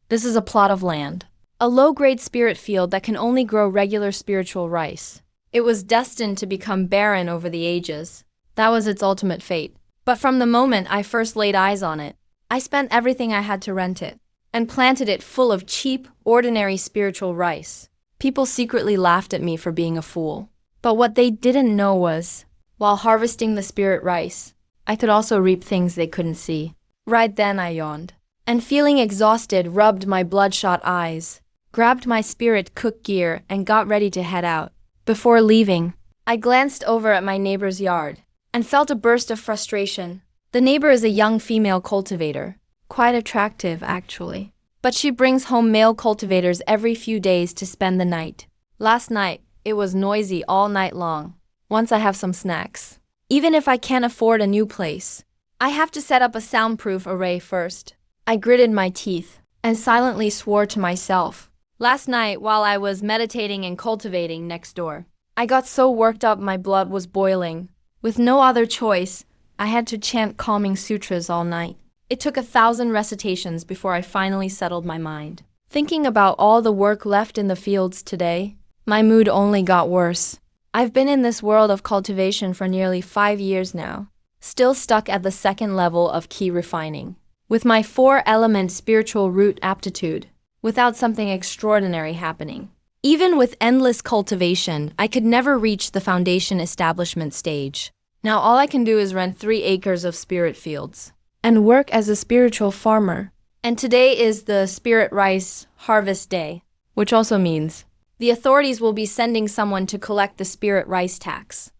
This is a plot of land. A low-grade spirit field that can only grow regular spiritual rice. It was destined to become barren over the ages. That was its ultimate fate. But from the moment I first laid eyes on it, I spent everything I had to rent it, and planted it full of cheap, ordinary spiritual rice. People secretly laughed at me for being a fool. But what they didn't know was, while harvesting the spirit rice, I could also reap things they couldn't see. Right then I yawned, and feeling exhausted, rubbed my bloodshot eyes, grabbed my spirit cook gear, and got ready to head out. Before leaving, I glanced over at my neighbor's yard, and felt a burst of frustration. The neighbor is a young female cultivator. Quite attractive, actually. But she brings home male cultivators every few days to spend the night. Last night, it was noisy all night long. Once I have some snacks. Even if I can't afford a new place, I have to set up a soundproof array first. I gritted my teeth and silently swore to myself. Last night, while I was meditating and cultivating next door, I got so worked up my blood was boiling. With no other choice, I had to chant calming sutras all night. It took 1,000 recitations before I finally settled my mind. Thinking about all the work left in the fields today, my mood only got worse. I've been in this world of cultivation for nearly 5 years now, still stuck at the second level of key refining. With my 4-element spiritual root aptitude, without something extraordinary happening. Even with endless cultivation, I could never reach the foundation establishment stage. Now all I can do is rent 3 acres of spirit fields and work as a spiritual farmer. And today is the spirit rice harvest day, which also means the authorities will be sending someone to collect the spirit rice tax.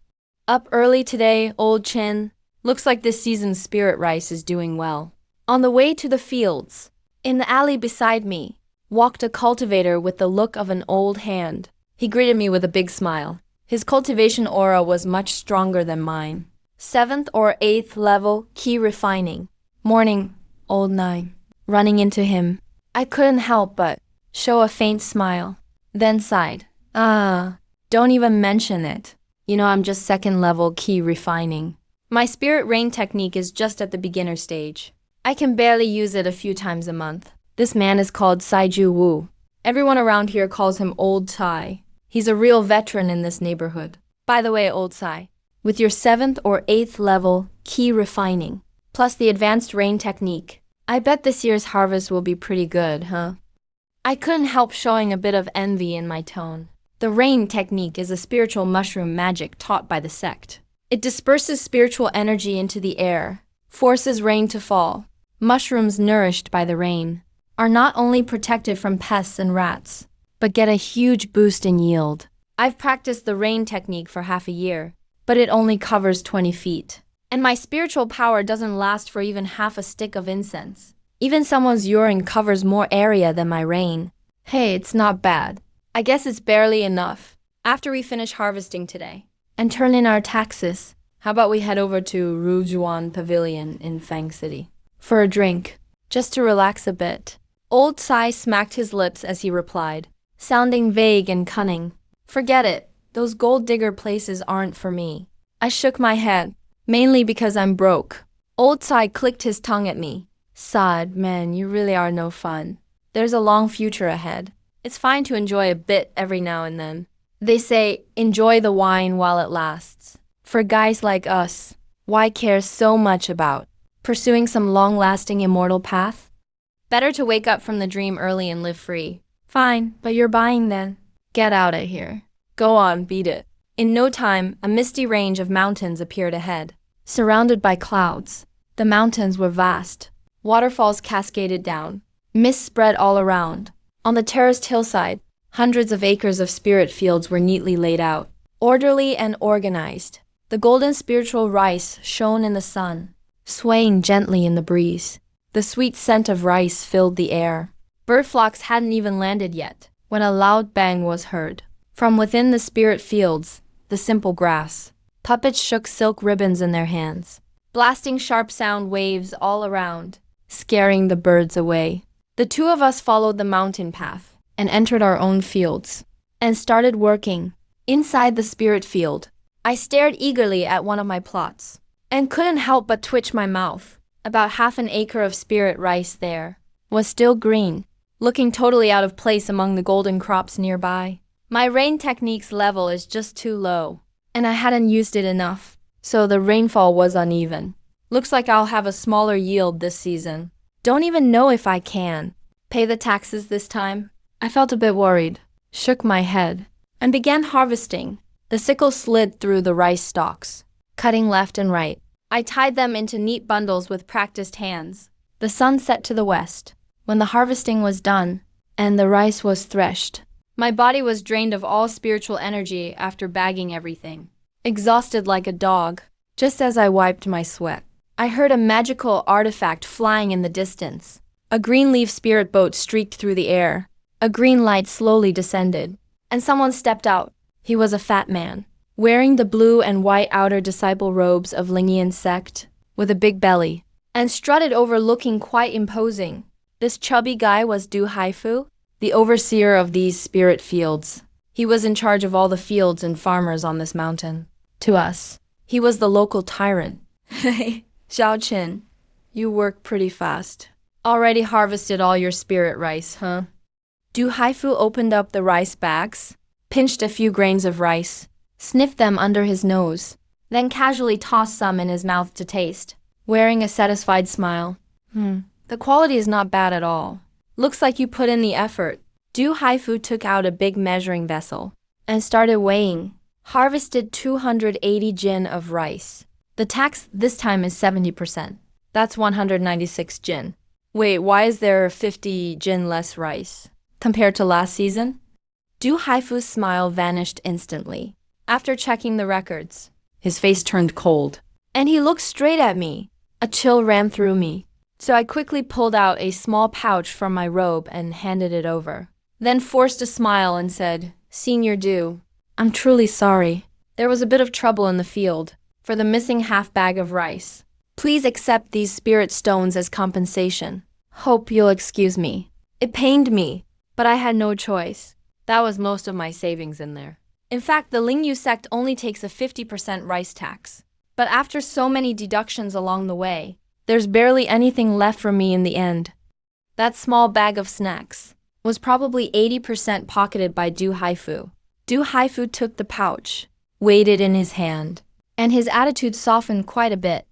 Up early today, old Chin. Looks like this season's spirit rice is doing well. On the way to the fields, in the alley beside me, walked a cultivator with the look of an old hand. He greeted me with a big smile. His cultivation aura was much stronger than mine. 7th or 8th level, key refining. Morning, old 9. Running into him, I couldn't help but show a faint smile, then sighed. Don't even mention it. You know, I'm just 2nd level key refining. My spirit rain technique is just at the beginner stage. I can barely use it a few times a month. This man is called Saiju Wu. Everyone around here calls him Old Tsai. He's a real veteran in this neighborhood. By the way, Old Tsai, with your 7th or 8th level key refining, plus the advanced rain technique, I bet this year's harvest will be pretty good, huh? I couldn't help showing a bit of envy in my tone. The rain technique is a spiritual mushroom magic taught by the sect. It disperses spiritual energy into the air, forces rain to fall. Mushrooms nourished by the rain are not only protected from pests and rats, but get a huge boost in yield. I've practiced the rain technique for half a year, but it only covers 20 feet. And my spiritual power doesn't last for even half a stick of incense. Even someone's urine covers more area than my rain. Hey, it's not bad. I guess it's barely enough. After we finish harvesting today and turn in our taxes, how about we head over to Rujuan Pavilion in Fang City for a drink, just to relax a bit. Old Tsai smacked his lips as he replied, sounding vague and cunning. Forget it. Those gold digger places aren't for me. I shook my head, mainly because I'm broke. Old Tsai clicked his tongue at me. Sighed, man, you really are no fun. There's a long future ahead. It's fine to enjoy a bit every now and then. They say, enjoy the wine while it lasts. For guys like us, why care so much about pursuing some long-lasting immortal path? Better to wake up from the dream early and live free. Fine, but you're buying then. Get out of here. Go on, beat it. In no time, a misty range of mountains appeared ahead, surrounded by clouds. The mountains were vast. Waterfalls cascaded down. Mist spread all around. On the terraced hillside, hundreds of acres of spirit fields were neatly laid out, orderly and organized. The golden spiritual rice shone in the sun, swaying gently in the breeze. The sweet scent of rice filled the air. Bird flocks hadn't even landed yet when a loud bang was heard. From within the spirit fields, the simple grass, puppets shook silk ribbons in their hands, blasting sharp sound waves all around, scaring the birds away. The two of us followed the mountain path and entered our own fields and started working. Inside the spirit field, I stared eagerly at one of my plots and couldn't help but twitch my mouth. About half an acre of spirit rice there was still green, looking totally out of place among the golden crops nearby. My rain technique's level is just too low, and I hadn't used it enough, so the rainfall was uneven. Looks like I'll have a smaller yield this season. Don't even know if I can pay the taxes this time. I felt a bit worried, shook my head, and began harvesting. The sickle slid through the rice stalks, cutting left and right. I tied them into neat bundles with practiced hands. The sun set to the west when the harvesting was done and the rice was threshed. My body was drained of all spiritual energy after bagging everything. Exhausted like a dog, just as I wiped my sweat, I heard a magical artifact flying in the distance. A green leaf spirit boat streaked through the air. A green light slowly descended, and someone stepped out. He was a fat man, wearing the blue and white outer disciple robes of Lingian sect, with a big belly, and strutted over looking quite imposing. This chubby guy was Du Haifu, the overseer of these spirit fields. He was in charge of all the fields and farmers on this mountain. To us, he was the local tyrant. Hey, Xiao Qin, you work pretty fast. Already harvested all your spirit rice, huh? Du Haifu opened up the rice bags, pinched a few grains of rice, sniffed them under his nose, then casually tossed some in his mouth to taste, wearing a satisfied smile. The quality is not bad at all. Looks like you put in the effort. Du Haifu took out a big measuring vessel and started weighing. Harvested 280 jin of rice. The tax this time is 70%. That's 196 jin. Wait, why is there 50 jin less rice compared to last season? Du Haifu's smile vanished instantly. After checking the records, his face turned cold, and he looked straight at me. A chill ran through me, so I quickly pulled out a small pouch from my robe and handed it over. Then forced a smile and said, "Senior Du, I'm truly sorry. There was a bit of trouble in the field for the missing half bag of rice. Please accept these spirit stones as compensation. Hope you'll excuse me. It pained me, but I had no choice." That was most of my savings in there. In fact, the Lingyu sect only takes a 50% rice tax. But after so many deductions along the way, there's barely anything left for me in the end. That small bag of snacks was probably 80% pocketed by Du Haifu. Du Haifu took the pouch, weighed it in his hand, and his attitude softened quite a bit.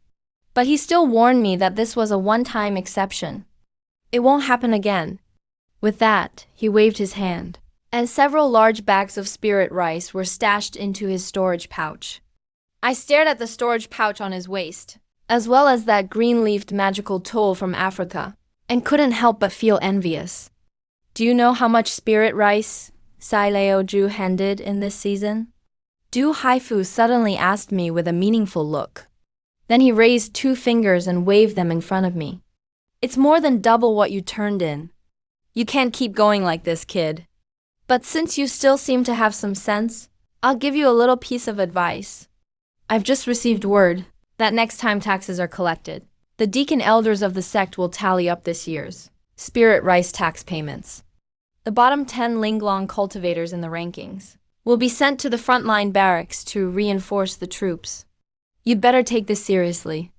But he still warned me that this was a one-time exception. It won't happen again. With that, he waved his hand, and several large bags of spirit rice were stashed into his storage pouch. I stared at the storage pouch on his waist, as well as that green-leafed magical tool from Africa, and couldn't help but feel envious. Do you know how much spirit rice Sai Leo Ju handed in this season? Du Haifu suddenly asked me with a meaningful look. Then he raised 2 fingers and waved them in front of me. "It's more than double what you turned in. You can't keep going like this, kid. But since you still seem to have some sense, I'll give you a little piece of advice. I've just received word that next time taxes are collected, the deacon elders of the sect will tally up this year's spirit rice tax payments. The bottom 10 Linglong cultivators in the rankings will be sent to the frontline barracks to reinforce the troops. You'd better take this seriously."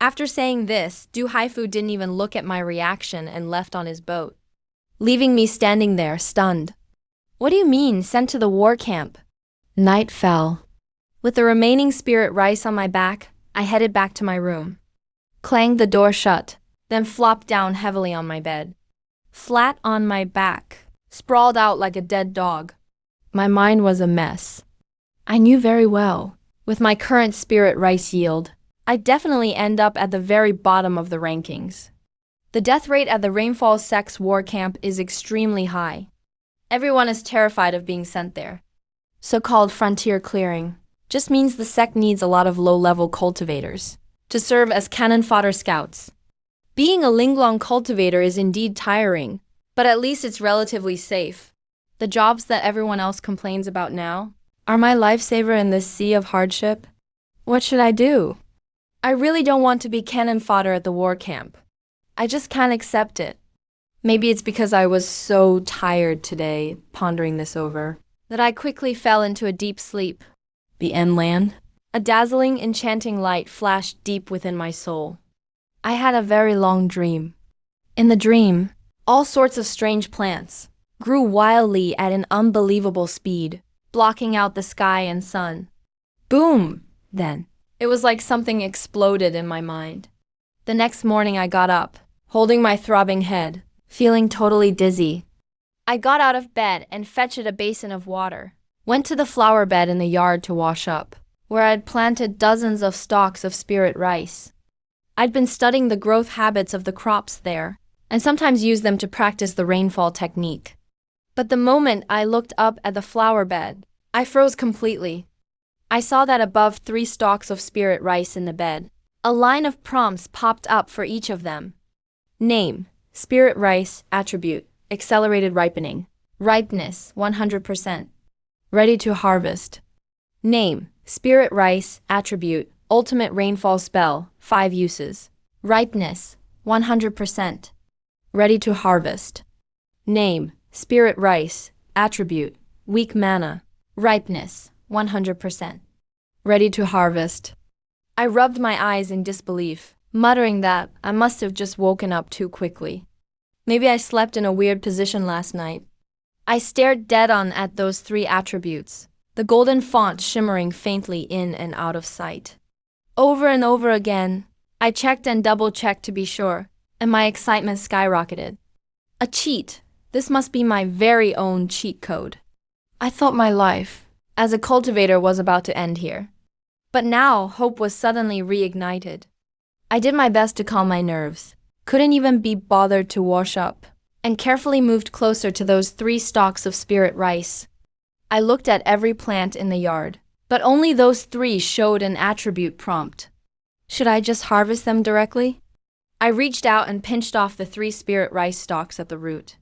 After saying this, Du Haifu didn't even look at my reaction and left on his boat, leaving me standing there, stunned. "What do you mean, sent to the war camp?" Night fell. With the remaining spirit rice on my back, I headed back to my room, clanged the door shut, then flopped down heavily on my bed. Flat on my back, sprawled out like a dead dog. My mind was a mess. I knew very well, with my current spirit rice yield, I'd definitely end up at the very bottom of the rankings. The death rate at the Rainfall Sect's war camp is extremely high. Everyone is terrified of being sent there. So-called frontier clearing just means the sect needs a lot of low-level cultivators to serve as cannon fodder scouts. Being a Linglong cultivator is indeed tiring, but at least it's relatively safe. The jobs that everyone else complains about now are my lifesaver in this sea of hardship. What should I do? I really don't want to be cannon fodder at the war camp. I just can't accept it. Maybe it's because I was so tired today, pondering this over, that I quickly fell into a deep sleep. The Enland? A dazzling, enchanting light flashed deep within my soul. I had a very long dream. In the dream, All sorts of strange plants grew wildly at an unbelievable speed, blocking out the sky and sun. Boom! Then, it was like something exploded in my mind. The next morning I got up, holding my throbbing head, feeling totally dizzy. I got out of bed and fetched a basin of water, went to the flower bed in the yard to wash up, where I'd planted dozens of stalks of spirit rice. I'd been studying the growth habits of the crops there, and sometimes used them to practice the rainfall technique. But the moment I looked up at the flower bed, I froze completely. I saw that above 3 stalks of spirit rice in the bed, a line of prompts popped up for each of them. Name, spirit rice, attribute, accelerated ripening, ripeness, 100%, ready to harvest. Name, spirit rice, attribute, ultimate rainfall spell, 5 uses, ripeness, 100%, ready to harvest. Name, spirit rice, attribute, weak mana, ripeness, 100%, ready to harvest. I rubbed my eyes in disbelief, muttering that I must have just woken up too quickly. Maybe I slept in a weird position last night. I stared dead-on at those 3 attributes, the golden font shimmering faintly in and out of sight. Over and over again, I checked and double-checked to be sure, and my excitement skyrocketed. A cheat! This must be my very own cheat code. I thought my life as a cultivator was about to end here. But now hope was suddenly reignited. I did my best to calm my nerves, couldn't even be bothered to wash up, and carefully moved closer to those 3 stalks of spirit rice. I looked at every plant in the yard, but only those 3 showed an attribute prompt. Should I just harvest them directly? I reached out and pinched off the 3 spirit rice stalks at the root.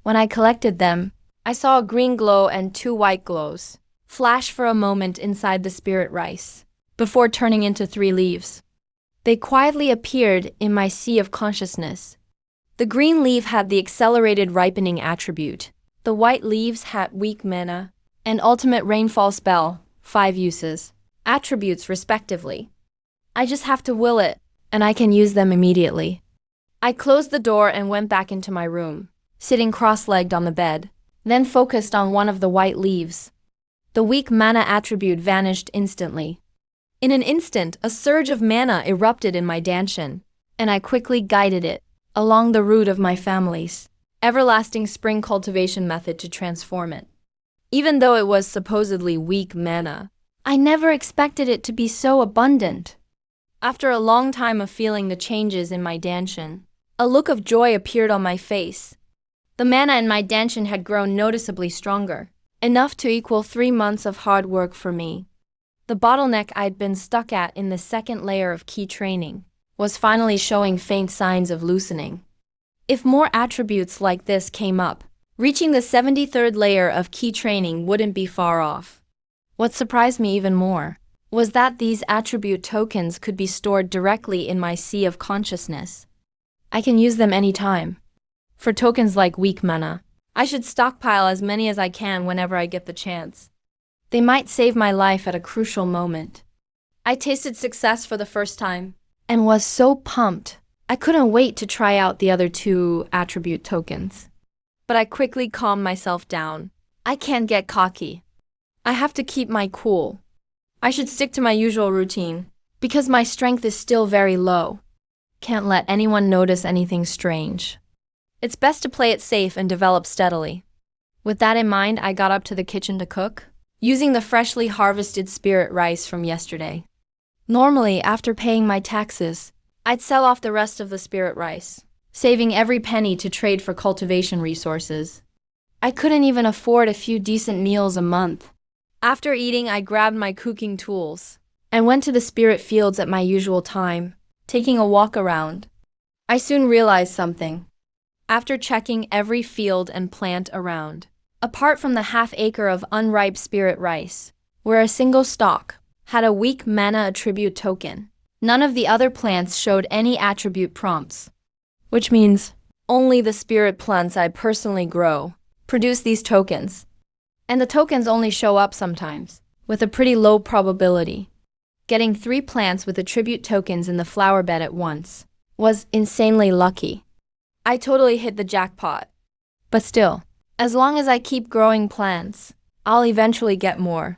When I collected them, I saw a green glow and 2 white glows flash for a moment inside the spirit rice, before turning into 3 leaves. They quietly appeared in my sea of consciousness. The green leaf had the accelerated ripening attribute. The white leaves had weak mana and ultimate rainfall spell, 5 uses, attributes respectively. I just have to will it, and I can use them immediately. I closed the door and went back into my room, sitting cross-legged on the bed, then focused on one of the white leaves. The weak mana attribute vanished instantly. In an instant, a surge of mana erupted in my danshin, and I quickly guided it along the root of my family's everlasting spring cultivation method to transform it. Even though it was supposedly weak mana, I never expected it to be so abundant. After a long time of feeling the changes in my danshin, a look of joy appeared on my face. The mana in my danshin had grown noticeably stronger, enough to equal 3 months of hard work for me. The bottleneck I'd been stuck at in the 2nd layer of key training was finally showing faint signs of loosening. If more attributes like this came up, reaching the 73rd layer of key training wouldn't be far off. What surprised me even more was that these attribute tokens could be stored directly in my sea of consciousness. I can use them anytime. For tokens like weak mana, I should stockpile as many as I can whenever I get the chance. They might save my life at a crucial moment. I tasted success for the first time, and was so pumped, I couldn't wait to try out the other 2 attribute tokens. But I quickly calmed myself down. I can't get cocky. I have to keep my cool. I should stick to my usual routine, because my strength is still very low. Can't let anyone notice anything strange. It's best to play it safe and develop steadily. With that in mind, I got up to the kitchen to cook, using the freshly harvested spirit rice from yesterday. Normally, after paying my taxes, I'd sell off the rest of the spirit rice, saving every penny to trade for cultivation resources. I couldn't even afford a few decent meals a month. After eating, I grabbed my cooking tools and went to the spirit fields at my usual time, taking a walk around. I soon realized something. After checking every field and plant around, apart from the half-acre of unripe spirit rice, where a single stalk had a weak mana attribute token, none of the other plants showed any attribute prompts. Which means only the spirit plants I personally grow produce these tokens. And the tokens only show up sometimes, with a pretty low probability. Getting 3 plants with attribute tokens in the flower bed at once was insanely lucky. I totally hit the jackpot. But still, as long as I keep growing plants, I'll eventually get more.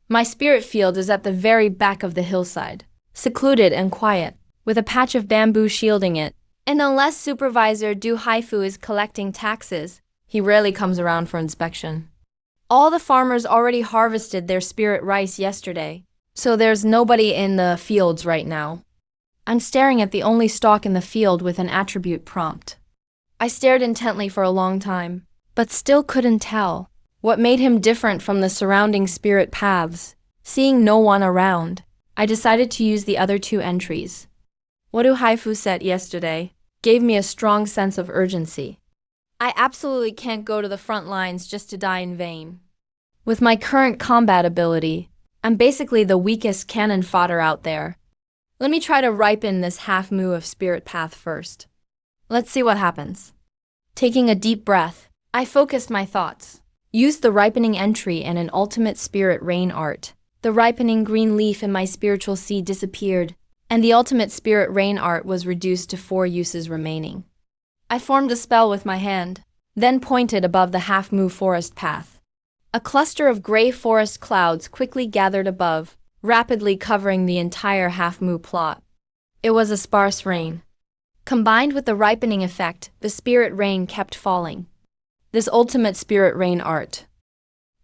My spirit field is at the very back of the hillside, secluded and quiet, with a patch of bamboo shielding it. And unless Supervisor Du Haifu is collecting taxes, he rarely comes around for inspection. All the farmers already harvested their spirit rice yesterday, so there's nobody in the fields right now. I'm staring at the only stalk in the field with an attribute prompt. I stared intently for a long time, but still couldn't tell what made him different from the surrounding spirit paths. Seeing no one around, I decided to use the other two entries. What Du Haifu said yesterday gave me a strong sense of urgency. I absolutely can't go to the front lines just to die in vain. With my current combat ability, I'm basically the weakest cannon fodder out there. Let me try to ripen this half moo of spirit path first. Let's see what happens. Taking a deep breath, I focused my thoughts. Used the ripening entry and an ultimate spirit rain art. The ripening green leaf in my spiritual seed disappeared, and the ultimate spirit rain art was reduced to 4 uses remaining. I formed a spell with my hand, then pointed above the half moo forest path. A cluster of gray forest clouds quickly gathered above, rapidly covering the entire half moo plot. It was a sparse rain. Combined with the ripening effect, the spirit rain kept falling. This ultimate spirit rain art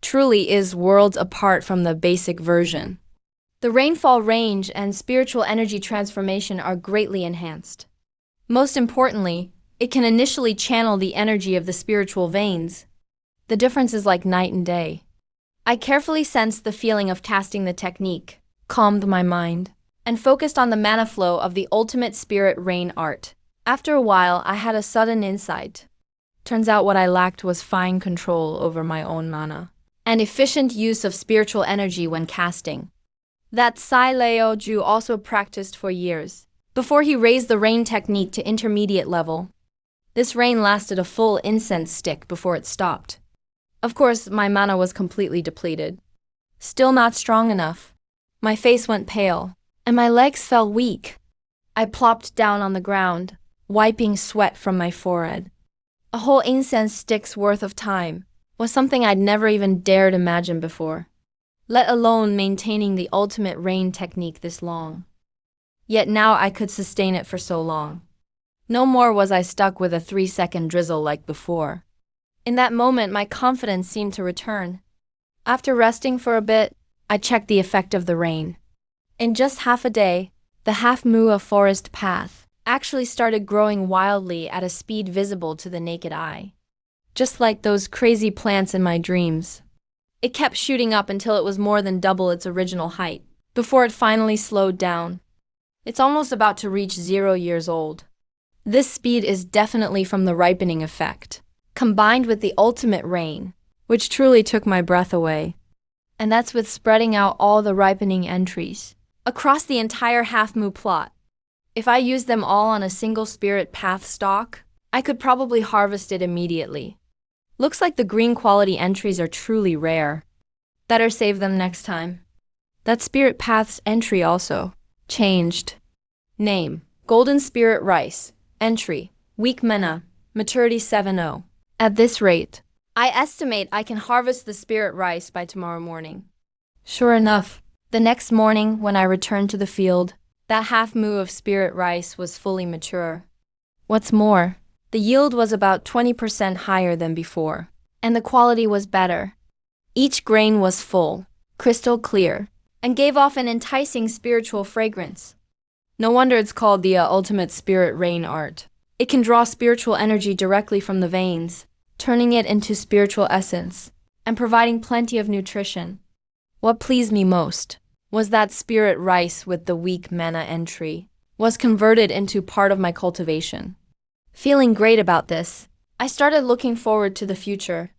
truly is worlds apart from the basic version. The rainfall range and spiritual energy transformation are greatly enhanced. Most importantly, it can initially channel the energy of the spiritual veins. The difference is like night and day. I carefully sensed the feeling of casting the technique, calmed my mind, and focused on the mana flow of the ultimate spirit rain art. After a while, I had a sudden insight. Turns out what I lacked was fine control over my own mana, and efficient use of spiritual energy when casting. That Sai Leo Ju also practiced for years, before he raised the rain technique to intermediate level. This rain lasted a full incense stick before it stopped. Of course, my mana was completely depleted. Still not strong enough. My face went pale, and my legs felt weak. I plopped down on the ground, wiping sweat from my forehead. A whole incense stick's worth of time was something I'd never even dared imagine before, let alone maintaining the ultimate rain technique this long. Yet now I could sustain it for so long. No more was I stuck with a 3-second drizzle like before. In that moment, my confidence seemed to return. After resting for a bit, I checked the effect of the rain. In just half a day, the half moo of forest path actually started growing wildly at a speed visible to the naked eye. Just like those crazy plants in my dreams. It kept shooting up until it was more than double its original height, before it finally slowed down. It's almost about to reach 0 years old. This speed is definitely from the ripening effect, combined with the ultimate rain, which truly took my breath away. And that's with spreading out all the ripening entries across the entire half moo plot. If I used them all on a single spirit path stalk, I could probably harvest it immediately. Looks like the green quality entries are truly rare. Better save them next time. That spirit path's entry also changed. Name: Golden Spirit Rice. Entry: Weak Mana. Maturity 7.0. At this rate, I estimate I can harvest the spirit rice by tomorrow morning. Sure enough, the next morning when I returned to the field, that half moo of spirit rice was fully mature. What's more, the yield was about 20% higher than before, and the quality was better. Each grain was full, crystal clear, and gave off an enticing spiritual fragrance. No wonder it's called the ultimate spirit rain art. It can draw spiritual energy directly from the veins, turning it into spiritual essence, and providing plenty of nutrition. What pleased me most was that spirit rice with the weak mana entry was converted into part of my cultivation. Feeling great about this, I started looking forward to the future.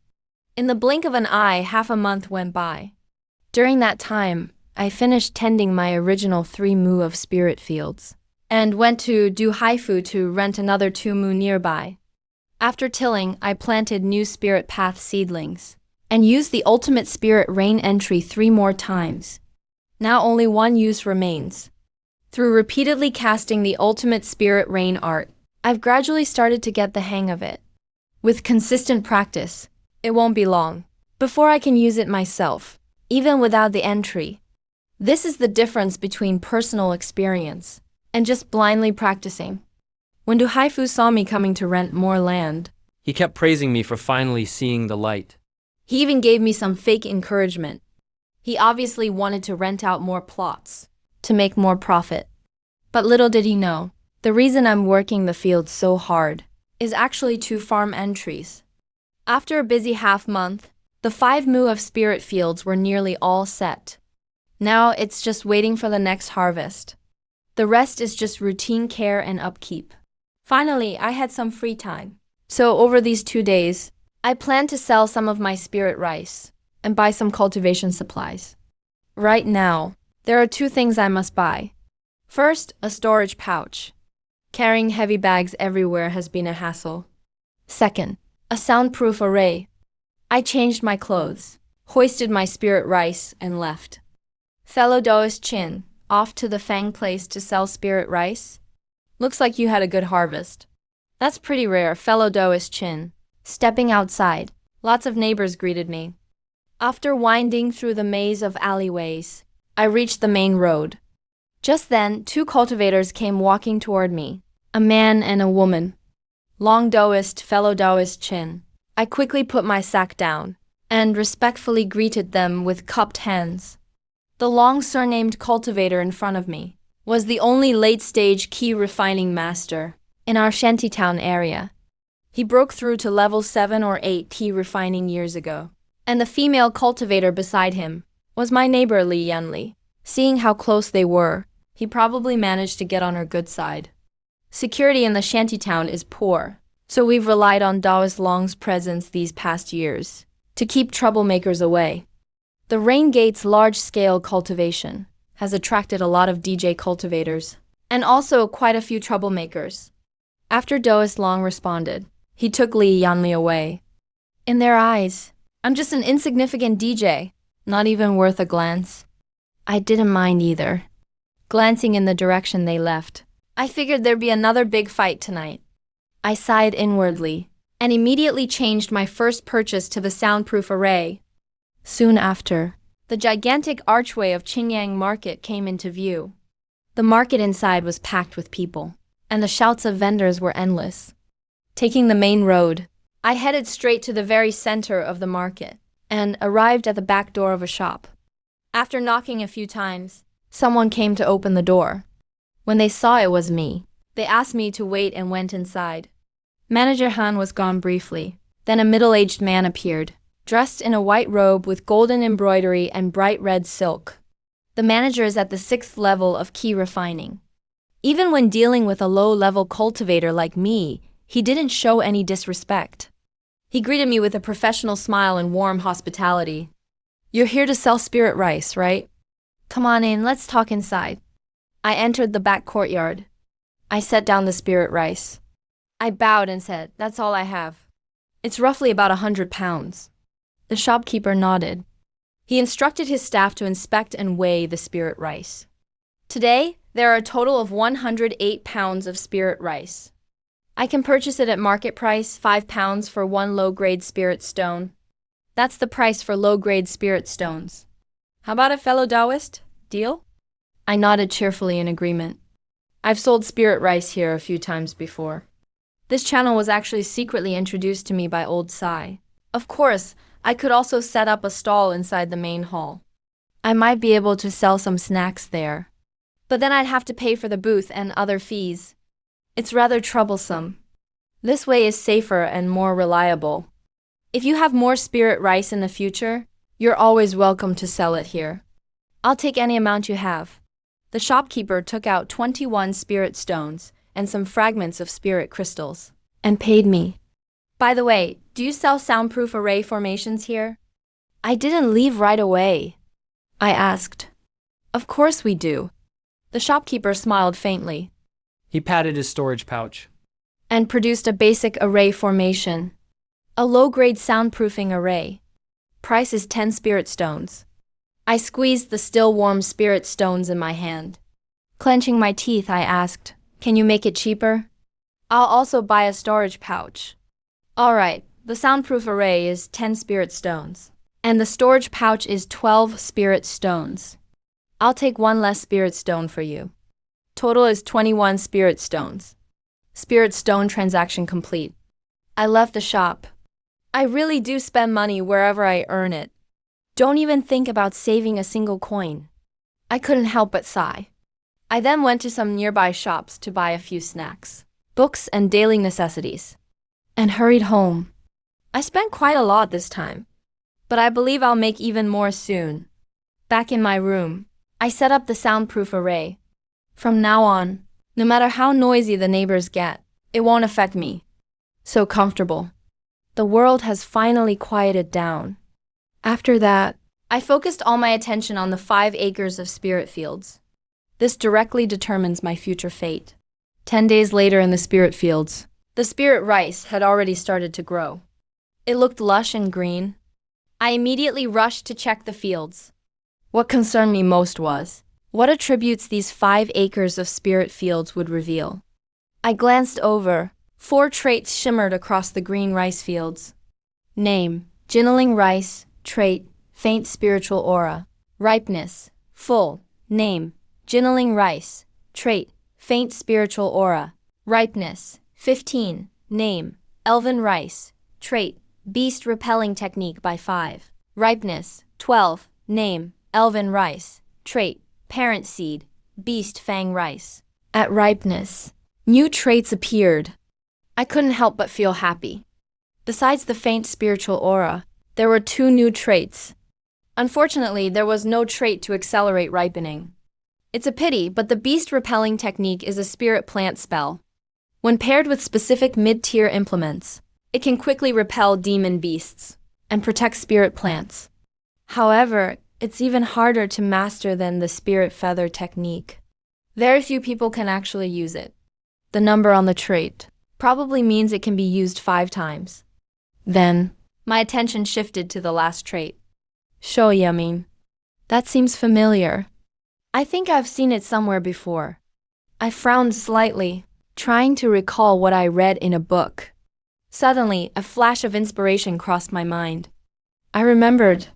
In the blink of an eye, half a month went by. During that time, I finished tending my original 3 moo of spirit fields, and went to Du Haifu to rent another 2 moo nearby. After tilling, I planted new spirit path seedlings, and used the ultimate spirit rain entry 3 more times. Now only 1 use remains. Through repeatedly casting the ultimate spirit rain art, I've gradually started to get the hang of it. With consistent practice, it won't be long before I can use it myself, even without the entry. This is the difference between personal experience and just blindly practicing. When Du Haifu saw me coming to rent more land, He kept praising me for finally seeing the light. he even gave me some fake encouragement. He obviously wanted to rent out more plots to make more profit. But little did he know, the reason I'm working the field so hard is actually 2 farm entries. After a busy half month, the 5 mu of spirit fields were nearly all set. Now it's just waiting for the next harvest. The rest is just routine care and upkeep. Finally, I had some free time. So over these 2 days, I plan to sell some of my spirit rice and buy some cultivation supplies. Right now, there are 2 things I must buy. First, a storage pouch. Carrying heavy bags everywhere has been a hassle. Second, a soundproof array. I changed my clothes, hoisted my spirit rice, and left. Fellow Doist Chin, off to the Fang place to sell spirit rice? Looks like you had a good harvest. That's pretty rare, fellow Doist Chin. Stepping outside, lots of neighbors greeted me. After winding through the maze of alleyways, I reached the main road. Just then, 2 cultivators came walking toward me, a man and a woman. Long Doist, fellow Doist Chin. I quickly put my sack down and respectfully greeted them with cupped hands. The long surnamed cultivator in front of me was the only late-stage key refining master in our shantytown area. He broke through to level 7 or 8 key refining years ago, and the female cultivator beside him was my neighbor Li Yanli. Seeing how close they were, he probably managed to get on her good side. Security in the shantytown is poor, so we've relied on Daoist Long's presence these past years to keep troublemakers away. The Rain Gate's large-scale cultivation has attracted a lot of DJ cultivators, and also quite a few troublemakers. After Daoist Long responded, he took Li Yanli away. In their eyes, I'm just an insignificant DJ, not even worth a glance. I didn't mind either. Glancing in the direction they left, I figured there'd be another big fight tonight. I sighed inwardly and immediately changed my first purchase to the soundproof array. Soon after, the gigantic archway of Qinyang Market came into view. The market inside was packed with people, and the shouts of vendors were endless. Taking the main road, I headed straight to the very center of the market and arrived at the back door of a shop. After knocking a few times, someone came to open the door. When they saw it was me, they asked me to wait and went inside. Manager Han was gone briefly. Then a middle-aged man appeared, dressed in a white robe with golden embroidery and bright red silk. The manager is at the 6th level of key refining. Even when dealing with a low-level cultivator like me, he didn't show any disrespect. He greeted me with a professional smile and warm hospitality. "You're here to sell spirit rice, right? Come on in, let's talk inside." I entered the back courtyard. I set down the spirit rice. I bowed and said, "That's all I have. It's roughly about 100 pounds. The shopkeeper nodded. He instructed his staff to inspect and weigh the spirit rice. Today, there are a total of 108 pounds of spirit rice. I can purchase it at market price, 5 pounds for 1 low-grade spirit stone. That's the price for low-grade spirit stones. How about it, fellow Taoist? Deal?" I nodded cheerfully in agreement. I've sold spirit rice here a few times before. This channel was actually secretly introduced to me by old Sai. Of course, I could also set up a stall inside the main hall. I might be able to sell some snacks there. But then I'd have to pay for the booth and other fees. It's rather troublesome. This way is safer and more reliable. If you have more spirit rice in the future, you're always welcome to sell it here. I'll take any amount you have. The shopkeeper took out 21 spirit stones and some fragments of spirit crystals, and paid me. By the way, do you sell soundproof array formations here? I didn't leave right away. I asked. Of course we do. The shopkeeper smiled faintly. He patted his storage pouch And produced a basic array formation. A low-grade soundproofing array. Price is 10 spirit stones. I squeezed the still warm spirit stones in my hand. Clenching my teeth, I asked, "Can you make it cheaper?" I'll also buy a storage pouch. Alright, the soundproof array is 10 spirit stones. And the storage pouch is 12 spirit stones. I'll take one less spirit stone for you. Total is 21 spirit stones. Spirit stone transaction complete. I left the shop. I really do spend money wherever I earn it. Don't even think about saving a single coin. I couldn't help but sigh. I then went to some nearby shops to buy a few snacks, books, and daily necessities, and hurried home. I spent quite a lot this time, but I believe I'll make even more soon. Back in my room, I set up the soundproof array. From now on, no matter how noisy the neighbors get, it won't affect me. So comfortable. The world has finally quieted down. After that, I focused all my attention on the 5 acres of spirit fields. This directly determines my future fate. 10 days later in the spirit fields, the spirit rice had already started to grow. It looked lush and green. I immediately rushed to check the fields. What concerned me most was what attributes these 5 acres of spirit fields would reveal. I glanced over. 4 traits shimmered across the green rice fields. Name: Jinnaling rice. Trait: faint spiritual aura. Ripeness: full. Name: Jinnaling rice. Trait: faint spiritual aura. Ripeness: 15. Name: elven rice. Trait: beast repelling technique by 5. Ripeness: 12. Name: elven rice. Trait: parent seed, beast fang rice. At ripeness, new traits appeared. I couldn't help but feel happy. Besides the faint spiritual aura, there were 2 new traits. Unfortunately, there was no trait to accelerate ripening. It's a pity, but the beast repelling technique is a spirit plant spell. When paired with specific mid-tier implements, it can quickly repel demon beasts and protect spirit plants. However, it's even harder to master than the spirit feather technique. Very few people can actually use it. The number on the trait probably means it can be used 5 times. Then, my attention shifted to the last trait. Shoyamin. That seems familiar. I think I've seen it somewhere before. I frowned slightly, trying to recall what I read in a book. Suddenly, a flash of inspiration crossed my mind. I remembered.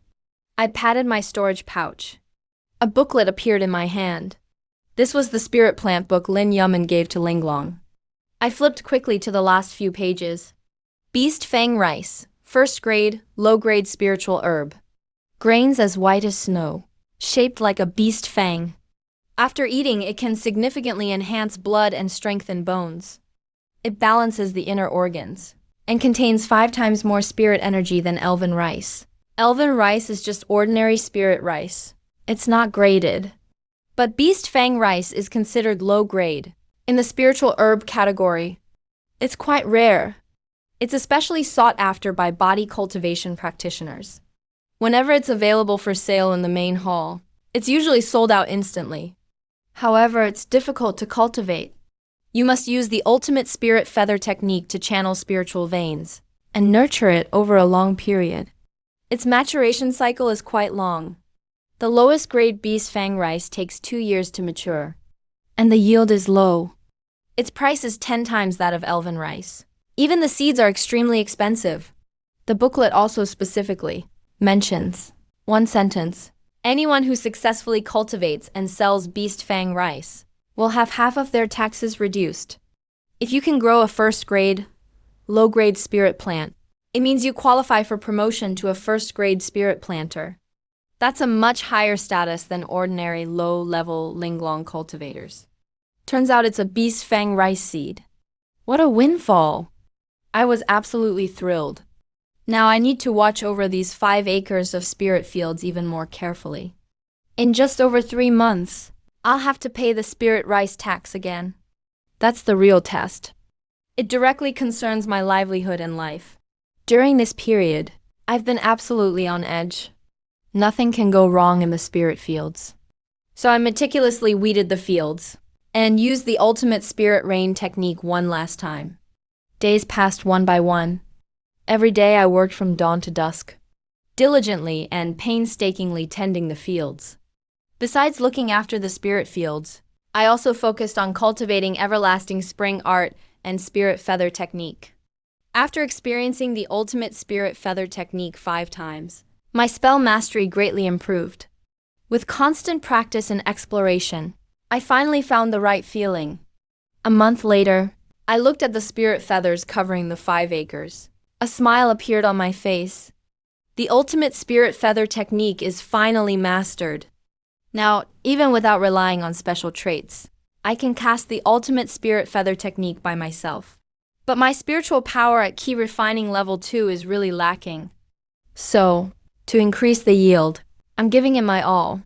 I patted my storage pouch. A booklet appeared in my hand. This was the spirit plant book Lin Yuman gave to Linglong. I flipped quickly to the last few pages. Beast fang rice, 1st grade, low-grade spiritual herb. Grains as white as snow, shaped like a beast fang. After eating, it can significantly enhance blood and strengthen bones. It balances the inner organs and contains 5 times more spirit energy than elven rice. Elven rice is just ordinary spirit rice. It's not graded. But beast fang rice is considered low-grade in the spiritual herb category. It's quite rare. It's especially sought after by body cultivation practitioners. Whenever it's available for sale in the main hall, it's usually sold out instantly. However, it's difficult to cultivate. You must use the ultimate spirit feather technique to channel spiritual veins and nurture it over a long period. Its maturation cycle is quite long. The lowest grade beast fang rice takes 2 years to mature, and the yield is low. Its price is 10 times that of elven rice. Even the seeds are extremely expensive. The booklet also specifically mentions, 1 sentence, anyone who successfully cultivates and sells beast fang rice will have half of their taxes reduced. If you can grow a 1st grade, low-grade spirit plant, it means you qualify for promotion to a 1st grade spirit planter. That's a much higher status than ordinary low-level Linglong cultivators. Turns out it's a beast fang rice seed. What a windfall! I was absolutely thrilled. Now I need to watch over these 5 acres of spirit fields even more carefully. In just over 3 months, I'll have to pay the spirit rice tax again. That's the real test. It directly concerns my livelihood and life. During this period, I've been absolutely on edge. Nothing can go wrong in the spirit fields. So I meticulously weeded the fields and used the ultimate spirit rain technique one last time. Days passed one by one. Every day I worked from dawn to dusk, diligently and painstakingly tending the fields. Besides looking after the spirit fields, I also focused on cultivating everlasting spring art and Spirit Feather Technique. After experiencing the ultimate Spirit Feather Technique 5 times, my spell mastery greatly improved. With constant practice and exploration, I finally found the right feeling. A month later, I looked at the spirit feathers covering the 5 acres. A smile appeared on my face. The ultimate Spirit Feather Technique is finally mastered. Now, even without relying on special traits, I can cast the ultimate Spirit Feather Technique by myself. But my spiritual power at Key Refining Level 2 is really lacking. So, to increase the yield, I'm giving it my all.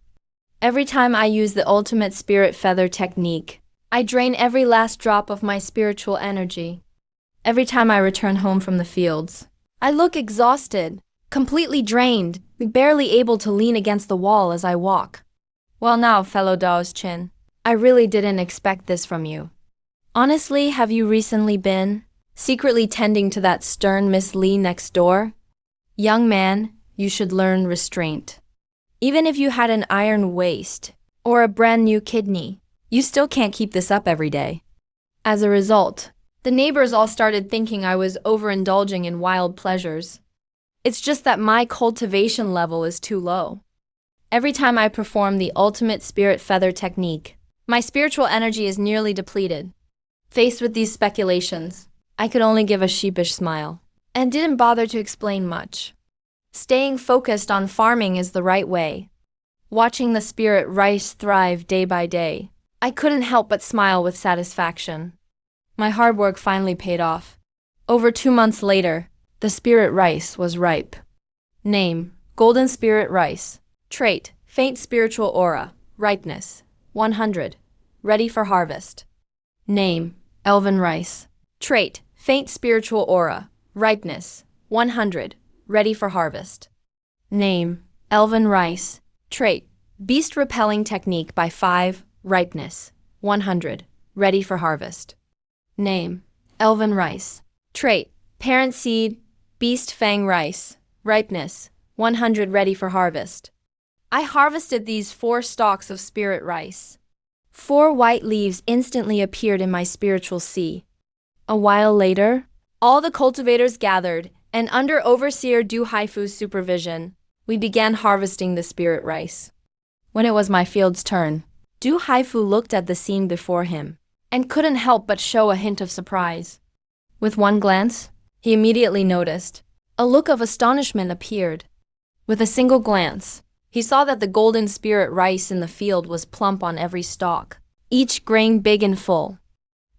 Every time I use the ultimate Spirit Feather Technique, I drain every last drop of my spiritual energy. Every time I return home from the fields, I look exhausted, completely drained, barely able to lean against the wall as I walk. Well now, fellow Dao's Chin, I really didn't expect this from you. Honestly, have you recently been secretly tending to that stern Miss Lee next door? Young man, you should learn restraint. Even if you had an iron waist or a brand new kidney, you still can't keep this up every day. As a result, the neighbors all started thinking I was overindulging in wild pleasures. It's just that my cultivation level is too low. Every time I perform the ultimate Spirit Feather Technique, my spiritual energy is nearly depleted. Faced with these speculations, I could only give a sheepish smile and didn't bother to explain much. Staying focused on farming is the right way. Watching the spirit rice thrive day by day, I couldn't help but smile with satisfaction. My hard work finally paid off. Over 2 months later, the spirit rice was ripe. Name: Golden Spirit Rice. Trait: Faint Spiritual Aura. Ripeness: 100. Ready for harvest. Name: Elven Rice. Trait: Faint Spiritual Aura. Ripeness: 100. Ready for harvest. Name: Elven Rice. Trait: Beast Repelling Technique by 5. Ripeness: 100. Ready for harvest. Name: Elven Rice. Trait: Parent Seed, Beast Fang Rice. Ripeness: 100. Ready for harvest. I harvested these 4 stalks of spirit rice. 4 white leaves instantly appeared in my spiritual sea. A while later, all the cultivators gathered, and under Overseer Du Haifu's supervision, we began harvesting the spirit rice. When it was my field's turn, Du Haifu looked at the scene before him and couldn't help but show a hint of surprise. With one glance, he immediately noticed. A look of astonishment appeared. With a single glance, he saw that the golden spirit rice in the field was plump on every stalk, each grain big and full.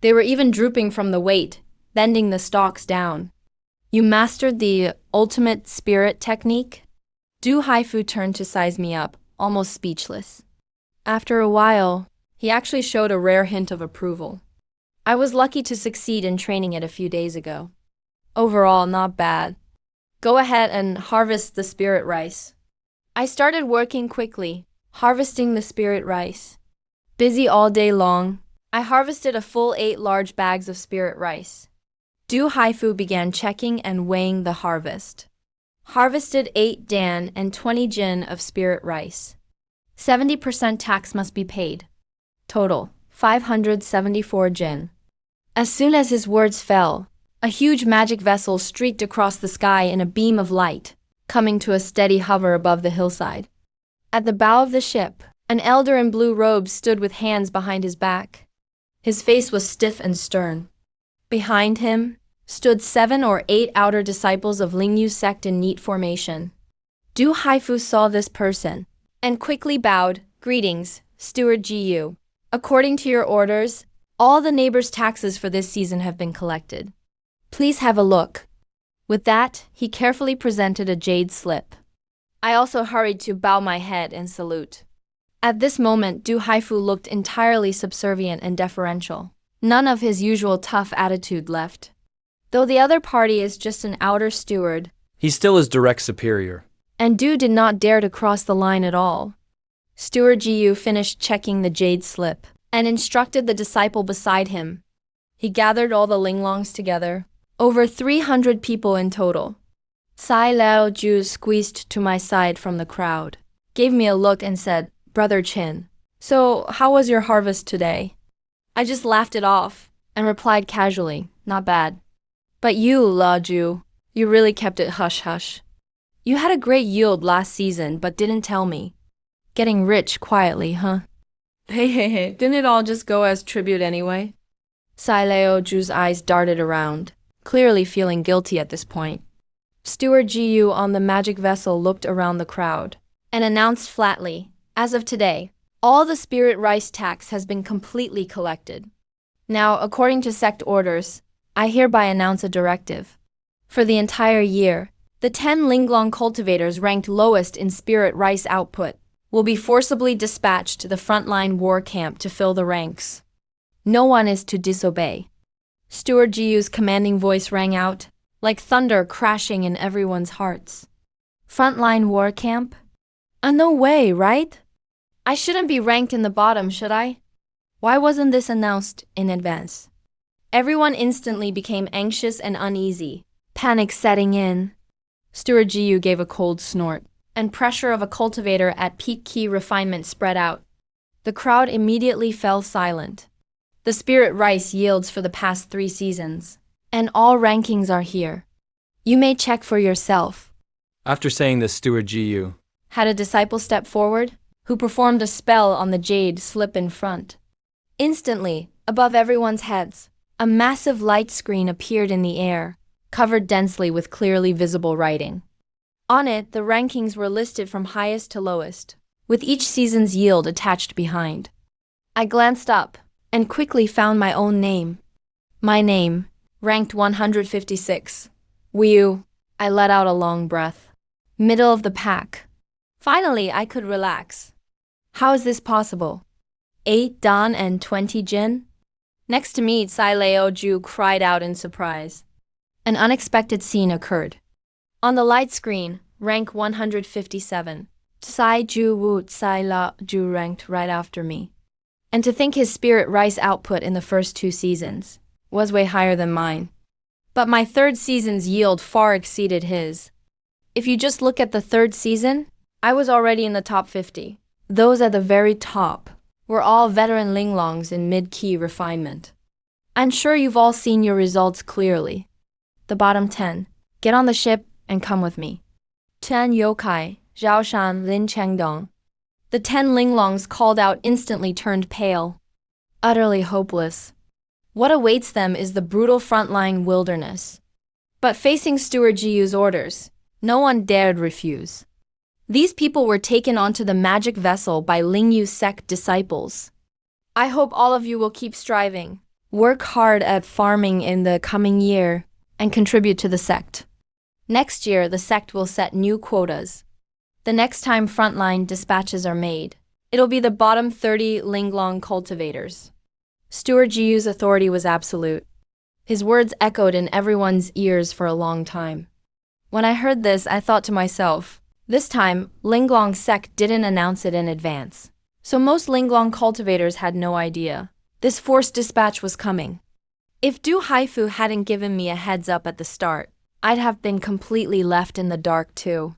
They were even drooping from the weight, bending the stalks down. You mastered the ultimate spirit technique? Du Haifu turned to size me up, almost speechless. After a while, he actually showed a rare hint of approval. I was lucky to succeed in training it a few days ago. Overall, not bad. Go ahead and harvest the spirit rice. I started working quickly, harvesting the spirit rice. Busy all day long, I harvested a full 8 large bags of spirit rice. Du Haifu began checking and weighing the harvest. Harvested 8 dan and 20 jin of spirit rice. 70% tax must be paid. Total, 574 jin. As soon as his words fell, a huge magic vessel streaked across the sky in a beam of light, coming to a steady hover above the hillside. At the bow of the ship, an elder in blue robes stood with hands behind his back. His face was stiff and stern. Behind him stood 7 or 8 outer disciples of Lingyu sect in neat formation. Du Haifu saw this person and quickly bowed. Greetings, Steward Jiyu. According to your orders, all the neighbors' taxes for this season have been collected. Please have a look. With that, he carefully presented a jade slip. I also hurried to bow my head and salute. At this moment, Du Haifu looked entirely subservient and deferential. None of his usual tough attitude left. Though the other party is just an outer steward, He still is direct superior. and Du did not dare to cross the line at all. Steward Jiyu finished checking the jade slip and instructed the disciple beside him. He gathered all the linglongs together, over 300 people in total. Sai Lao Ju squeezed to my side from the crowd, gave me a look and said, "Brother Chin, so how was your harvest today?" I just laughed it off. and replied casually, "Not bad." "But you, La Ju, you really kept it hush-hush. You had a great yield last season but didn't tell me. Getting rich quietly, huh?" Hey, didn't it all just go as tribute anyway?" Sileo Ju's eyes darted around, clearly feeling guilty at this point. Steward Jiyu on the magic vessel looked around the crowd and announced flatly, "As of today, all the spirit rice tax has been completely collected. Now, according to sect orders, I hereby announce a directive. For the entire year, the 10 Linglong cultivators ranked lowest in spirit rice output will be forcibly dispatched to the frontline war camp to fill the ranks. No one is to disobey." Steward Jiyu's commanding voice rang out, like thunder crashing in everyone's hearts. Frontline war camp? No way, right? I shouldn't be ranked in the bottom, should I? Why wasn't this announced in advance? Everyone instantly became anxious and uneasy, panic setting in. Steward Jiyu gave a cold snort, and pressure of a cultivator at peak key refinement spread out. The crowd immediately fell silent. The spirit rice yields for the past 3 seasons, and all rankings are here. You may check for yourself. After saying this, Steward Jiyu Had a disciple step forward, who performed a spell on the jade slip in front. Instantly, above everyone's heads, a massive light screen appeared in the air, covered densely with clearly visible writing. On it, the rankings were listed from highest to lowest, with each season's yield attached behind. I glanced up and quickly found my own name. My name, ranked 156. Wiu. I let out a long breath. Middle of the pack. Finally, I could relax. How is this possible? 8 Dan and 20 Jin? Next to me, Sai Leo Ju cried out in surprise. An unexpected scene occurred. On the light screen, rank 157. Sai Ju Wu Sai La Ju ranked right after me. And to think his spirit rice output in the first 2 seasons was way higher than mine. But my 3rd season's yield far exceeded his. If you just look at the 3rd season, I was already in the top 50. Those at the very top were all veteran Linglongs in mid-key refinement. I'm sure you've all seen your results clearly. The bottom 10. Get on the ship and come with me. 10 Yokai, Zhaoshan, Lin Chengdong. The 10 Linglongs called out instantly turned pale. Utterly hopeless. What awaits them is the brutal frontline wilderness. But facing Steward Jiyu's orders, no one dared refuse. These people were taken onto the magic vessel by Lingyu sect disciples. I hope all of you will keep striving, work hard at farming in the coming year, and contribute to the sect. Next year, the sect will set new quotas. The next time frontline dispatches are made, it'll be the bottom 30 Linglong cultivators. Steward Jiyu's authority was absolute. His words echoed in everyone's ears for a long time. When I heard this, I thought to myself, this time, Linglong sect didn't announce it in advance. So most Linglong cultivators had no idea. This forced dispatch was coming. If Du Haifu hadn't given me a heads up at the start, I'd have been completely left in the dark too.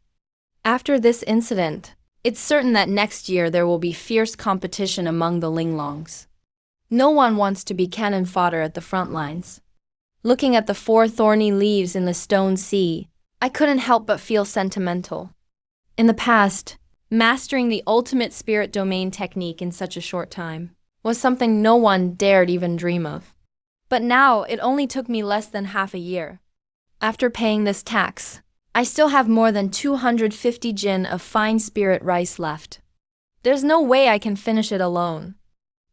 After this incident, it's certain that next year there will be fierce competition among the Linglongs. No one wants to be cannon fodder at the front lines. Looking at the 4 thorny leaves in the stone sea, I couldn't help but feel sentimental. In the past, mastering the ultimate spirit domain technique in such a short time was something no one dared even dream of. But now it only took me less than half a year. After paying this tax, I still have more than 250 jin of fine spirit rice left. There's no way I can finish it alone.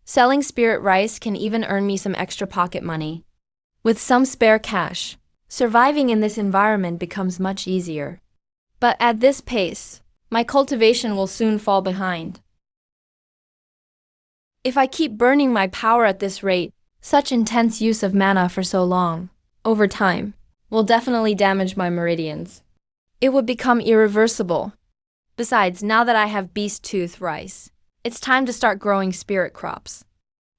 Selling spirit rice can even earn me some extra pocket money. With some spare cash, surviving in this environment becomes much easier. But at this pace, my cultivation will soon fall behind. If I keep burning my power at this rate, such intense use of mana for so long, over time, will definitely damage my meridians. It would become irreversible. Besides, now that I have beast tooth rice, it's time to start growing spirit crops.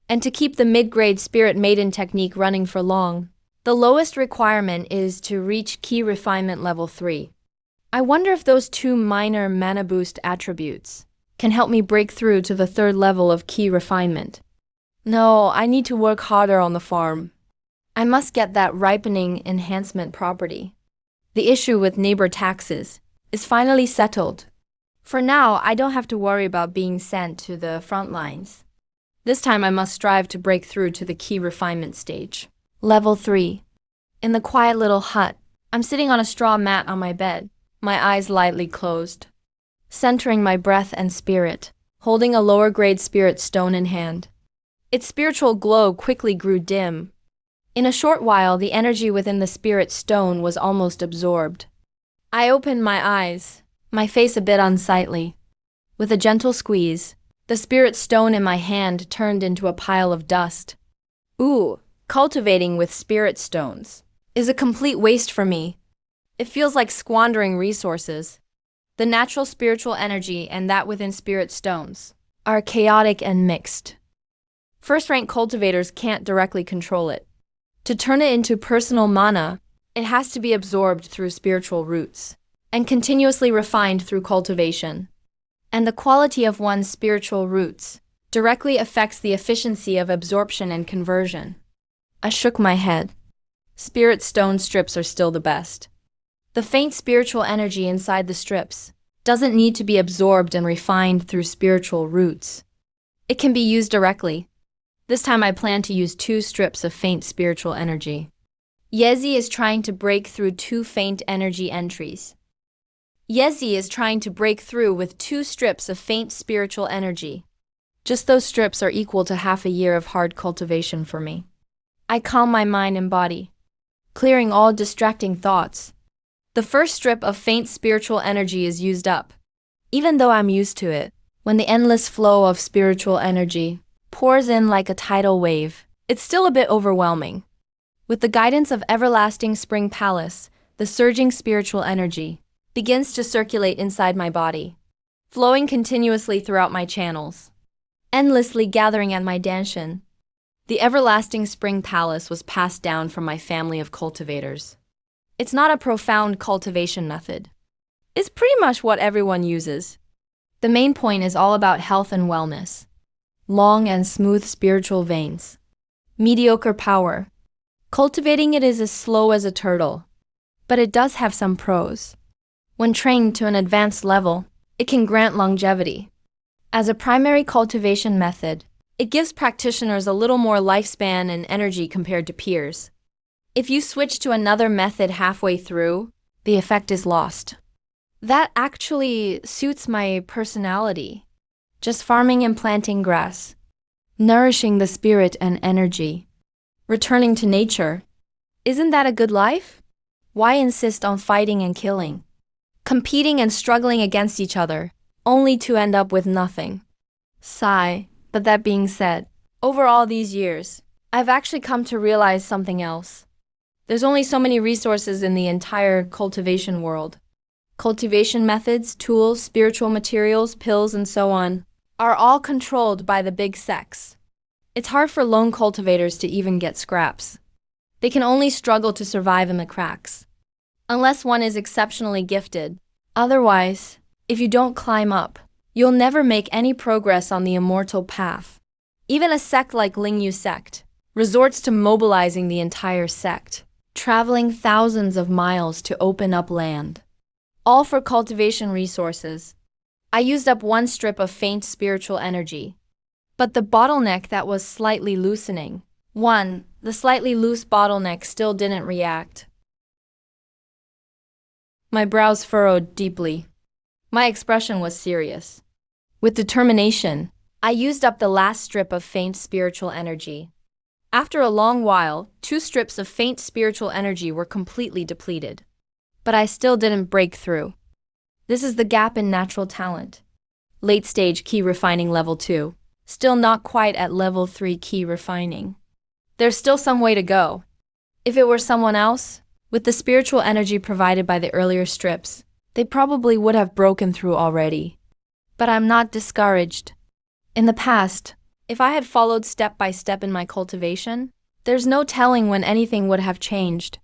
And to keep the mid-grade spirit maiden technique running for long, the lowest requirement is to reach key refinement level 3. I wonder if those 2 minor mana boost attributes can help me break through to the 3rd level of key refinement. No, I need to work harder on the farm. I must get that ripening enhancement property. The issue with neighbor taxes is finally settled. For now, I don't have to worry about being sent to the front lines. This time I must strive to break through to the key refinement stage. Level 3. In the quiet little hut, I'm sitting on a straw mat on my bed, my eyes lightly closed, centering my breath and spirit, holding a lower grade spirit stone in hand. Its spiritual glow quickly grew dim. In a short while, the energy within the spirit stone was almost absorbed. I opened my eyes, my face a bit unsightly. With a gentle squeeze, the spirit stone in my hand turned into a pile of dust. Ooh, cultivating with spirit stones is a complete waste for me. It feels like squandering resources. The natural spiritual energy and that within spirit stones are chaotic and mixed. First-rank cultivators can't directly control it. To turn it into personal mana, it has to be absorbed through spiritual roots and continuously refined through cultivation. And the quality of one's spiritual roots directly affects the efficiency of absorption and conversion. I shook my head. Spirit stone strips are still the best. The faint spiritual energy inside the strips doesn't need to be absorbed and refined through spiritual roots. It can be used directly. This time I plan to use 2 strips of faint spiritual energy. Yezi is trying to break through 2 faint energy entries. Yezi is trying to break through with 2 strips of faint spiritual energy. Just those strips are equal to half a year of hard cultivation for me. I calm my mind and body, clearing all distracting thoughts. The first strip of faint spiritual energy is used up. Even though I'm used to it, when the endless flow of spiritual energy pours in like a tidal wave, it's still a bit overwhelming. With the guidance of everlasting spring palace, the surging spiritual energy begins to circulate inside my body, flowing continuously throughout my channels, endlessly gathering at my danshan. The everlasting spring palace was passed down from my family of cultivators. It's not a profound cultivation method. It's pretty much what everyone uses. The main point is all about health and wellness. Long and smooth spiritual veins. Mediocre power. Cultivating it is as slow as a turtle. But it does have some pros. When trained to an advanced level, it can grant longevity. As a primary cultivation method, it gives practitioners a little more lifespan and energy compared to peers. If you switch to another method halfway through, the effect is lost. That actually suits my personality. Just farming and planting grass, nourishing the spirit and energy, returning to nature. Isn't that a good life? Why insist on fighting and killing? Competing and struggling against each other, only to end up with nothing. Sigh, but that being said, over all these years, I've actually come to realize something else. There's only so many resources in the entire cultivation world. Cultivation methods, tools, spiritual materials, pills, and so on are all controlled by the big sects. It's hard for lone cultivators to even get scraps. They can only struggle to survive in the cracks. Unless one is exceptionally gifted. Otherwise, if you don't climb up, you'll never make any progress on the immortal path. Even a sect like Lingyu sect resorts to mobilizing the entire sect, traveling thousands of miles to open up land. All for cultivation resources. I used up 1 strip of faint spiritual energy. But the bottleneck that was slightly loosening. The slightly loose bottleneck still didn't react. My brows furrowed deeply. My expression was serious. With determination, I used up the last strip of faint spiritual energy. After a long while, 2 strips of faint spiritual energy were completely depleted. But I still didn't break through. This is the gap in natural talent. Late stage key refining level 2. Still not quite at level 3 key refining. There's still some way to go. If it were someone else, with the spiritual energy provided by the earlier strips, they probably would have broken through already. But I'm not discouraged. In the past, if I had followed step by step in my cultivation, there's no telling when anything would have changed.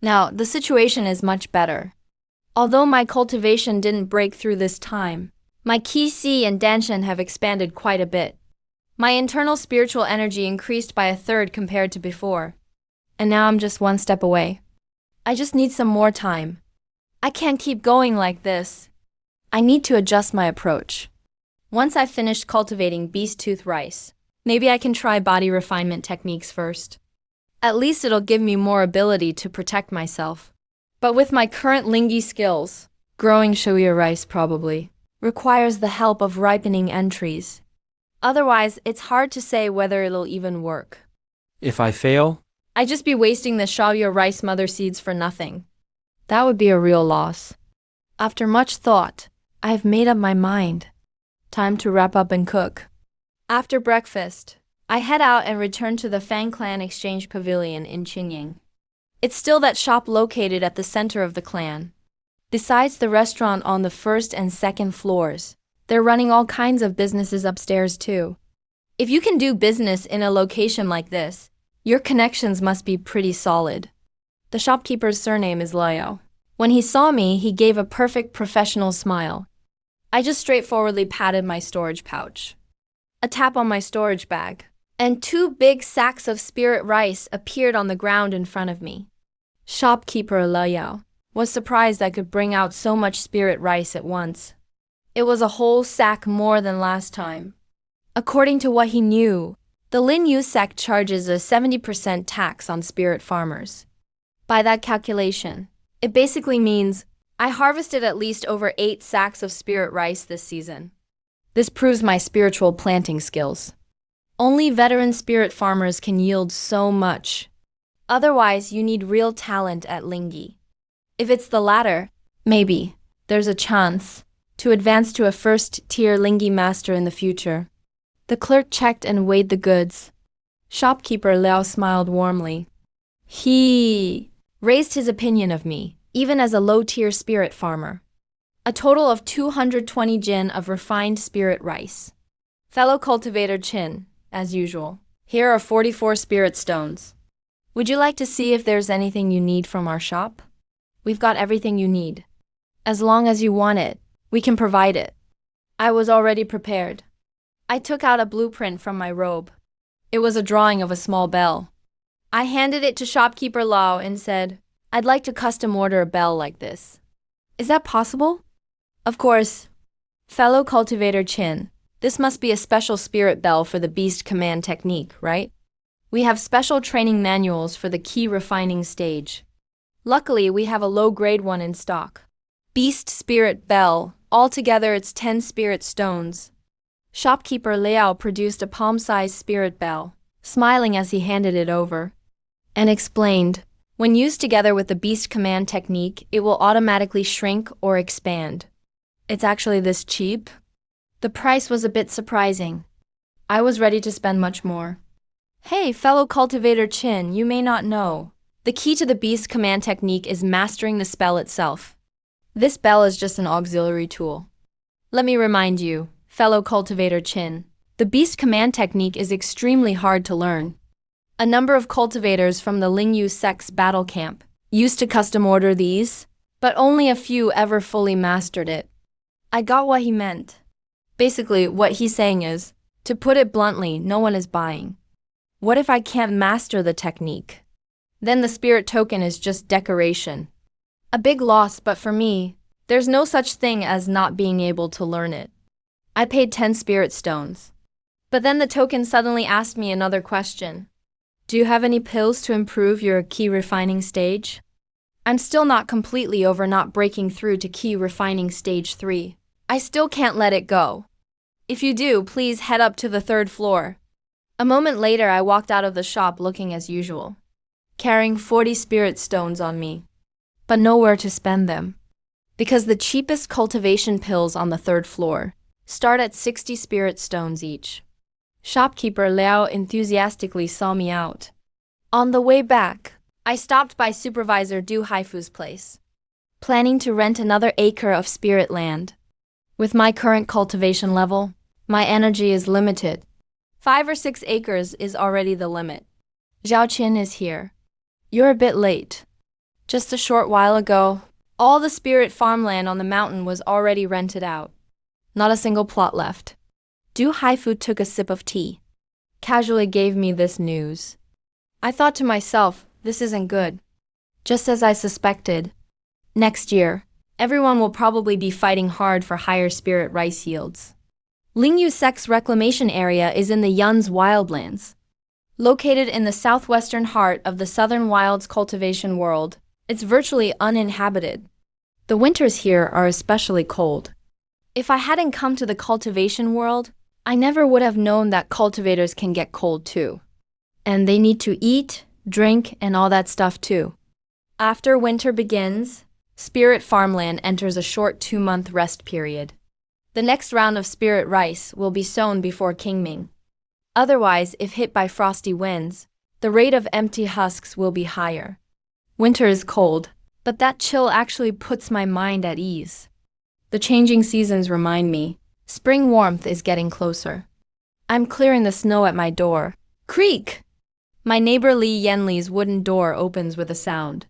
Now, the situation is much better. Although my cultivation didn't break through this time, my Qi Si and Danshan have expanded quite a bit. My internal spiritual energy increased by 1/3 compared to before. and now I'm just one step away. I just need some more time. I can't keep going like this. I need to adjust my approach. Once I've finished cultivating beast tooth rice, maybe I can try body refinement techniques first. At least it'll give me more ability to protect myself. But with my current lingi skills, growing shoyu rice probably requires the help of ripening entries. Otherwise, it's hard to say whether it'll even work. If I fail, I'd just be wasting the shoyu rice mother seeds for nothing. That would be a real loss. After much thought, I've made up my mind. Time to wrap up and cook. After breakfast, I head out and return to the Fang Clan Exchange Pavilion in Qinying. It's still that shop located at the center of the clan. Besides the restaurant on the first and second floors, they're running all kinds of businesses upstairs too. If you can do business in a location like this, your connections must be pretty solid. The shopkeeper's surname is Leo. When he saw me, he gave a perfect professional smile. I just straightforwardly patted my storage pouch. A tap on my storage bag, and 2 big sacks of spirit rice appeared on the ground in front of me. Shopkeeper Leo was surprised I could bring out so much spirit rice at once. It was a whole sack more than last time. According to what he knew, the Lin Yu sect charges a 70% tax on spirit farmers. By that calculation, it basically means I harvested at least over 8 sacks of spirit rice this season. This proves my spiritual planting skills. Only veteran spirit farmers can yield so much. Otherwise, you need real talent at Lingi. If it's the latter, maybe there's a chance to advance to a first-tier Lingi master in the future. The clerk checked and weighed the goods. Shopkeeper Liao smiled warmly. He raised his opinion of me, even as a low-tier spirit farmer. A total of 220 jin of refined spirit rice. Fellow cultivator Chin, as usual. Here are 44 spirit stones. Would you like to see if there's anything you need from our shop? We've got everything you need. As long as you want it, we can provide it. I was already prepared. I took out a blueprint from my robe. It was a drawing of a small bell. I handed it to shopkeeper Lao and said, I'd like to custom order a bell like this. Is that possible? Of course. Fellow cultivator Chin, this must be a special spirit bell for the beast command technique, right? We have special training manuals for the key refining stage. Luckily, we have a low-grade one in stock. Beast spirit bell. Altogether, it's 10 spirit stones. Shopkeeper Liao produced a palm-sized spirit bell, smiling as he handed it over, and explained, when used together with the beast command technique, it will automatically shrink or expand. It's actually this cheap? The price was a bit surprising. I was ready to spend much more. Hey, fellow cultivator Chin, you may not know. The key to the beast command technique is mastering the spell itself. This bell is just an auxiliary tool. Let me remind you, fellow cultivator Chin, the beast command technique is extremely hard to learn. A number of cultivators from the Lingyu sect's battle camp used to custom order these, but only a few ever fully mastered it. I got what he meant. Basically, what he's saying is, to put it bluntly, no one is buying. What if I can't master the technique? Then the spirit token is just decoration. A big loss, but for me, there's no such thing as not being able to learn it. I paid 10 spirit stones. But then the token suddenly asked me another question. Do you have any pills to improve your key refining stage? I'm still not completely over not breaking through to key refining stage 3. I still can't let it go. If you do, please head up to the 3rd floor. A moment later, I walked out of the shop looking as usual, carrying 40 spirit stones on me, but nowhere to spend them. Because the cheapest cultivation pills on the 3rd floor start at 60 spirit stones each. Shopkeeper Liao enthusiastically saw me out. On the way back, I stopped by Supervisor Du Haifu's place, planning to rent another acre of spirit land. With my current cultivation level, my energy is limited. 5 or 6 acres is already the limit. Zhao Qin is here. You're a bit late. Just a short while ago, all the spirit farmland on the mountain was already rented out. Not a single plot left. Du Haifu took a sip of tea, casually gave me this news. I thought to myself, This isn't good. Just as I suspected. Next year, everyone will probably be fighting hard for higher spirit rice yields. Lingyu Sek's reclamation area is in the Yun's wildlands. Located in the southwestern heart of the southern wilds cultivation world, it's virtually uninhabited. The winters here are especially cold. If I hadn't come to the cultivation world, I never would have known that cultivators can get cold too. And they need to eat, drink, and all that stuff too. After winter begins, spirit farmland enters a short 2-month rest period. The next round of spirit rice will be sown before Qingming. Otherwise, if hit by frosty winds, the rate of empty husks will be higher. Winter is cold, but that chill actually puts my mind at ease. The changing seasons remind me, spring warmth is getting closer. I'm clearing the snow at my door. Creak! My neighbor Li Yanli's wooden door opens with a sound.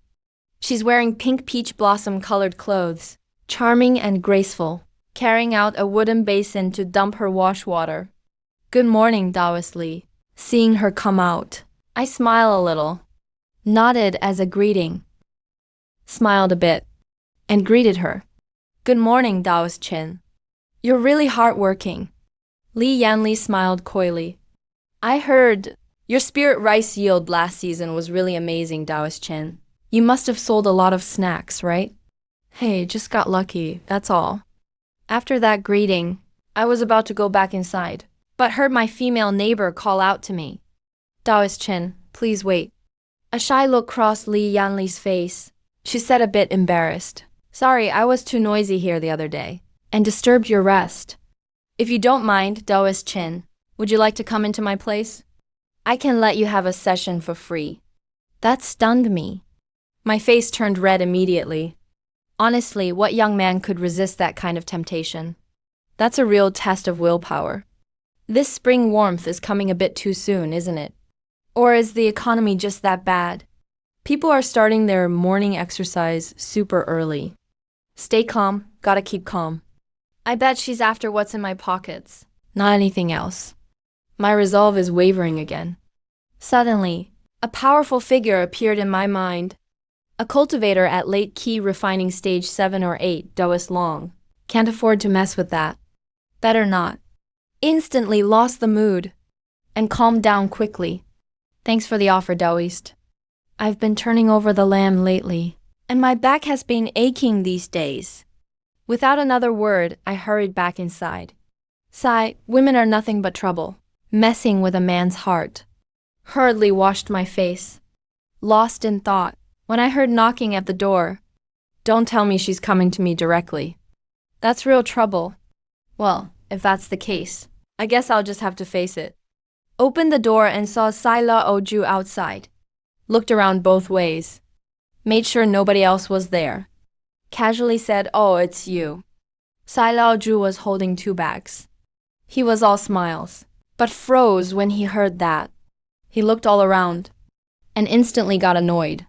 She's wearing pink peach blossom colored clothes, charming and graceful, carrying out a wooden basin to dump her wash water. Good morning, Taoist Li. Seeing her come out, I smile a little, nodded as a greeting, smiled a bit, and greeted her. Good morning, Taoist Chen. You're really hardworking. Li Yanli smiled coyly. I heard your spirit rice yield last season was really amazing, Taoist Chen. You must have sold a lot of snacks, right? Hey, just got lucky, that's all. After that greeting, I was about to go back inside, but heard my female neighbor call out to me. Taoist Chen, please wait. A shy look crossed Li Yanli's face. She said a bit embarrassed. Sorry, I was too noisy here the other day, and disturbed your rest. If you don't mind, Taoist Chen, would you like to come into my place? I can let you have a session for free. That stunned me. My face turned red immediately. Honestly, what young man could resist that kind of temptation? That's a real test of willpower. This spring warmth is coming a bit too soon, isn't it? Or is the economy just that bad? People are starting their morning exercise super early. Stay calm, gotta keep calm. I bet she's after what's in my pockets, not anything else. My resolve is wavering again. Suddenly, a powerful figure appeared in my mind. A cultivator at late key refining stage 7 or 8, Taoist long. Can't afford to mess with that. Better not. Instantly lost the mood and calmed down quickly. Thanks for the offer, Taoist. I've been turning over the lamb lately, and my back has been aching these days. Without another word, I hurried back inside. Sigh, women are nothing but trouble, messing with a man's heart. Hurriedly washed my face. Lost in thought, when I heard knocking at the door. Don't tell me she's coming to me directly. That's real trouble. Well, if that's the case, I guess I'll just have to face it. Opened the door and saw Sai Lao Ju outside. Looked around both ways. Made sure nobody else was there. Casually said, "Oh, it's you." Sai Lao Ju was holding 2 bags. He was all smiles, but froze when he heard that. He looked all around, and instantly got annoyed.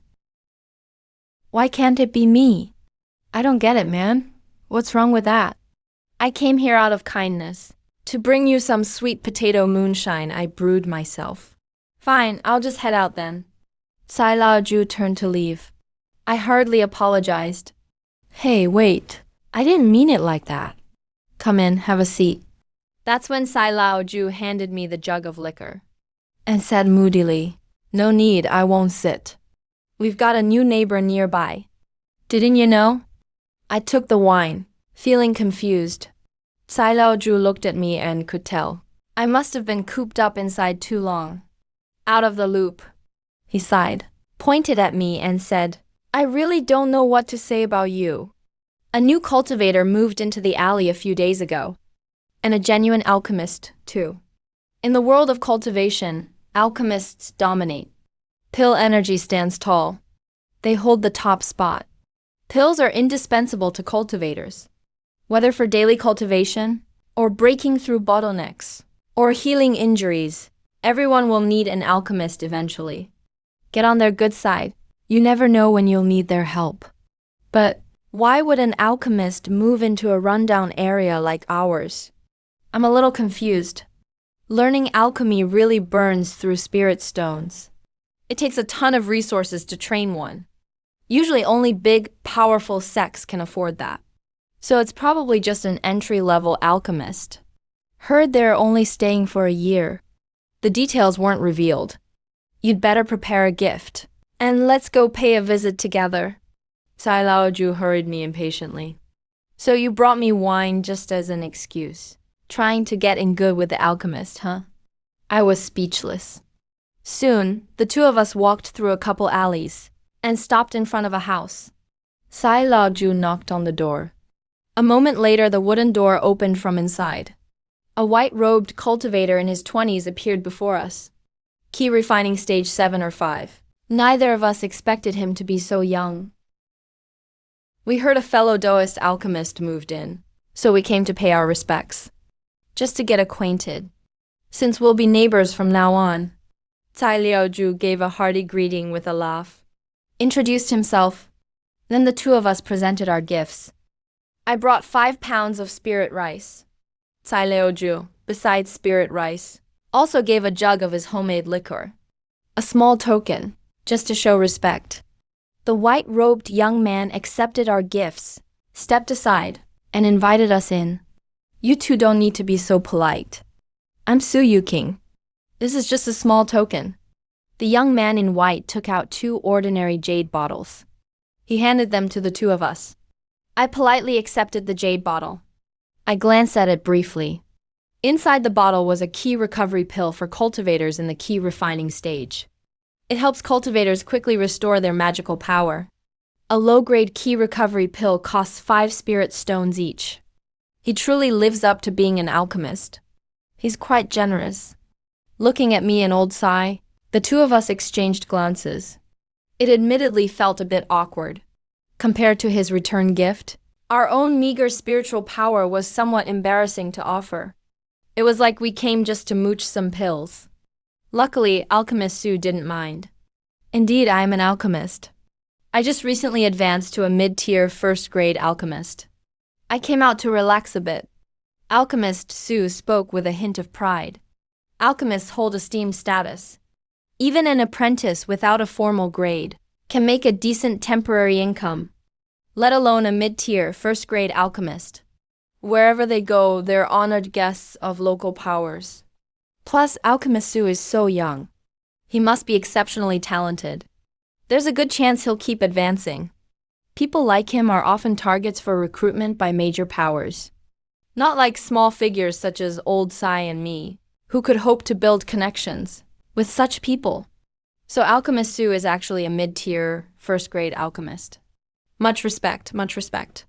Why can't it be me? I don't get it, man. What's wrong with that? I came here out of kindness, to bring you some sweet potato moonshine I brewed myself. Fine, I'll just head out then. Sai Lao Ju turned to leave. I hurriedly apologized. Hey, wait. I didn't mean it like that. Come in, have a seat. That's when Sai Lao Ju handed me the jug of liquor and said moodily, No need, I won't sit. We've got a new neighbor nearby. Didn't you know? I took the wine, feeling confused. Sai Lao Ju looked at me and could tell. I must have been cooped up inside too long. Out of the loop. He sighed, pointed at me and said, I really don't know what to say about you. A new cultivator moved into the alley a few days ago. And a genuine alchemist, too. In the world of cultivation, alchemists dominate. Pill energy stands tall. They hold the top spot. Pills are indispensable to cultivators. Whether for daily cultivation, or breaking through bottlenecks, or healing injuries, everyone will need an alchemist eventually. Get on their good side. You never know when you'll need their help. But why would an alchemist move into a rundown area like ours? I'm a little confused. Learning alchemy really burns through spirit stones. It takes a ton of resources to train one. Usually only big, powerful sects can afford that. So it's probably just an entry-level alchemist. Heard they're only staying for a year. The details weren't revealed. You'd better prepare a gift. And let's go pay a visit together. Cai Laoju hurried me impatiently. So you brought me wine just as an excuse. Trying to get in good with the alchemist, huh? I was speechless. Soon, the two of us walked through a couple alleys and stopped in front of a house. Cai Laoju knocked on the door. A moment later, the wooden door opened from inside. A white-robed cultivator in his 20s appeared before us. Key refining stage 7 or 5. Neither of us expected him to be so young. We heard a fellow Daoist alchemist moved in, so we came to pay our respects. Just to get acquainted. Since we'll be neighbors from now on. Cai Laoju gave a hearty greeting with a laugh. Introduced himself. Then the two of us presented our gifts. I brought 5 pounds of spirit rice. Cai Laoju, besides spirit rice, also gave a jug of his homemade liquor. A small token, just to show respect. The white-robed young man accepted our gifts, stepped aside, and invited us in. You two don't need to be so polite. I'm Su Yu King. This is just a small token. The young man in white took out 2 ordinary jade bottles. He handed them to the two of us. I politely accepted the jade bottle. I glanced at it briefly. Inside the bottle was a key recovery pill for cultivators in the key refining stage. It helps cultivators quickly restore their magical power. A low-grade key recovery pill costs 5 spirit stones each. He truly lives up to being an alchemist. He's quite generous. Looking at me and old Sai, the two of us exchanged glances. It admittedly felt a bit awkward. Compared to his return gift, our own meager spiritual power was somewhat embarrassing to offer. It was like we came just to mooch some pills. Luckily, Alchemist Su didn't mind. Indeed, I am an alchemist. I just recently advanced to a mid-tier first-grade alchemist. I came out to relax a bit. Alchemist Su spoke with a hint of pride. Alchemists hold esteemed status. Even an apprentice without a formal grade can make a decent temporary income, let alone a mid-tier first-grade alchemist. Wherever they go, they're honored guests of local powers. Plus, Alchemist Su is so young. He must be exceptionally talented. There's a good chance he'll keep advancing. People like him are often targets for recruitment by major powers. Not like small figures such as Old Sai and me, who could hope to build connections with such people. So Alchemist Su is actually a mid-tier, first-grade alchemist. Much respect, much respect.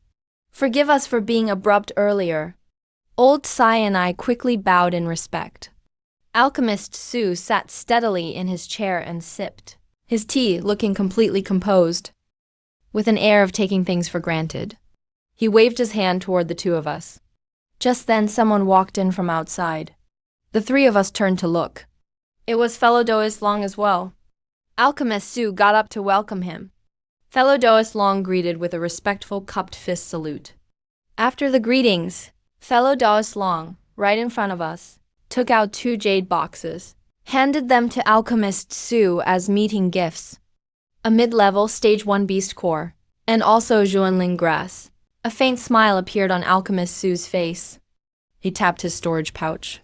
Forgive us for being abrupt earlier. Old Sai and I quickly bowed in respect. Alchemist Su sat steadily in his chair and sipped his tea, looking completely composed, with an air of taking things for granted. He waved his hand toward the two of us. Just then, someone walked in from outside. The three of us turned to look. It was fellow Daoist Long as well. Alchemist Su got up to welcome him. Fellow Daoist Long greeted with a respectful cupped fist salute. After the greetings, fellow Daoist Long, right in front of us, took out 2 jade boxes, handed them to Alchemist Su as meeting gifts. A mid-level stage 1 beast core, and also Juanling grass. A faint smile appeared on Alchemist Su's face. He tapped his storage pouch.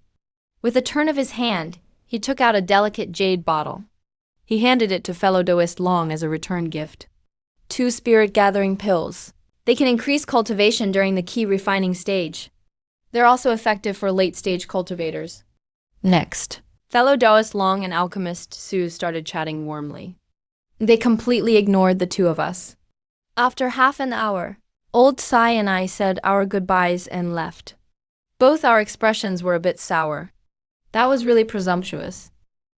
With a turn of his hand, he took out a delicate jade bottle. He handed it to fellow Daoist Long as a return gift. 2 spirit-gathering pills. They can increase cultivation during the key refining stage. They're also effective for late-stage cultivators. Next, fellow Daoist Long and Alchemist Su started chatting warmly. They completely ignored the two of us. After half an hour, Old Sai and I said our goodbyes and left. Both our expressions were a bit sour. That was really presumptuous.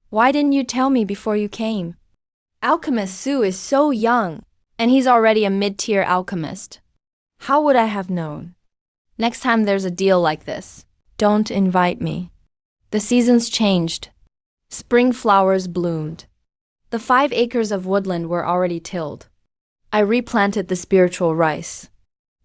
Why didn't you tell me before you came? Alchemist Su is so young, and he's already a mid-tier alchemist. How would I have known? Next time there's a deal like this, don't invite me. The seasons changed. Spring flowers bloomed. The 5 acres of woodland were already tilled. I replanted the spiritual rice.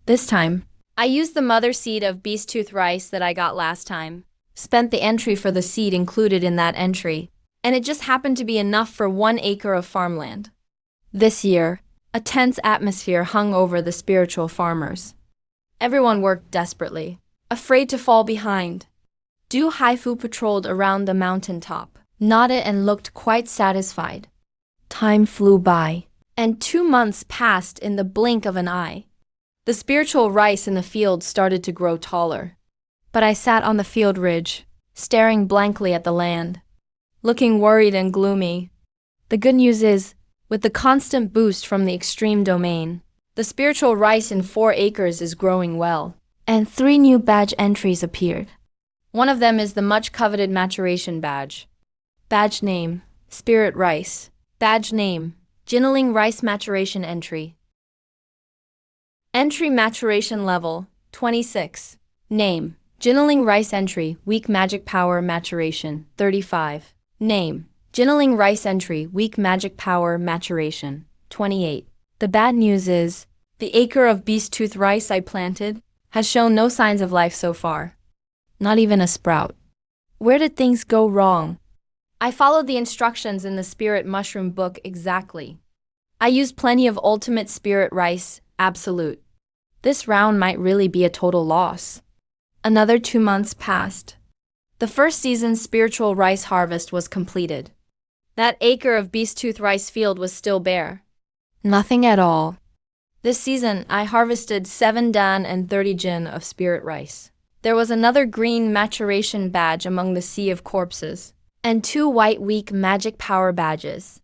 This time, I used the mother seed of beast tooth rice that I got last time, spent the entry for the seed included in that entry, and it just happened to be enough for 1 acre of farmland. This year, a tense atmosphere hung over the spiritual farmers. Everyone worked desperately, afraid to fall behind. Du Haifu patrolled around the mountaintop, nodded and looked quite satisfied. Time flew by, and 2 months passed in the blink of an eye. The spiritual rice in the field started to grow taller. But I sat on the field ridge, staring blankly at the land, looking worried and gloomy. The good news is, with the constant boost from the extreme domain, the spiritual rice in 4 acres is growing well, and 3 new badge entries appeared. One of them is the much-coveted maturation badge. Badge name, Spirit Rice. Badge name, Jinling Rice Maturation Entry. Entry Maturation Level, 26. Name, Jinling Rice Entry, Weak Magic Power Maturation, 35. Name, Jinling Rice Entry, Weak Magic Power Maturation, 28. The bad news is, the acre of beast tooth rice I planted has shown no signs of life so far. Not even a sprout. Where did things go wrong? I followed the instructions in the Spirit Mushroom book exactly. I used plenty of Ultimate Spirit Rice, Absolute. This round might really be a total loss. Another 2 months passed. The first season's spiritual rice harvest was completed. That acre of beast tooth rice field was still bare. Nothing at all. This season, I harvested 7 dan and 30 jin of spirit rice. There was another green maturation badge among the sea of corpses, and 2 white weak magic power badges.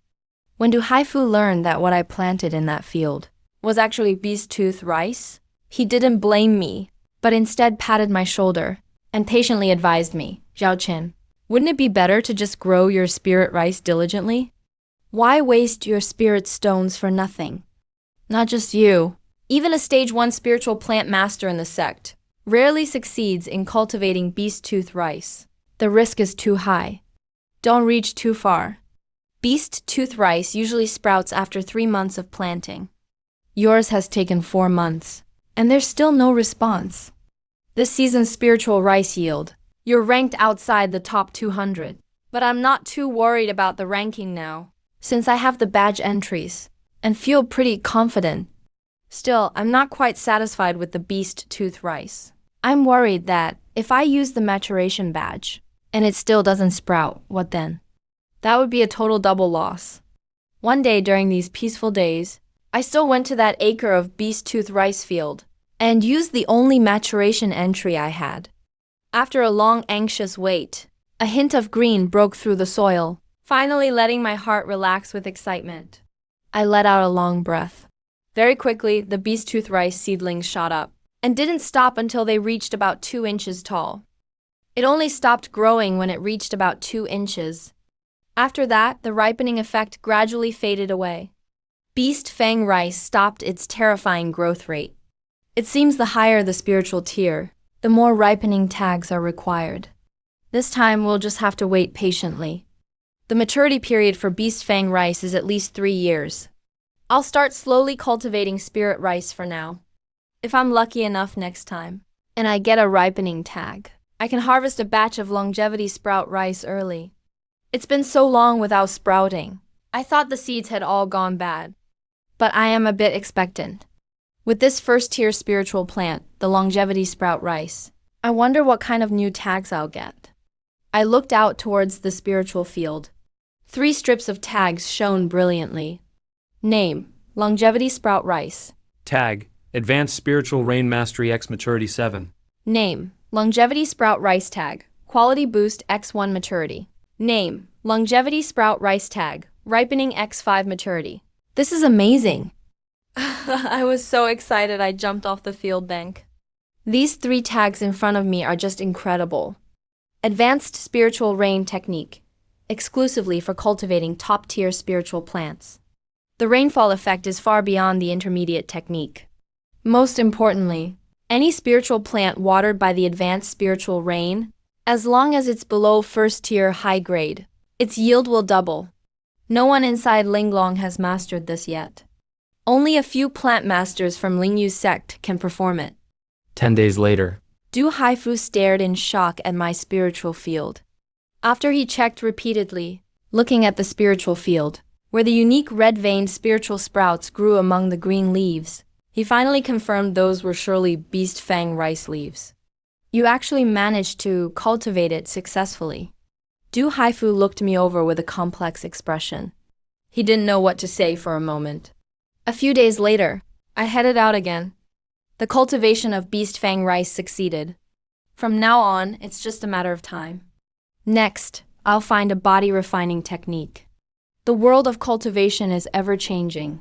When Du Haifu learned that what I planted in that field was actually beast tooth rice, he didn't blame me, but instead patted my shoulder and patiently advised me, Zhao Qin, wouldn't it be better to just grow your spirit rice diligently? Why waste your spirit stones for nothing? Not just you, even a stage 1 spiritual plant master in the sect rarely succeeds in cultivating beast tooth rice. The risk is too high. Don't reach too far. Beast tooth rice usually sprouts after 3 months of planting. Yours has taken 4 months, and there's still no response. This season's spiritual rice yield, you're ranked outside the top 200. But I'm not too worried about the ranking now, since I have the badge entries, and feel pretty confident. Still, I'm not quite satisfied with the beast tooth rice. I'm worried that if I use the maturation badge, and it still doesn't sprout, what then? That would be a total double loss. One day during these peaceful days, I still went to that acre of beast tooth rice field and used the only maturation entry I had. After a long anxious wait, a hint of green broke through the soil, finally letting my heart relax with excitement. I let out a long breath. Very quickly, the beast tooth rice seedlings shot up, and didn't stop until they reached about 2 inches tall. It only stopped growing when it reached about 2 inches. After that, the ripening effect gradually faded away. Beast fang rice stopped its terrifying growth rate. It seems the higher the spiritual tier, the more ripening tags are required. This time we'll just have to wait patiently. The maturity period for beast fang rice is at least 3 years. I'll start slowly cultivating spirit rice for now. If I'm lucky enough next time, and I get a ripening tag, I can harvest a batch of longevity sprout rice early. It's been so long without sprouting. I thought the seeds had all gone bad. But I am a bit expectant. With this first-tier spiritual plant, the longevity sprout rice, I wonder what kind of new tags I'll get. I looked out towards the spiritual field. 3 strips of tags shone brilliantly. Name, longevity sprout rice. Tag, Advanced Spiritual Rain Mastery X Maturity 7. Name, longevity sprout rice tag, quality boost X1 maturity. Name, longevity sprout rice tag, ripening X5 maturity. This is amazing. I was so excited I jumped off the field bank. These 3 tags in front of me are just incredible. Advanced Spiritual Rain Technique, exclusively for cultivating top-tier spiritual plants. The rainfall effect is far beyond the intermediate technique. Most importantly, any spiritual plant watered by the advanced spiritual rain, as long as it's below first-tier high grade, its yield will double. No one inside Linglong has mastered this yet. Only a few plant masters from Lingyu's sect can perform it. 10 days later. Du Haifu stared in shock at my spiritual field. After he checked repeatedly, looking at the spiritual field, where the unique red-veined spiritual sprouts grew among the green leaves. He finally confirmed those were surely beast fang rice leaves. You actually managed to cultivate it successfully. Du Haifu looked me over with a complex expression. He didn't know what to say for a moment. A few days later, I headed out again. The cultivation of beast fang rice succeeded. From now on, it's just a matter of time. Next, I'll find a body refining technique. The world of cultivation is ever-changing.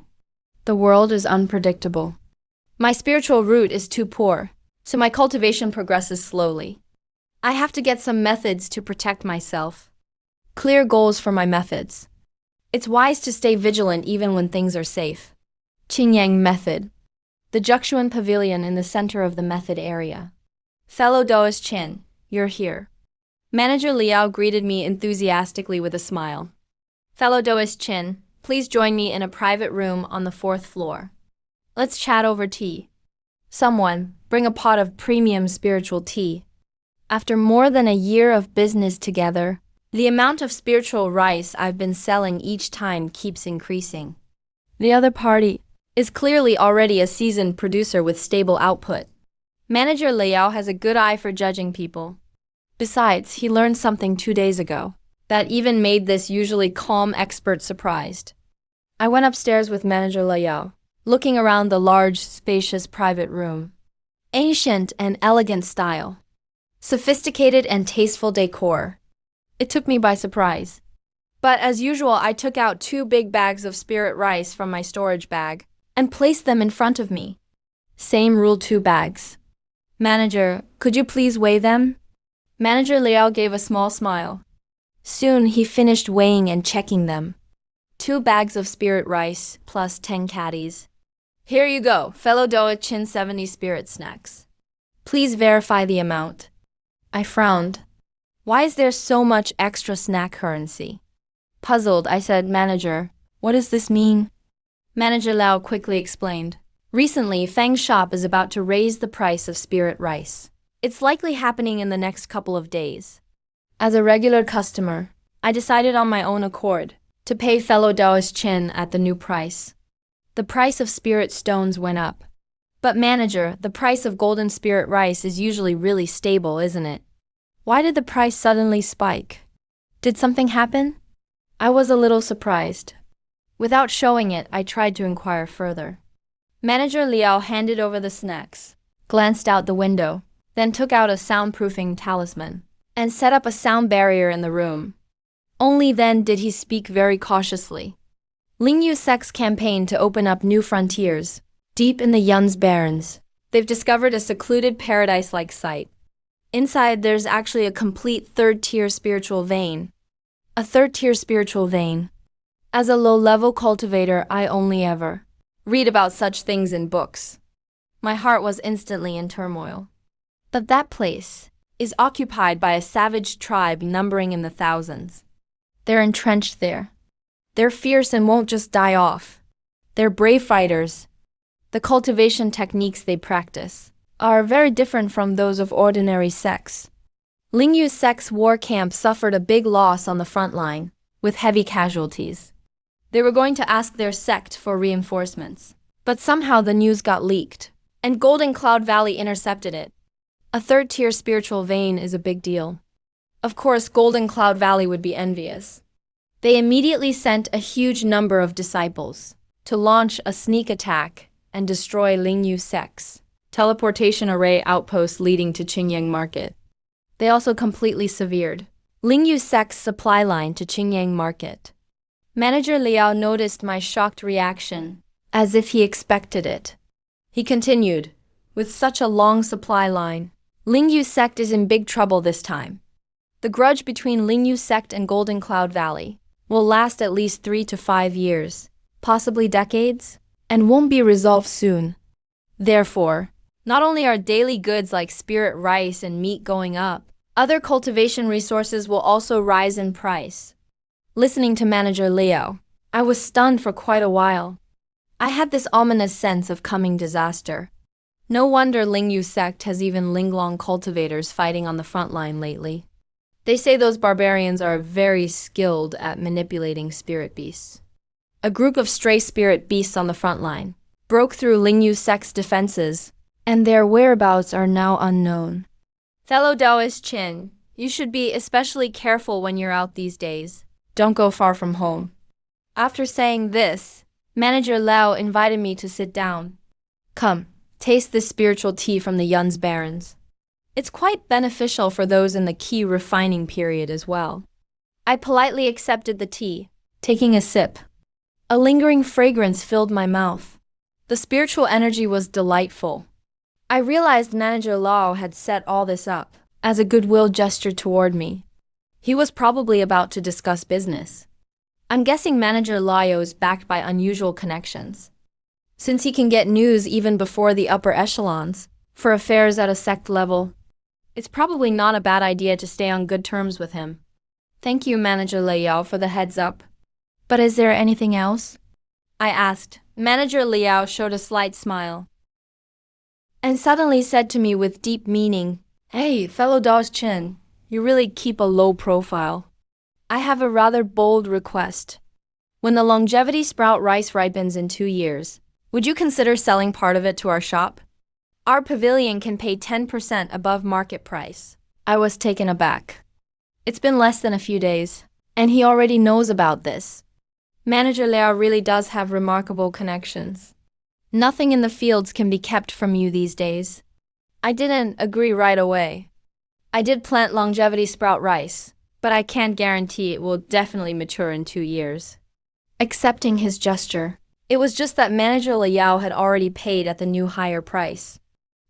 The world is unpredictable. My spiritual root is too poor, so my cultivation progresses slowly. I have to get some methods to protect myself. Clear goals for my methods. It's wise to stay vigilant even when things are safe. Qingyang Method. The Juxuan Pavilion in the center of the method area. Fellow Doas Chin, you're here. Manager Liao greeted me enthusiastically with a smile. Fellow Doas Chin, please join me in a private room on the 4th floor. Let's chat over tea. Someone, bring a pot of premium spiritual tea. After more than a year of business together, the amount of spiritual rice I've been selling each time keeps increasing. The other party is clearly already a seasoned producer with stable output. Manager Liao has a good eye for judging people. Besides, he learned something 2 days ago that even made this usually calm expert surprised. I went upstairs with Manager Liao, looking around the large, spacious private room. Ancient and elegant style. Sophisticated and tasteful decor. It took me by surprise. But as usual, I took out 2 big bags of spirit rice from my storage bag and placed them in front of me. Same rule, 2 bags. Manager, could you please weigh them? Manager Liao gave a small smile. Soon he finished weighing and checking them. 2 bags of spirit rice plus 10 caddies. Here you go, fellow Doa Chin 70 spirit snacks. Please verify the amount. I frowned. Why is there so much extra snack currency? Puzzled, I said, Manager, what does this mean? Manager Liao quickly explained. Recently, Fang's shop is about to raise the price of spirit rice. It's likely happening in the next couple of days. As a regular customer, I decided on my own accord to pay fellow Daoist Chin at the new price. The price of spirit stones went up. But manager, the price of golden spirit rice is usually really stable, isn't it? Why did the price suddenly spike? Did something happen? I was a little surprised. Without showing it, I tried to inquire further. Manager Liao handed over the snacks, glanced out the window, then took out a soundproofing talisman, and set up a sound barrier in the room. Only then did he speak very cautiously. Lingyu Sect's campaign to open up new frontiers, deep in the Yun's barrens. They've discovered a secluded paradise-like site. Inside, there's actually a complete 3rd-tier spiritual vein. A 3rd-tier spiritual vein. As a low-level cultivator, I only ever read about such things in books. My heart was instantly in turmoil. But that place is occupied by a savage tribe numbering in the thousands. They're entrenched there. They're fierce and won't just die off. They're brave fighters. The cultivation techniques they practice are very different from those of ordinary sects. Lingyu Sect's war camp suffered a big loss on the front line, with heavy casualties. They were going to ask their sect for reinforcements, but somehow the news got leaked, and Golden Cloud Valley intercepted it. A 3rd-tier spiritual vein is a big deal. Of course, Golden Cloud Valley would be envious. They immediately sent a huge number of disciples to launch a sneak attack and destroy Lingyu Sect's teleportation array outpost leading to Qingyang Market. They also completely severed Lingyu Sect's supply line to Qingyang Market. Manager Liao noticed my shocked reaction, as if he expected it. He continued, with such a long supply line, Lingyu Sect is in big trouble this time. The grudge between Lingyu Sect and Golden Cloud Valley will last at least 3 to 5 years, possibly decades, and won't be resolved soon. Therefore, not only are daily goods like spirit rice and meat going up, other cultivation resources will also rise in price. Listening to Manager Liao, I was stunned for quite a while. I had this ominous sense of coming disaster. No wonder Lingyu Sect has even Linglong cultivators fighting on the front line lately. They say those barbarians are very skilled at manipulating spirit beasts. A group of stray spirit beasts on the front line broke through Lingyu sect's defenses, and their whereabouts are now unknown. Fellow Taoist Qin, you should be especially careful when you're out these days. Don't go far from home. After saying this, Manager Lao invited me to sit down. Come, taste this spiritual tea from the Yun's barons. It's quite beneficial for those in the key refining period as well. I politely accepted the tea, taking a sip. A lingering fragrance filled my mouth. The spiritual energy was delightful. I realized Manager Lao had set all this up as a goodwill gesture toward me. He was probably about to discuss business. I'm guessing Manager Lao is backed by unusual connections, since he can get news even before the upper echelons for affairs at a sect level. It's probably not a bad idea to stay on good terms with him. Thank you, Manager Liao, for the heads up. But is there anything else? I asked. Manager Liao showed a slight smile and suddenly said to me with deep meaning, Hey, fellow Dao's Chin, you really keep a low profile. I have a rather bold request. When the longevity sprout rice ripens in 2 years, would you consider selling part of it to our shop? Our pavilion can pay 10% above market price. I was taken aback. It's been less than a few days, and he already knows about this. Manager Liao really does have remarkable connections. Nothing in the fields can be kept from you these days. I didn't agree right away. I did plant longevity sprout rice, but I can't guarantee it will definitely mature in 2 years. Accepting his gesture, it was just that Manager Liao had already paid at the new higher price,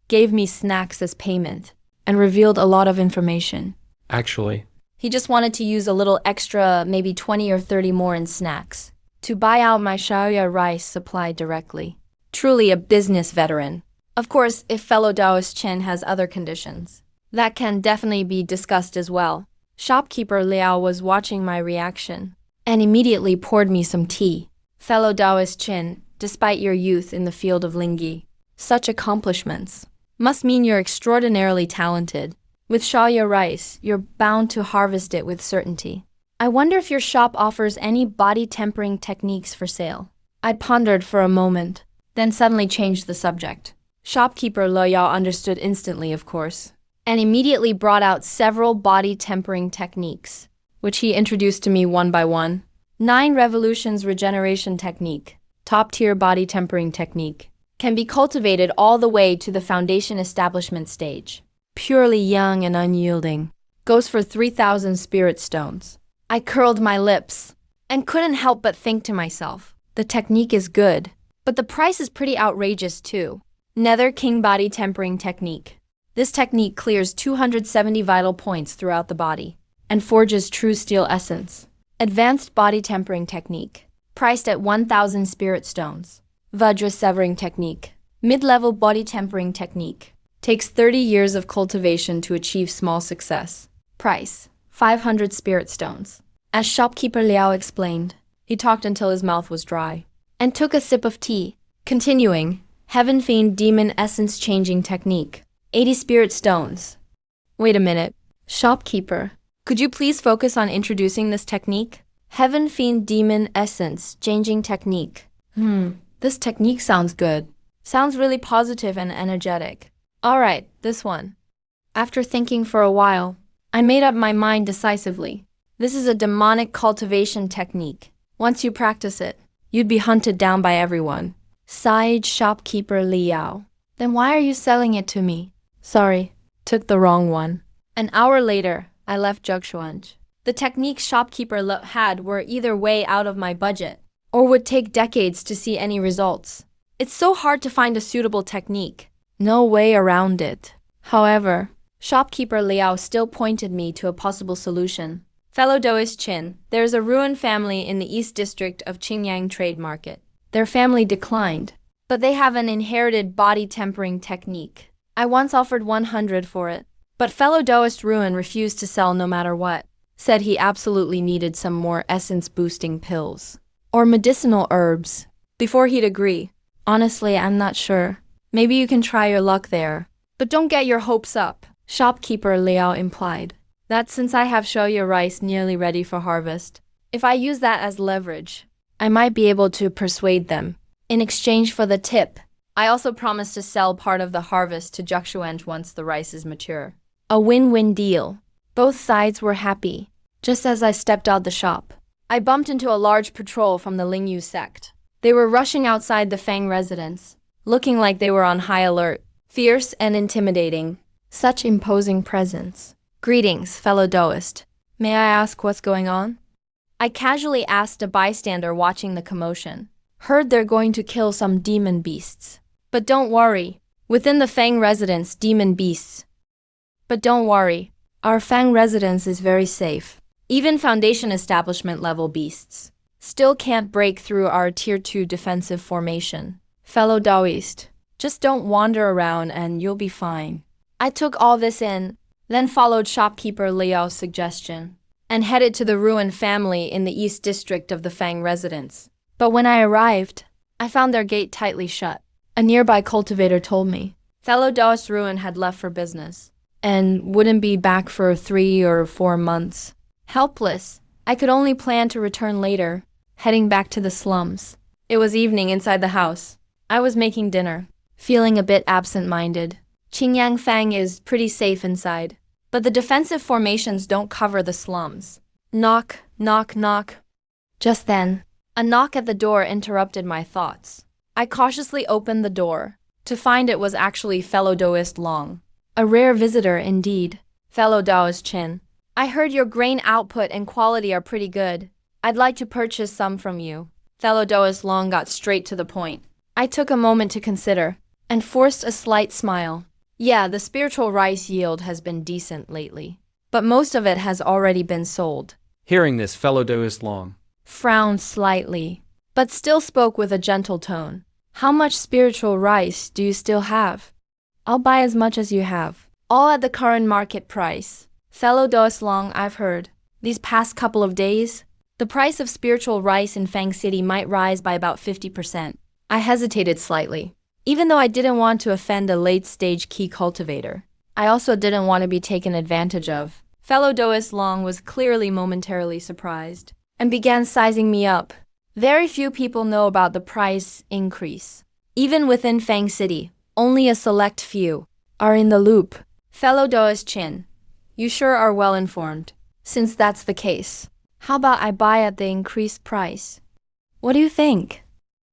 gave me snacks as payment, and revealed a lot of information. Actually, He just wanted to use a little extra, maybe 20 or 30 more in snacks, to buy out my Shaoya rice supply directly. Truly a business veteran. Of course, if fellow Taoist Chen has other conditions, that can definitely be discussed as well. Shopkeeper Liao was watching my reaction and immediately poured me some tea. Fellow Taoist Chen, despite your youth in the field of Lingyi, such accomplishments must mean you're extraordinarily talented. With Shaoya rice, you're bound to harvest it with certainty. I wonder if your shop offers any body tempering techniques for sale. I pondered for a moment, then suddenly changed the subject. Shopkeeper Liao understood instantly, of course, and immediately brought out several body tempering techniques, which he introduced to me one by one. 9 revolutions regeneration technique, top-tier body tempering technique, can be cultivated all the way to the foundation establishment stage. Purely young and unyielding, goes for 3,000 spirit stones. I curled my lips and couldn't help but think to myself, the technique is good, but the price is pretty outrageous too. Nether King Body Tempering Technique. This technique clears 270 vital points throughout the body and forges true steel essence. Advanced Body Tempering Technique, priced at 1,000 spirit stones. Vajra Severing Technique. Mid-level Body Tempering Technique. Takes 30 years of cultivation to achieve small success. Price, 500 spirit stones. As shopkeeper Liao explained, he talked until his mouth was dry and took a sip of tea. Continuing, Heaven Fiend Demon Essence Changing Technique, 80 spirit stones. Wait a minute, shopkeeper, could you please focus on introducing this technique? Heaven Fiend Demon Essence Changing Technique. This technique sounds good. Sounds really positive and energetic. Alright, this one. After thinking for a while, I made up my mind decisively. This is a demonic cultivation technique. Once you practice it, you'd be hunted down by everyone. Sighed shopkeeper Liao. Then why are you selling it to me? Sorry, took the wrong one. An hour later, I left Zhongshuan. The techniques shopkeeper had were either way out of my budget, or would take decades to see any results. It's so hard to find a suitable technique. No way around it. However, shopkeeper Liao still pointed me to a possible solution. Fellow Taoist Chin, there's a ruined family in the East District of Qingyang Trade Market. Their family declined, but they have an inherited body tempering technique. I once offered 100 for it, but fellow Taoist Ruin refused to sell no matter what. Said he absolutely needed some more essence-boosting pills or medicinal herbs before he'd agree. Honestly, I'm not sure. Maybe you can try your luck there. But don't get your hopes up, shopkeeper Liao implied. That's since I have shoyu rice nearly ready for harvest. If I use that as leverage, I might be able to persuade them. In exchange for the tip, I also promise to sell part of the harvest to Jukshueng once the rice is mature. A win-win deal. Both sides were happy. Just as I stepped out the shop, I bumped into a large patrol from the Lingyu sect. They were rushing outside the Fang residence, looking like they were on high alert, fierce and intimidating. Such imposing presence. Greetings, fellow Daoist. May I ask what's going on? I casually asked a bystander watching the commotion. Heard they're going to kill some demon beasts. But don't worry. Within the Fang residence, demon beasts. But don't worry. Our Fang residence is very safe. Even Foundation establishment level beasts still can't break through our Tier 2 defensive formation. Fellow Daoist, just don't wander around and you'll be fine. I took all this in, then followed shopkeeper Liao's suggestion, and headed to the Ruin family in the East District of the Fang residence. But when I arrived, I found their gate tightly shut. A nearby cultivator told me fellow Daoist Ruin had left for business, and wouldn't be back for 3 or 4 months. Helpless, I could only plan to return later, heading back to the slums. It was evening inside the house. I was making dinner, feeling a bit absent-minded. Qingyang Fang is pretty safe inside, but the defensive formations don't cover the slums. Knock, knock, knock. Just then, a knock at the door interrupted my thoughts. I cautiously opened the door, to find it was actually fellow Daoist Long. A rare visitor indeed. Fellow Daoist Chin, I heard your grain output and quality are pretty good. I'd like to purchase some from you. Fellow Daoist Long got straight to the point. I took a moment to consider, and forced a slight smile. Yeah, the spiritual rice yield has been decent lately, but most of it has already been sold. Hearing this, fellow Daoist Long Frowned slightly, but still spoke with a gentle tone. How much spiritual rice do you still have? I'll buy as much as you have. All at the current market price. Fellow Daoist Long, I've heard, these past couple of days, the price of spiritual rice in Fang City might rise by about 50%. I hesitated slightly. Even though I didn't want to offend a late-stage key cultivator, I also didn't want to be taken advantage of. Fellow Daoist Long was clearly momentarily surprised, and began sizing me up. Very few people know about the price increase. Even within Fang City, only a select few are in the loop. Fellow Daoist Chin, you sure are well informed. Since that's the case, how about I buy at the increased price? What do you think?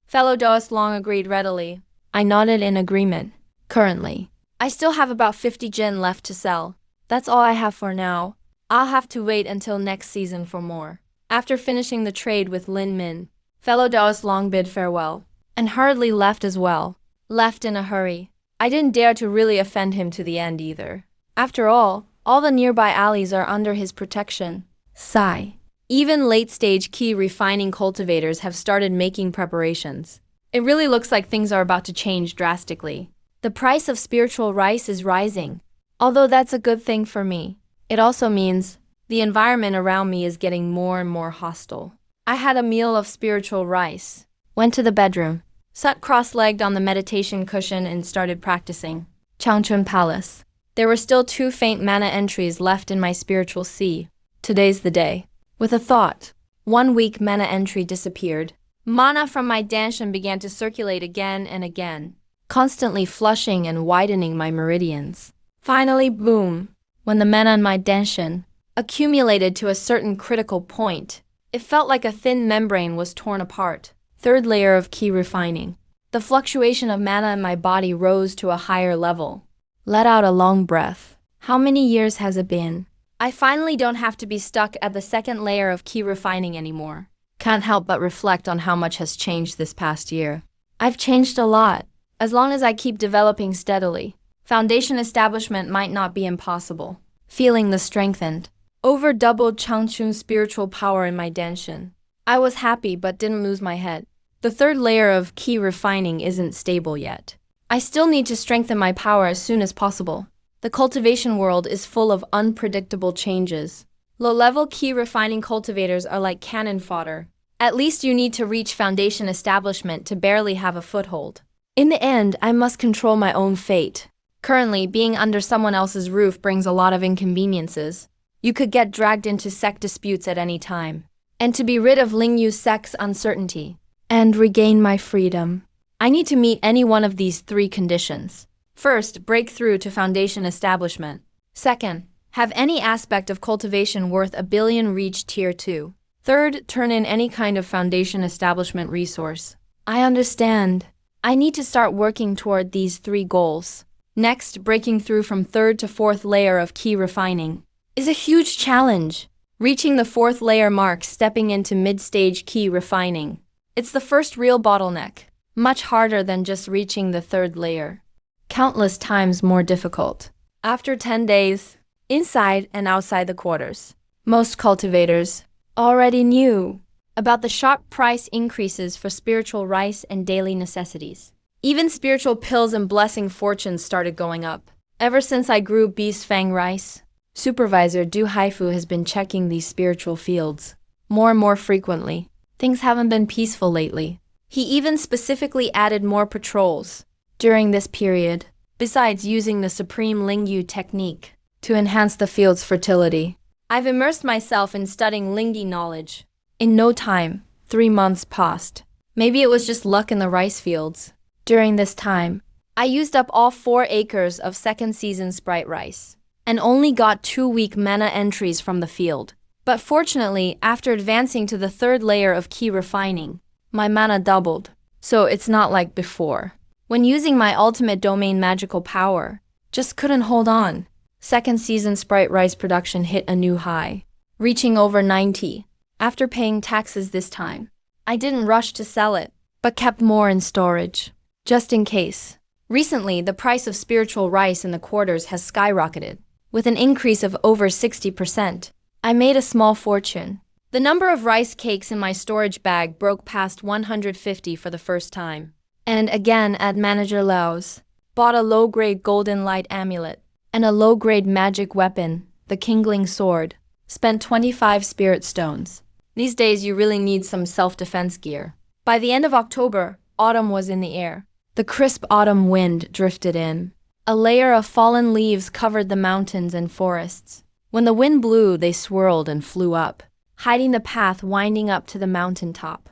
Fellow Daoist Long agreed readily. I nodded in agreement. Currently, I still have about 50 jin left to sell. That's all I have for now. I'll have to wait until next season for more. After finishing the trade with Lin Min, fellow Daoist Long bid farewell, and hurriedly left as well. Left in a hurry. I didn't dare to really offend him to the end either. After all the nearby alleys are under his protection. Sigh. Even late-stage key refining cultivators have started making preparations. It really looks like things are about to change drastically. The price of spiritual rice is rising. Although that's a good thing for me, it also means the environment around me is getting more and more hostile. I had a meal of spiritual rice, went to the bedroom, sat cross-legged on the meditation cushion and started practicing. Changchun Palace. There were still 2 faint mana entries left in my spiritual sea. Today's the day. With a thought, 1 weak mana entry disappeared. Mana from my danshan began to circulate again and again, constantly flushing and widening my meridians. Finally, boom, when the mana in my danshan accumulated to a certain critical point, it felt like a thin membrane was torn apart. 3rd layer of key refining. The fluctuation of mana in my body rose to a higher level. Let out a long breath. How many years has it been? I finally don't have to be stuck at the 2nd layer of key refining anymore. Can't help but reflect on how much has changed this past year. I've changed a lot. As long as I keep developing steadily, foundation establishment might not be impossible. Feeling the strengthened, over-doubled Changchun spiritual power in my danshan, I was happy but didn't lose my head. The 3rd layer of key refining isn't stable yet. I still need to strengthen my power as soon as possible. The cultivation world is full of unpredictable changes. Low-level key refining cultivators are like cannon fodder. At least you need to reach foundation establishment to barely have a foothold. In the end, I must control my own fate. Currently, being under someone else's roof brings a lot of inconveniences. You could get dragged into sect disputes at any time. And to be rid of Lingyu's sect's uncertainty and regain my freedom, I need to meet any one of these three conditions. First, break through to foundation establishment. Second, have any aspect of cultivation worth 1 billion reach tier 2. Third, turn in any kind of foundation establishment resource. I understand. I need to start working toward these three goals. Next, breaking through from 3rd to 4th layer of key refining is a huge challenge. Reaching the 4th layer marks stepping into mid-stage key refining. It's the first real bottleneck, much harder than just reaching the 3rd layer. Countless times more difficult. After 10 days, inside and outside the quarters, most cultivators already knew about the sharp price increases for spiritual rice and daily necessities. Even spiritual pills and blessing fortunes started going up. Ever since I grew beast fang rice, Supervisor Du Haifu has been checking these spiritual fields more and more frequently. Things haven't been peaceful lately. He even specifically added more patrols during this period, besides using the Supreme Lingyu technique to enhance the field's fertility. I've immersed myself in studying Lingyi knowledge. In no time, 3 months passed. Maybe it was just luck in the rice fields. During this time, I used up all 4 acres of second season Sprite rice and only got 2-week mana entries from the field. But fortunately, after advancing to the 3rd layer of key refining, my mana doubled, so it's not like before. When using my ultimate domain magical power, just couldn't hold on. Second season Sprite rice production hit a new high, reaching over 90. After paying taxes this time, I didn't rush to sell it, but kept more in storage, just in case. Recently, the price of spiritual rice in the quarters has skyrocketed, with an increase of over 60%. I made a small fortune. The number of rice cakes in my storage bag broke past 150 for the first time. And again at Manager Lao's, bought a low-grade golden light amulet and a low-grade magic weapon, the Kingling sword. Spent 25 spirit stones. These days you really need some self-defense gear. By the end of October, autumn was in the air. The crisp autumn wind drifted in. A layer of fallen leaves covered the mountains and forests. When the wind blew, they swirled and flew up, hiding the path winding up to the mountain top.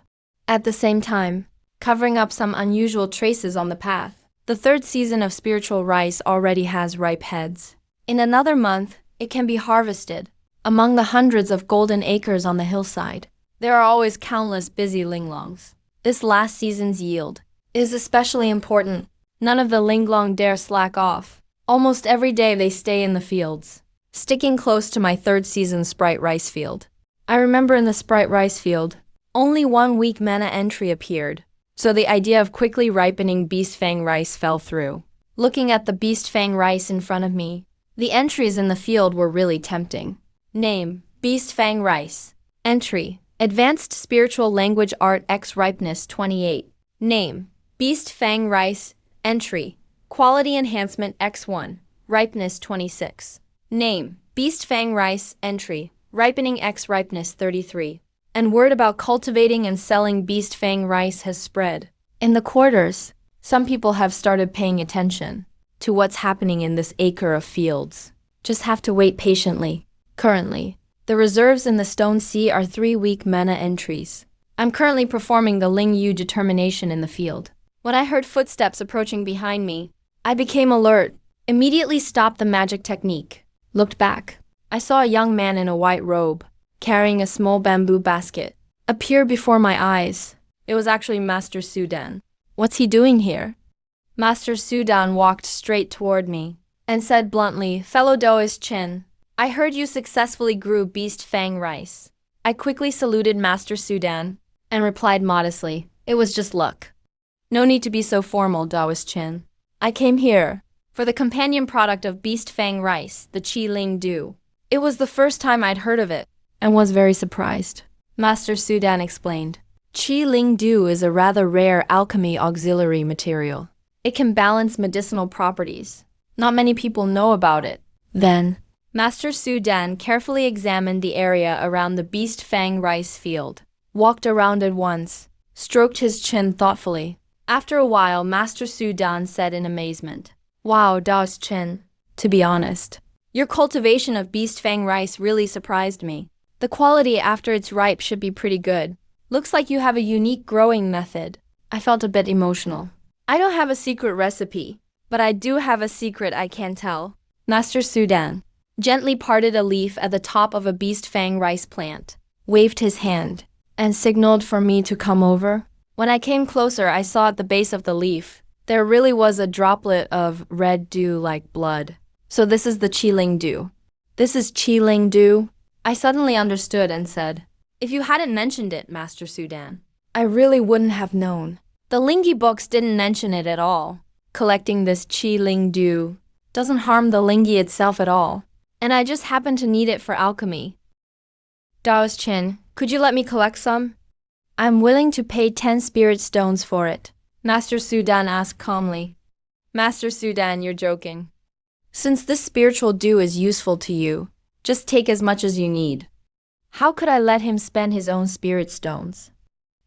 At the same time, covering up some unusual traces on the path. The 3rd season of spiritual rice already has ripe heads. In another month, it can be harvested. Among the hundreds of golden acres on the hillside, there are always countless busy linglongs. This last season's yield is especially important. None of the linglong dare slack off. Almost every day they stay in the fields, sticking close to my 3rd season Sprite rice field. I remember in the Sprite rice field, only 1 week mana entry appeared, so the idea of quickly ripening beast fang rice fell through. Looking at the beast fang rice in front of me, the entries in the field were really tempting. Name, Beast Fang Rice. Entry, Advanced Spiritual Language Art X Ripeness 28. Name, Beast Fang Rice. Entry, Quality Enhancement X1, Ripeness 26. Name, Beast Fang Rice. Entry, Ripening X Ripeness 33. And word about cultivating and selling Beast Fang Rice has spread. In the quarters, some people have started paying attention to what's happening in this acre of fields. Just have to wait patiently. Currently, the reserves in the Stone Sea are 3-week mana entries. I'm currently performing the Lingyu determination in the field. When I heard footsteps approaching behind me, I became alert, immediately stopped the magic technique, looked back. I saw a young man in a white robe, carrying a small bamboo basket, appear before my eyes. It was actually Master Sudan. What's he doing here? Master Sudan walked straight toward me and said bluntly, "Fellow Daoist Chen, I heard you successfully grew beast fang rice." I quickly saluted Master Sudan and replied modestly, "It was just luck." No need to be so formal, Daoist Chen. I came here for the companion product of beast fang rice, the Qi Ling Du. It was the first time I'd heard of it and was very surprised. Master Sudan explained. Qi Ling Du is a rather rare alchemy auxiliary material. It can balance medicinal properties. Not many people know about it. Then, Master Sudan carefully examined the area around the beast fang rice field, walked around it once, stroked his chin thoughtfully. After a while, Master Sudan said in amazement, "Wow, Daoist Chen, to be honest, Your cultivation of beast fang rice really surprised me. The quality after it's ripe should be pretty good. Looks like you have a unique growing method. I felt a bit emotional. I don't have a secret recipe, but I do have a secret I can tell. Master Sudan gently parted a leaf at the top of a beast fang rice plant, waved his hand, and signaled for me to come over. When I came closer, I saw at the base of the leaf, there really was a droplet of red dew like blood. So this is the Qiling dew. This is Qiling dew? I suddenly understood and said, if you hadn't mentioned it, Master Sudan, I really wouldn't have known. The Lingi books didn't mention it at all. Collecting this Qiling dew doesn't harm the Lingi itself at all, and I just happen to need it for alchemy. Dao's Chin, could you let me collect some? I'm willing to pay 10 spirit stones for it, Master Sudan asked calmly. Master Sudan, you're joking. Since this spiritual dew is useful to you, just take as much as you need. How could I let him spend his own spirit stones?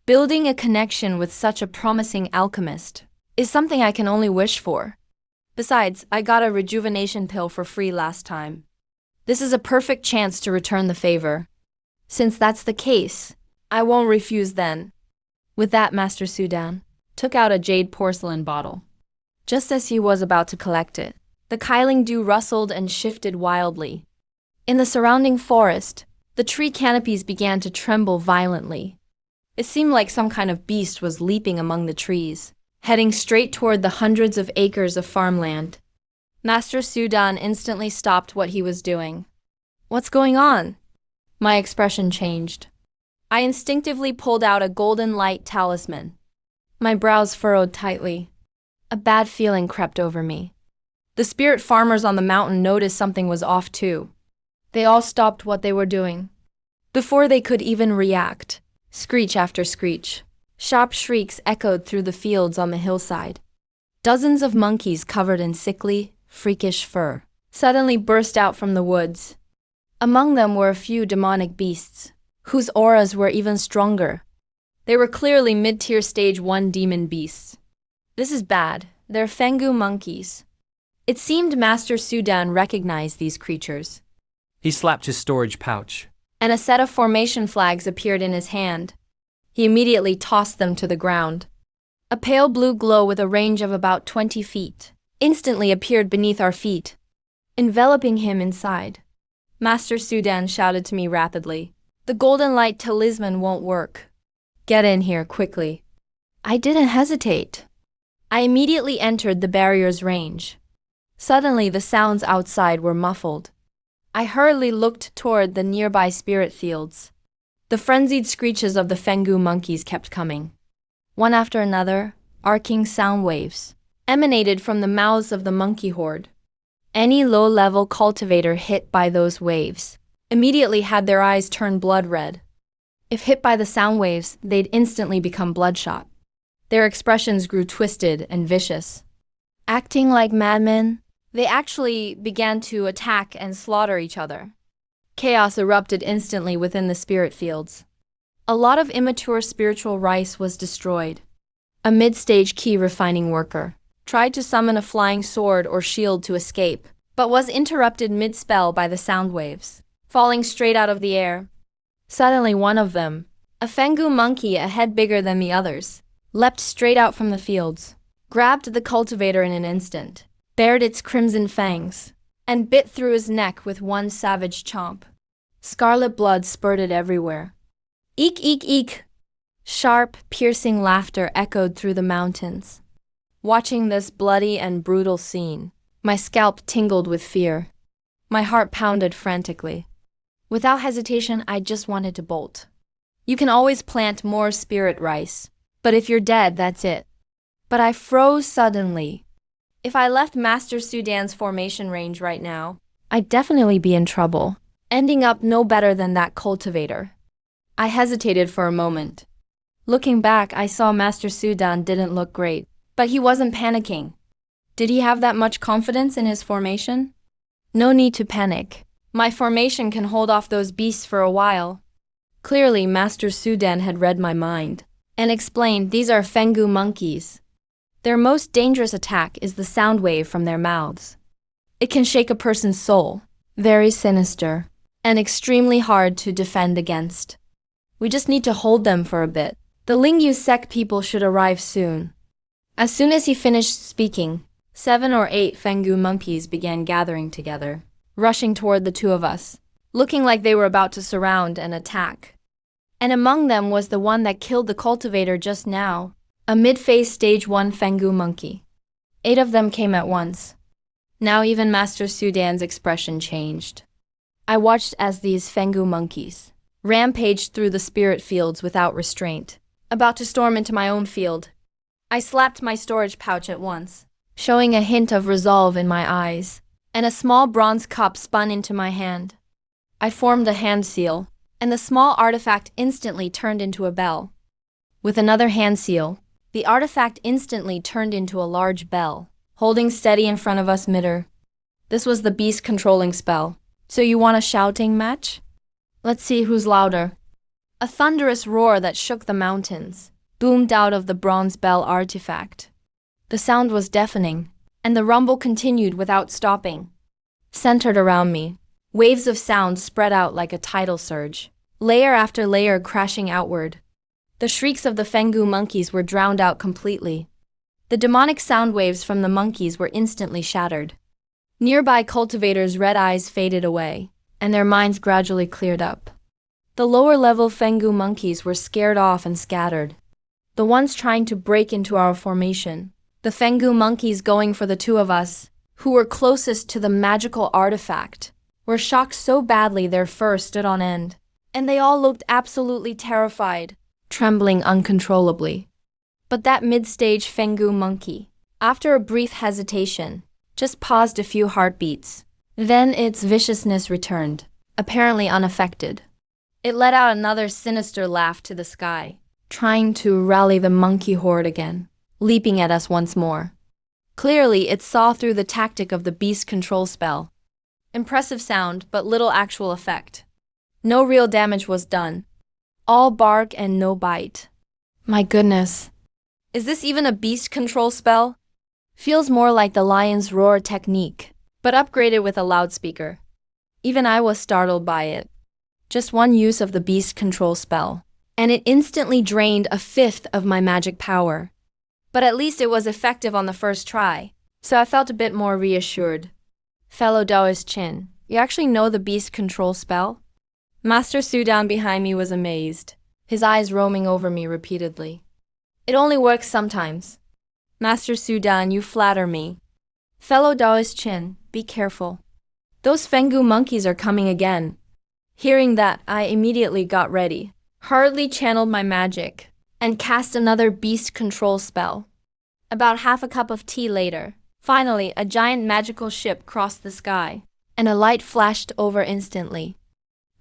Building a connection with such a promising alchemist is something I can only wish for. Besides, I got a rejuvenation pill for free last time. This is a perfect chance to return the favor. Since that's the case, I won't refuse then. With that, Master Sudan took out a jade porcelain bottle. Just as he was about to collect it, the Qiling dew rustled and shifted wildly. In the surrounding forest, the tree canopies began to tremble violently. It seemed like some kind of beast was leaping among the trees, heading straight toward the hundreds of acres of farmland. Master Sudan instantly stopped what he was doing. What's going on? My expression changed. I instinctively pulled out a golden light talisman. My brows furrowed tightly. A bad feeling crept over me. The spirit farmers on the mountain noticed something was off too. They all stopped what they were doing. Before they could even react, screech after screech, sharp shrieks echoed through the fields on the hillside. Dozens of monkeys covered in sickly, freakish fur suddenly burst out from the woods. Among them were a few demonic beasts, whose auras were even stronger. They were clearly mid-tier stage 1 demon beasts. This is bad. They're Fengu monkeys. It seemed Master Sudan recognized these creatures. He slapped his storage pouch. And a set of formation flags appeared in his hand. He immediately tossed them to the ground. A pale blue glow with a range of about 20 feet instantly appeared beneath our feet, enveloping him inside. Master Sudan shouted to me rapidly, "The golden light talisman won't work. Get in here quickly." I didn't hesitate. I immediately entered the barrier's range. Suddenly, the sounds outside were muffled. I hurriedly looked toward the nearby spirit fields. The frenzied screeches of the Fengu monkeys kept coming. One after another, arcing sound waves emanated from the mouths of the monkey horde. Any low-level cultivator hit by those waves immediately had their eyes turn blood red. If hit by the sound waves, they'd instantly become bloodshot. Their expressions grew twisted and vicious. Acting like madmen, they actually began to attack and slaughter each other. Chaos erupted instantly within the spirit fields. A lot of immature spiritual rice was destroyed. A mid-stage key refining worker tried to summon a flying sword or shield to escape, but was interrupted mid-spell by the sound waves, falling straight out of the air. Suddenly one of them, a Fengu monkey a head bigger than the others, leapt straight out from the fields, grabbed the cultivator in an instant, bared its crimson fangs, and bit through his neck with one savage chomp. Scarlet blood spurted everywhere. Eek, eek, eek! Sharp, piercing laughter echoed through the mountains. Watching this bloody and brutal scene, my scalp tingled with fear. My heart pounded frantically. Without hesitation, I just wanted to bolt. You can always plant more spirit rice, but if you're dead, that's it. But I froze suddenly. If I left Master Sudan's formation range right now, I'd definitely be in trouble, ending up no better than that cultivator. I hesitated for a moment. Looking back, I saw Master Sudan didn't look great, but he wasn't panicking. Did he have that much confidence in his formation? No need to panic. My formation can hold off those beasts for a while. Clearly, Master Sudan had read my mind and explained these are Fengu monkeys. Their most dangerous attack is the sound wave from their mouths. It can shake a person's soul, very sinister, and extremely hard to defend against. We just need to hold them for a bit. The Lingyu sect people should arrive soon. As soon as he finished speaking, 7 or 8 Fengu monkeys began gathering together, rushing toward the two of us, looking like they were about to surround and attack. And among them was the one that killed the cultivator just now, a mid-phase stage 1 Fengu monkey. 8 of them came at once. Now even Master Sudan's expression changed. I watched as these Fengu monkeys rampaged through the spirit fields without restraint, about to storm into my own field. I slapped my storage pouch at once, showing a hint of resolve in my eyes, and a small bronze cup spun into my hand. I formed a hand seal, and the small artifact instantly turned into a bell. With another hand seal, the artifact instantly turned into a large bell, holding steady in front of us midder. This was the beast controlling spell. So you want a shouting match? Let's see who's louder. A thunderous roar that shook the mountains boomed out of the bronze bell artifact. The sound was deafening, and the rumble continued without stopping. Centered around me, waves of sound spread out like a tidal surge, layer after layer crashing outward. The shrieks of the Fengu monkeys were drowned out completely. The demonic sound waves from the monkeys were instantly shattered. Nearby cultivators' red eyes faded away, and their minds gradually cleared up. The lower-level Fengu monkeys were scared off and scattered. The ones trying to break into our formation, the Fengu monkeys going for the two of us, who were closest to the magical artifact, were shocked so badly their fur stood on end, and they all looked absolutely terrified, trembling uncontrollably. But that mid-stage Fengu monkey, after a brief hesitation, just paused a few heartbeats. Then its viciousness returned, apparently unaffected. It let out another sinister laugh to the sky, trying to rally the monkey horde again, leaping at us once more. Clearly, it saw through the tactic of the beast control spell. Impressive sound, but little actual effect. No real damage was done. All bark and no bite. My goodness. Is this even a beast control spell? Feels more like the lion's roar technique, but upgraded with a loudspeaker. Even I was startled by it. Just one use of the beast control spell, and it instantly drained a fifth of my magic power. But at least it was effective on the first try, so I felt a bit more reassured. Fellow Daoist Chin, you actually know the beast control spell? Master Sudan behind me was amazed, his eyes roaming over me repeatedly. It only works sometimes. Master Sudan, you flatter me. Fellow Daoist Chin, be careful. Those Fengu monkeys are coming again. Hearing that, I immediately got ready, hurriedly channeled my magic, and cast another beast control spell. About half a cup of tea later, finally a giant magical ship crossed the sky, and a light flashed over instantly.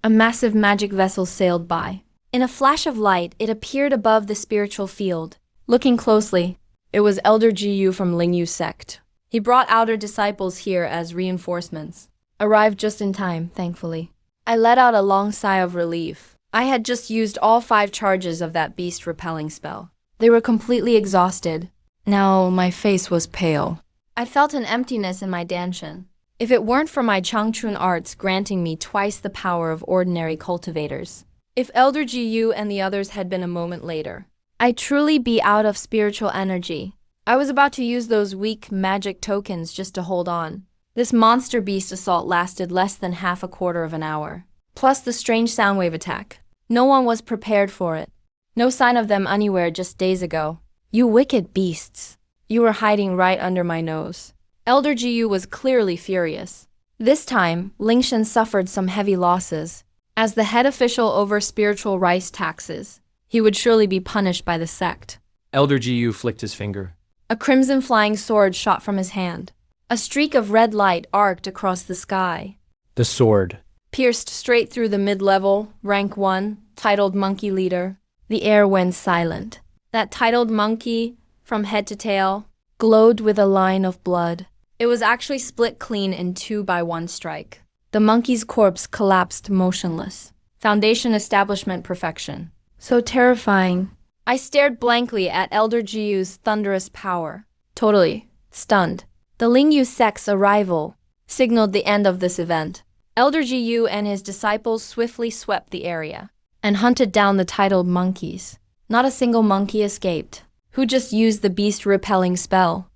A massive magic vessel sailed by. In a flash of light, it appeared above the spiritual field. Looking closely, it was Elder Gu from Lingyu sect. He brought outer disciples here as reinforcements. Arrived just in time, thankfully. I let out a long sigh of relief. I had just used all 5 charges of that beast repelling spell. They were completely exhausted. Now my face was pale. I felt an emptiness in my danshan. If it weren't for my Changchun arts granting me twice the power of ordinary cultivators, if Elder Gu and the others had been a moment later, I'd truly be out of spiritual energy. I was about to use those weak magic tokens just to hold on. This monster beast assault lasted less than half a quarter of an hour. Plus the strange soundwave attack. No one was prepared for it. No sign of them anywhere just days ago. You wicked beasts. You were hiding right under my nose. Elder Gu was clearly furious. This time, Lingshan suffered some heavy losses. As the head official over spiritual rice taxes, he would surely be punished by the sect. Elder Gu flicked his finger. A crimson flying sword shot from his hand. A streak of red light arced across the sky. The sword Pierced straight through the mid-level, rank 1, titled monkey leader. The air went silent. That titled monkey, from head to tail, glowed with a line of blood. It was actually split clean in 2 by 1 strike. The monkey's corpse collapsed motionless. Foundation establishment perfection. So terrifying. I stared blankly at Elder Gu's thunderous power. Totally stunned. The Lingyu sect's arrival signaled the end of this event. Elder Gu and his disciples swiftly swept the area and hunted down the titled monkeys. Not a single monkey escaped, who just used the beast-repelling spell.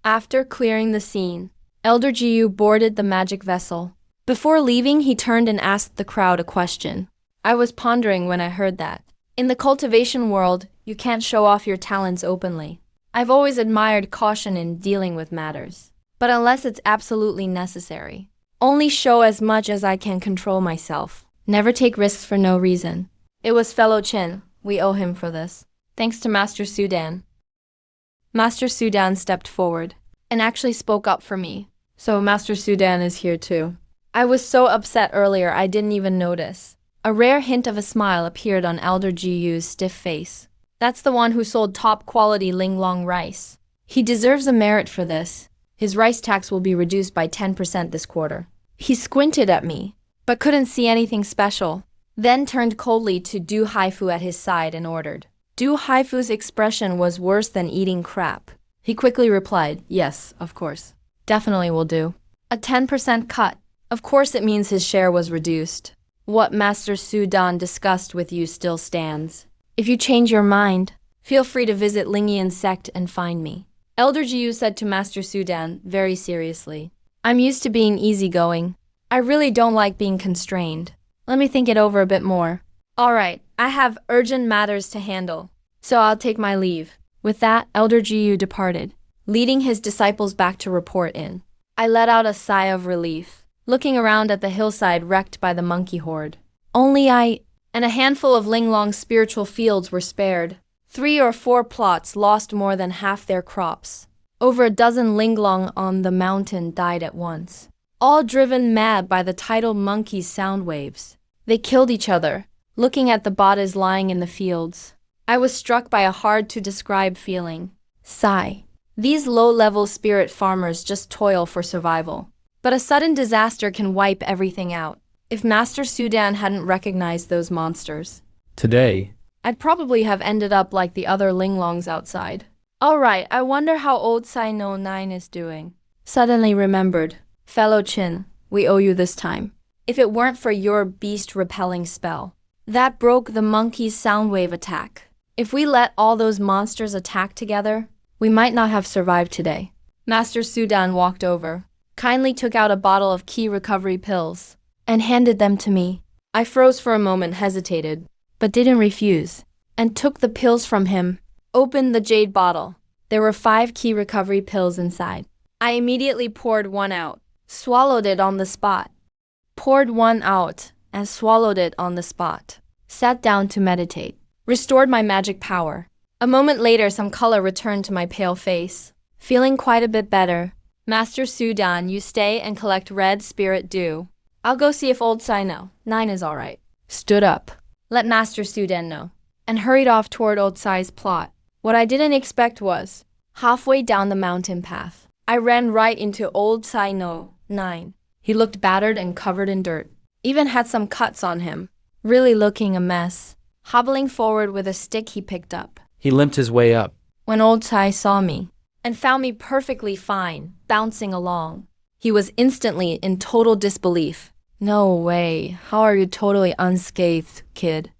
After clearing the scene, Elder Gu boarded the magic vessel. Before leaving, he turned and asked the crowd a question. I was pondering when I heard that. In the cultivation world, you can't show off your talents openly. I've always admired caution in dealing with matters. But unless it's absolutely necessary, only show as much as I can control myself. Never take risks for no reason. It was fellow Chin. We owe him for this. Thanks to Master Sudan. Master Sudan stepped forward and actually spoke up for me. So Master Sudan is here too. I was so upset earlier I didn't even notice. A rare hint of a smile appeared on Elder Gu's stiff face. That's the one who sold top-quality Linglong rice. He deserves a merit for this. His rice tax will be reduced by 10% this quarter. He squinted at me, but couldn't see anything special, then turned coldly to Du Haifu at his side and ordered. Du Haifu's expression was worse than eating crap. He quickly replied, yes, of course. Definitely will do. A 10% cut. Of course it means his share was reduced. What Master Sudan discussed with you still stands. If you change your mind, feel free to visit Lingian's sect and find me. Elder Jiu said to Master Sudan very seriously. I'm used to being easygoing. I really don't like being constrained. Let me think it over a bit more. Alright, I have urgent matters to handle, so I'll take my leave. With that, Elder Jiu departed, leading his disciples back to report in. I let out a sigh of relief, looking around at the hillside wrecked by the monkey horde. Only I and a handful of Linglong's spiritual fields were spared. 3 or 4 plots lost more than half their crops. Over a dozen Linglong on the mountain died at once, all driven mad by the tidal monkey's sound waves. They killed each other, looking at the bodies lying in the fields. I was struck by a hard-to-describe feeling. Sigh. These low-level spirit farmers just toil for survival. But a sudden disaster can wipe everything out. If Master Sudan hadn't recognized those monsters, Today, I'd probably have ended up like the other Linglongs outside. Alright, I wonder how old Sino 9 is doing. Suddenly remembered. Fellow Chin, we owe you this time. If it weren't for your beast-repelling spell, that broke the monkey's soundwave attack. If we let all those monsters attack together, we might not have survived today. Master Sudan walked over, kindly took out a bottle of key recovery pills, and handed them to me. I froze for a moment, hesitated, but didn't refuse, and took the pills from him, opened the jade bottle. There were 5 key recovery pills inside. I immediately poured one out, swallowed it on the spot. Poured one out, and swallowed it on the spot. Sat down to meditate. Restored my magic power. A moment later, some color returned to my pale face. Feeling quite a bit better. Master Sudan, you stay and collect red spirit dew. I'll go see if old Sino 9 is alright. Stood up. Let Master Sudan know. And hurried off toward old Sai's plot. What I didn't expect was, halfway down the mountain path, I ran right into old Sino 9. He looked battered and covered in dirt. Even had some cuts on him. Really looking a mess. Hobbling forward with a stick he picked up. he limped his way up. When old Sai saw me, and found me perfectly fine, bouncing along, he was instantly in total disbelief. No way, how are you totally unscathed, kid?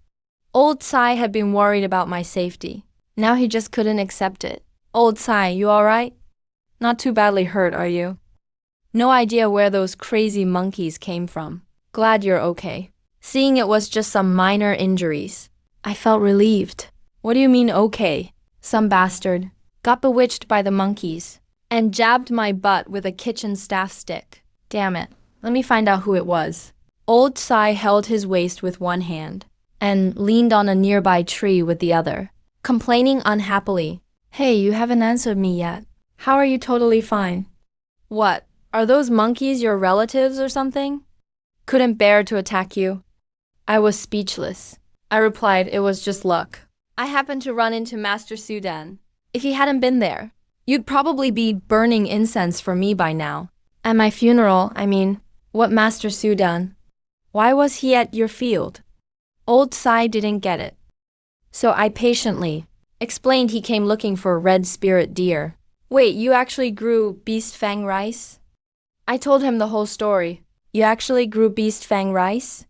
Old Sai had been worried about my safety. Now he just couldn't accept it. Old Sai, you alright? Not too badly hurt, are you? No idea where those crazy monkeys came from. Glad you're okay. Seeing it was just some minor injuries, I felt relieved. What do you mean okay? Some bastard got bewitched by the monkeys and jabbed my butt with a kitchen staff stick. Damn it. Let me find out who it was. Old Sai held his waist with one hand and leaned on a nearby tree with the other, complaining unhappily. Hey, you haven't answered me yet. How are you totally fine? What? Are those monkeys your relatives or something? Couldn't bear to attack you. I was speechless. I replied it was just luck. I happened to run into Master Sudan. If he hadn't been there, you'd probably be burning incense for me by now. At my funeral, I mean, what Master Sudan? Why was he at your field? Old Sai didn't get it. So I patiently explained he came looking for red spirit deer. Wait, you actually grew beast fang rice? I told him the whole story. You actually grew beast fang rice?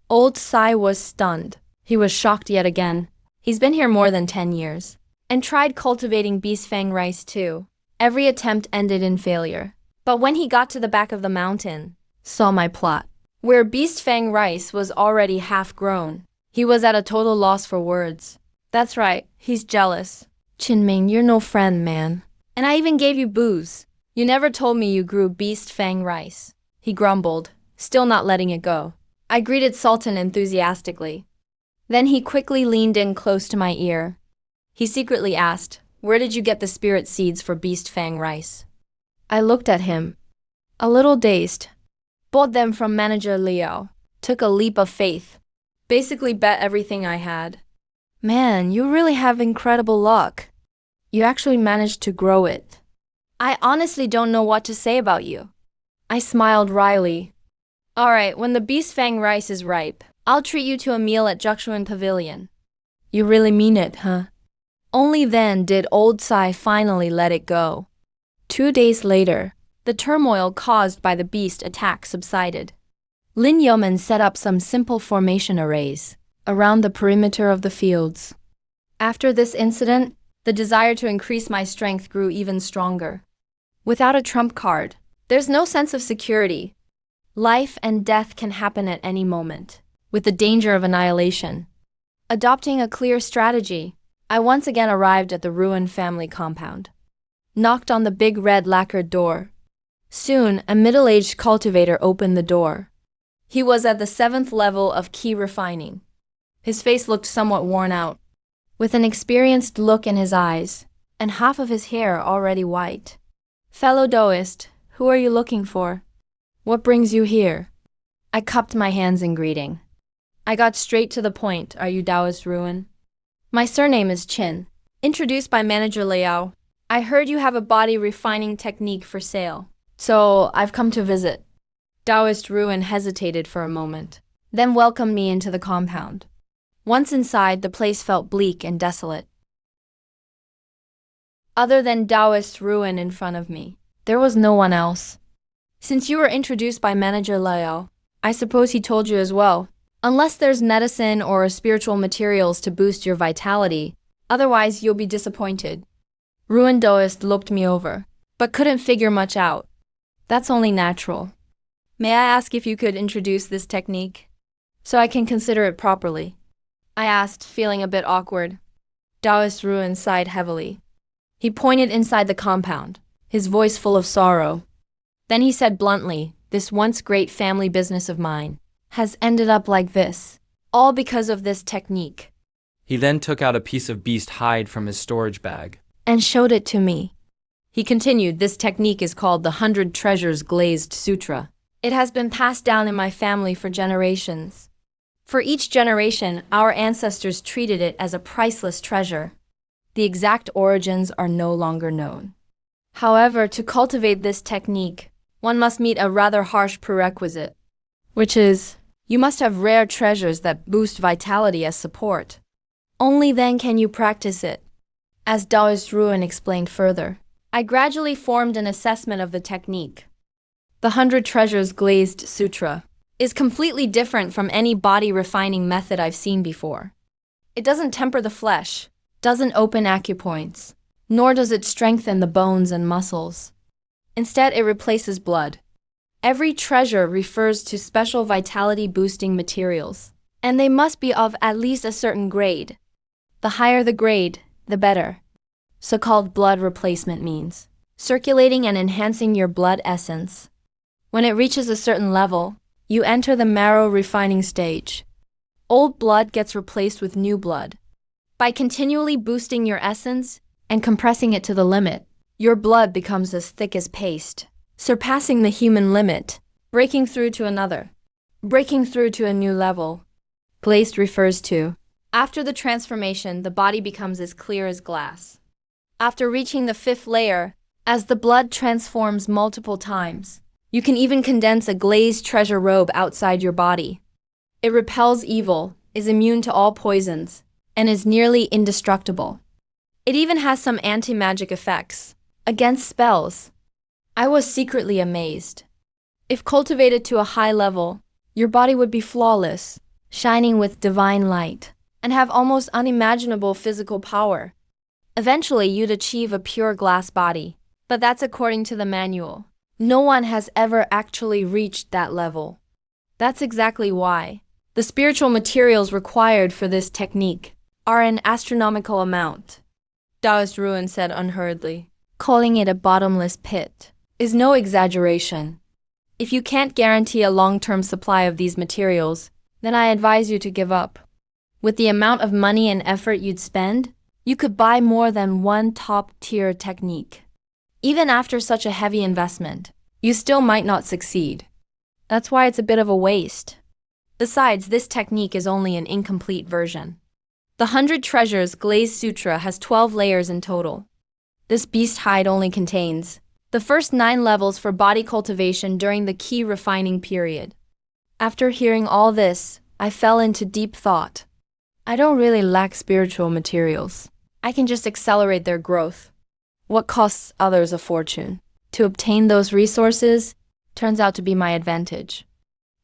Old Sai was stunned. He was shocked yet again. He's been here more than 10 years. And tried cultivating beast fang rice too. Every attempt ended in failure. But when he got to the back of the mountain, saw my plot, where beast fang rice was already half grown, he was at a total loss for words. That's right, he's jealous. Qinming, you're no friend, man. And I even gave you booze. You never told me you grew beast fang rice. He grumbled, still not letting it go. I greeted Sultan enthusiastically. Then he quickly leaned in close to my ear. He secretly asked, "Where did you get the spirit seeds for beast fang rice?" I looked at him, a little dazed. Bought them from manager Liao. Took a leap of faith. Basically bet everything I had. Man, you really have incredible luck. You actually managed to grow it. I honestly don't know what to say about you. I smiled wryly. Alright, when the beast fang rice is ripe, I'll treat you to a meal at Juxuan Pavilion. You really mean it, huh? Only then did old Sai finally let it go. 2 days later, the turmoil caused by the beast attack subsided. Lin Yeoman set up some simple formation arrays around the perimeter of the fields. After this incident, the desire to increase my strength grew even stronger. Without a trump card, there's no sense of security. Life and death can happen at any moment, with the danger of annihilation. Adopting a clear strategy, I once again arrived at the ruined family compound. Knocked on the big red lacquered door. Soon, a middle-aged cultivator opened the door. He was at the 7th level of key refining. His face looked somewhat worn out, with an experienced look in his eyes, and half of his hair already white. Fellow Daoist, who are you looking for? What brings you here? I cupped my hands in greeting. I got straight to the point. Are you Daoist Ruin? My surname is Qin, introduced by manager Liao. I heard you have a body refining technique for sale, so I've come to visit. Daoist Ruin hesitated for a moment, then welcomed me into the compound. Once inside, the place felt bleak and desolate. Other than Daoist Ruin in front of me, there was no one else. Since you were introduced by manager Liao, I suppose he told you as well. Unless there's medicine or spiritual materials to boost your vitality, otherwise you'll be disappointed. Ruin Daoist looked me over, but couldn't figure much out. That's only natural. May I ask if you could introduce this technique, so I can consider it properly? I asked, feeling a bit awkward. Daoist Ruin sighed heavily. He pointed inside the compound, his voice full of sorrow. Then he said bluntly, "This once great family business of mine has ended up like this, all because of this technique." He then took out a piece of beast hide from his storage bag and showed it to me. He continued, "This technique is called the 100 Treasures Glazed Sutra. It has been passed down in my family for generations. For each generation, our ancestors treated it as a priceless treasure. The exact origins are no longer known. However, to cultivate this technique, one must meet a rather harsh prerequisite, which is, you must have rare treasures that boost vitality as support. Only then can you practice it." As Daoist Ruin explained further, I gradually formed an assessment of the technique. The 100 Treasures Glazed Sutra is completely different from any body refining method I've seen before. It doesn't temper the flesh, doesn't open acupoints, nor does it strengthen the bones and muscles. Instead, it replaces blood. Every treasure refers to special vitality-boosting materials, and they must be of at least a certain grade. The higher the grade, the better. So-called blood replacement means circulating and enhancing your blood essence. When it reaches a certain level, you enter the marrow refining stage. Old blood gets replaced with new blood. By continually boosting your essence and compressing it to the limit, your blood becomes as thick as paste, surpassing the human limit, breaking through to a new level. Glazed refers to, after the transformation, the body becomes as clear as glass. After reaching the 5th layer, as the blood transforms multiple times, you can even condense a glazed treasure robe outside your body. It repels evil, is immune to all poisons, and is nearly indestructible. It even has some anti-magic effects against spells. I was secretly amazed. If cultivated to a high level, your body would be flawless, shining with divine light, and have almost unimaginable physical power. Eventually, you'd achieve a pure glass body, but that's according to the manual. No one has ever actually reached that level. That's exactly why. The spiritual materials required for this technique are an astronomical amount. Taoist Ruin said unhurriedly. Calling it a bottomless pit is no exaggeration. If you can't guarantee a long-term supply of these materials, then I advise you to give up. With the amount of money and effort you'd spend, you could buy more than one top-tier technique. Even after such a heavy investment, you still might not succeed. That's why it's a bit of a waste. Besides, this technique is only an incomplete version. The 100 Treasures Glazed Sutra has 12 layers in total. This beast hide only contains the first 9 levels for body cultivation during the key refining period. After hearing all this, I fell into deep thought. I don't really lack spiritual materials. I can just accelerate their growth. What costs others a fortune to obtain those resources turns out to be my advantage.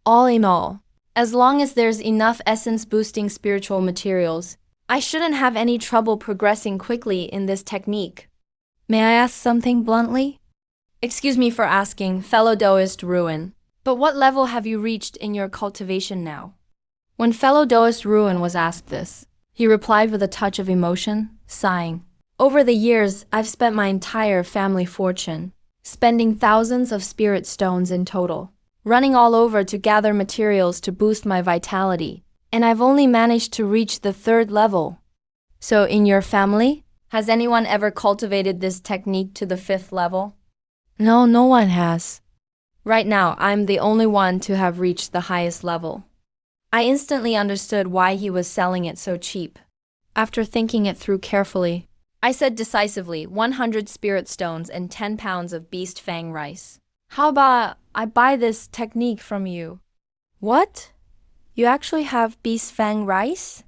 All in all, as long as there's enough essence-boosting spiritual materials, I shouldn't have any trouble progressing quickly in this technique. May I ask something bluntly? Excuse me for asking, fellow Taoist Ruin, but what level have you reached in your cultivation now? When fellow Taoist Ruin was asked this, he replied with a touch of emotion, sighing. Over the years, I've spent my entire family fortune, spending thousands of spirit stones in total, running all over to gather materials to boost my vitality, and I've only managed to reach the 3rd level. So in your family, has anyone ever cultivated this technique to the 5th level? No, no one has. Right now, I'm the only one to have reached the highest level. I instantly understood why he was selling it so cheap. After thinking it through carefully, I said decisively 100 spirit stones and 10 pounds of beast fang rice. How about I buy this technique from you? What? You actually have beast fang rice?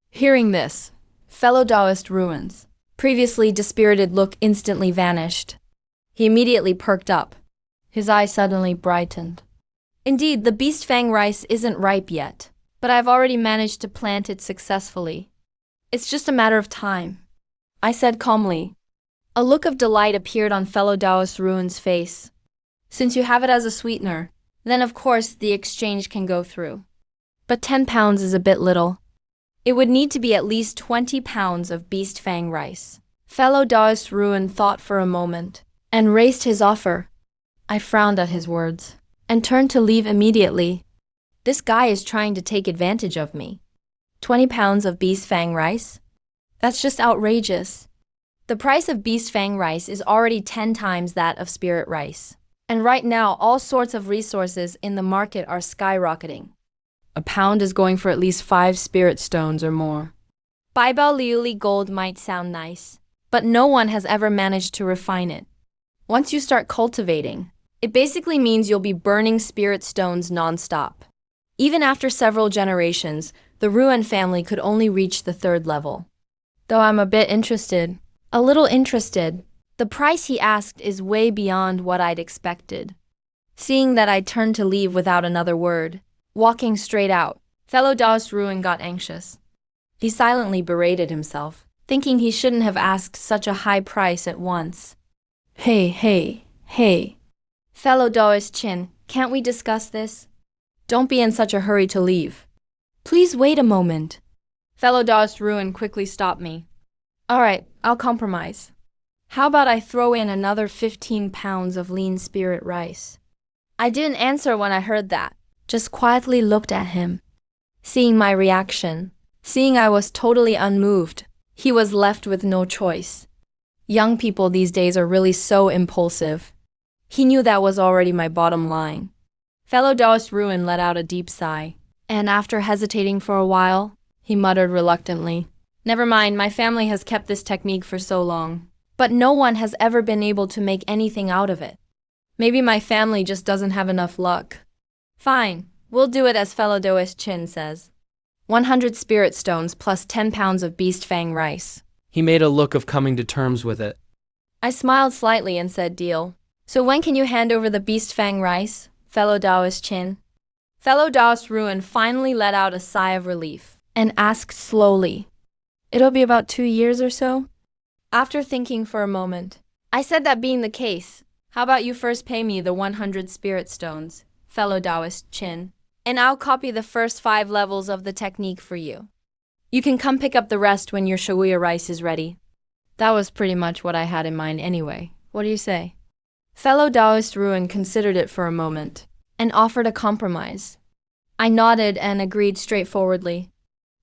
Hearing this, fellow Taoist Ruins, previously dispirited look instantly vanished. He immediately perked up. His eye suddenly brightened. Indeed, the beast fang rice isn't ripe yet, but I've already managed to plant it successfully. It's just a matter of time, I said calmly. A look of delight appeared on fellow Taoist Ruin's face. Since you have it as a sweetener, then of course the exchange can go through. But 10 pounds is a bit little. It would need to be at least 20 pounds of beast fang rice. Fellow Taoist Ruin thought for a moment, and raised his offer. I frowned at his words, and turned to leave immediately. This guy is trying to take advantage of me. 20 pounds of beast fang rice? That's just outrageous. The price of beast fang rice is already 10 times that of spirit rice. And right now, all sorts of resources in the market are skyrocketing. A pound is going for at least 5 spirit stones or more. Baibao Liuli gold might sound nice, but no one has ever managed to refine it. Once you start cultivating, it basically means you'll be burning spirit stones nonstop. Even after several generations, the Ruin family could only reach the 3rd level. Though I'm a bit interested, a little interested, the price he asked is way beyond what I'd expected. Seeing that I turned to leave without another word, walking straight out, fellow Taoist Ruin got anxious. He silently berated himself, thinking he shouldn't have asked such a high price at once. Hey. Fellow Taoist Chin, can't we discuss this? Don't be in such a hurry to leave. Please wait a moment. Fellow Taoist Ruin quickly stopped me. All right, I'll compromise. How about I throw in another 15 pounds of lean spirit rice? I didn't answer when I heard that, just quietly looked at him. Seeing my reaction, seeing I was totally unmoved, he was left with no choice. Young people these days are really so impulsive. He knew that was already my bottom line. Fellow Taoist Ruin let out a deep sigh, and after hesitating for a while, he muttered reluctantly, Never mind, my family has kept this technique for so long, but no one has ever been able to make anything out of it. Maybe my family just doesn't have enough luck. Fine, we'll do it as fellow Taoist Chin says. 100 spirit stones plus 10 pounds of beast fang rice. He made a look of coming to terms with it. I smiled slightly and said deal. So when can you hand over the beast fang rice? fellow Taoist Chin. Fellow Taoist Ruin finally let out a sigh of relief and asked slowly, "It'll be about 2 years or so?" After thinking for a moment, I said, that being the case, how about you first pay me the 100 spirit stones, fellow Taoist Chin, and I'll copy the first 5 levels of the technique for you. You can come pick up the rest when your shawiya rice is ready. That was pretty much what I had in mind anyway. What do you say? Fellow Taoist Ruin considered it for a moment and offered a compromise. I nodded and agreed straightforwardly.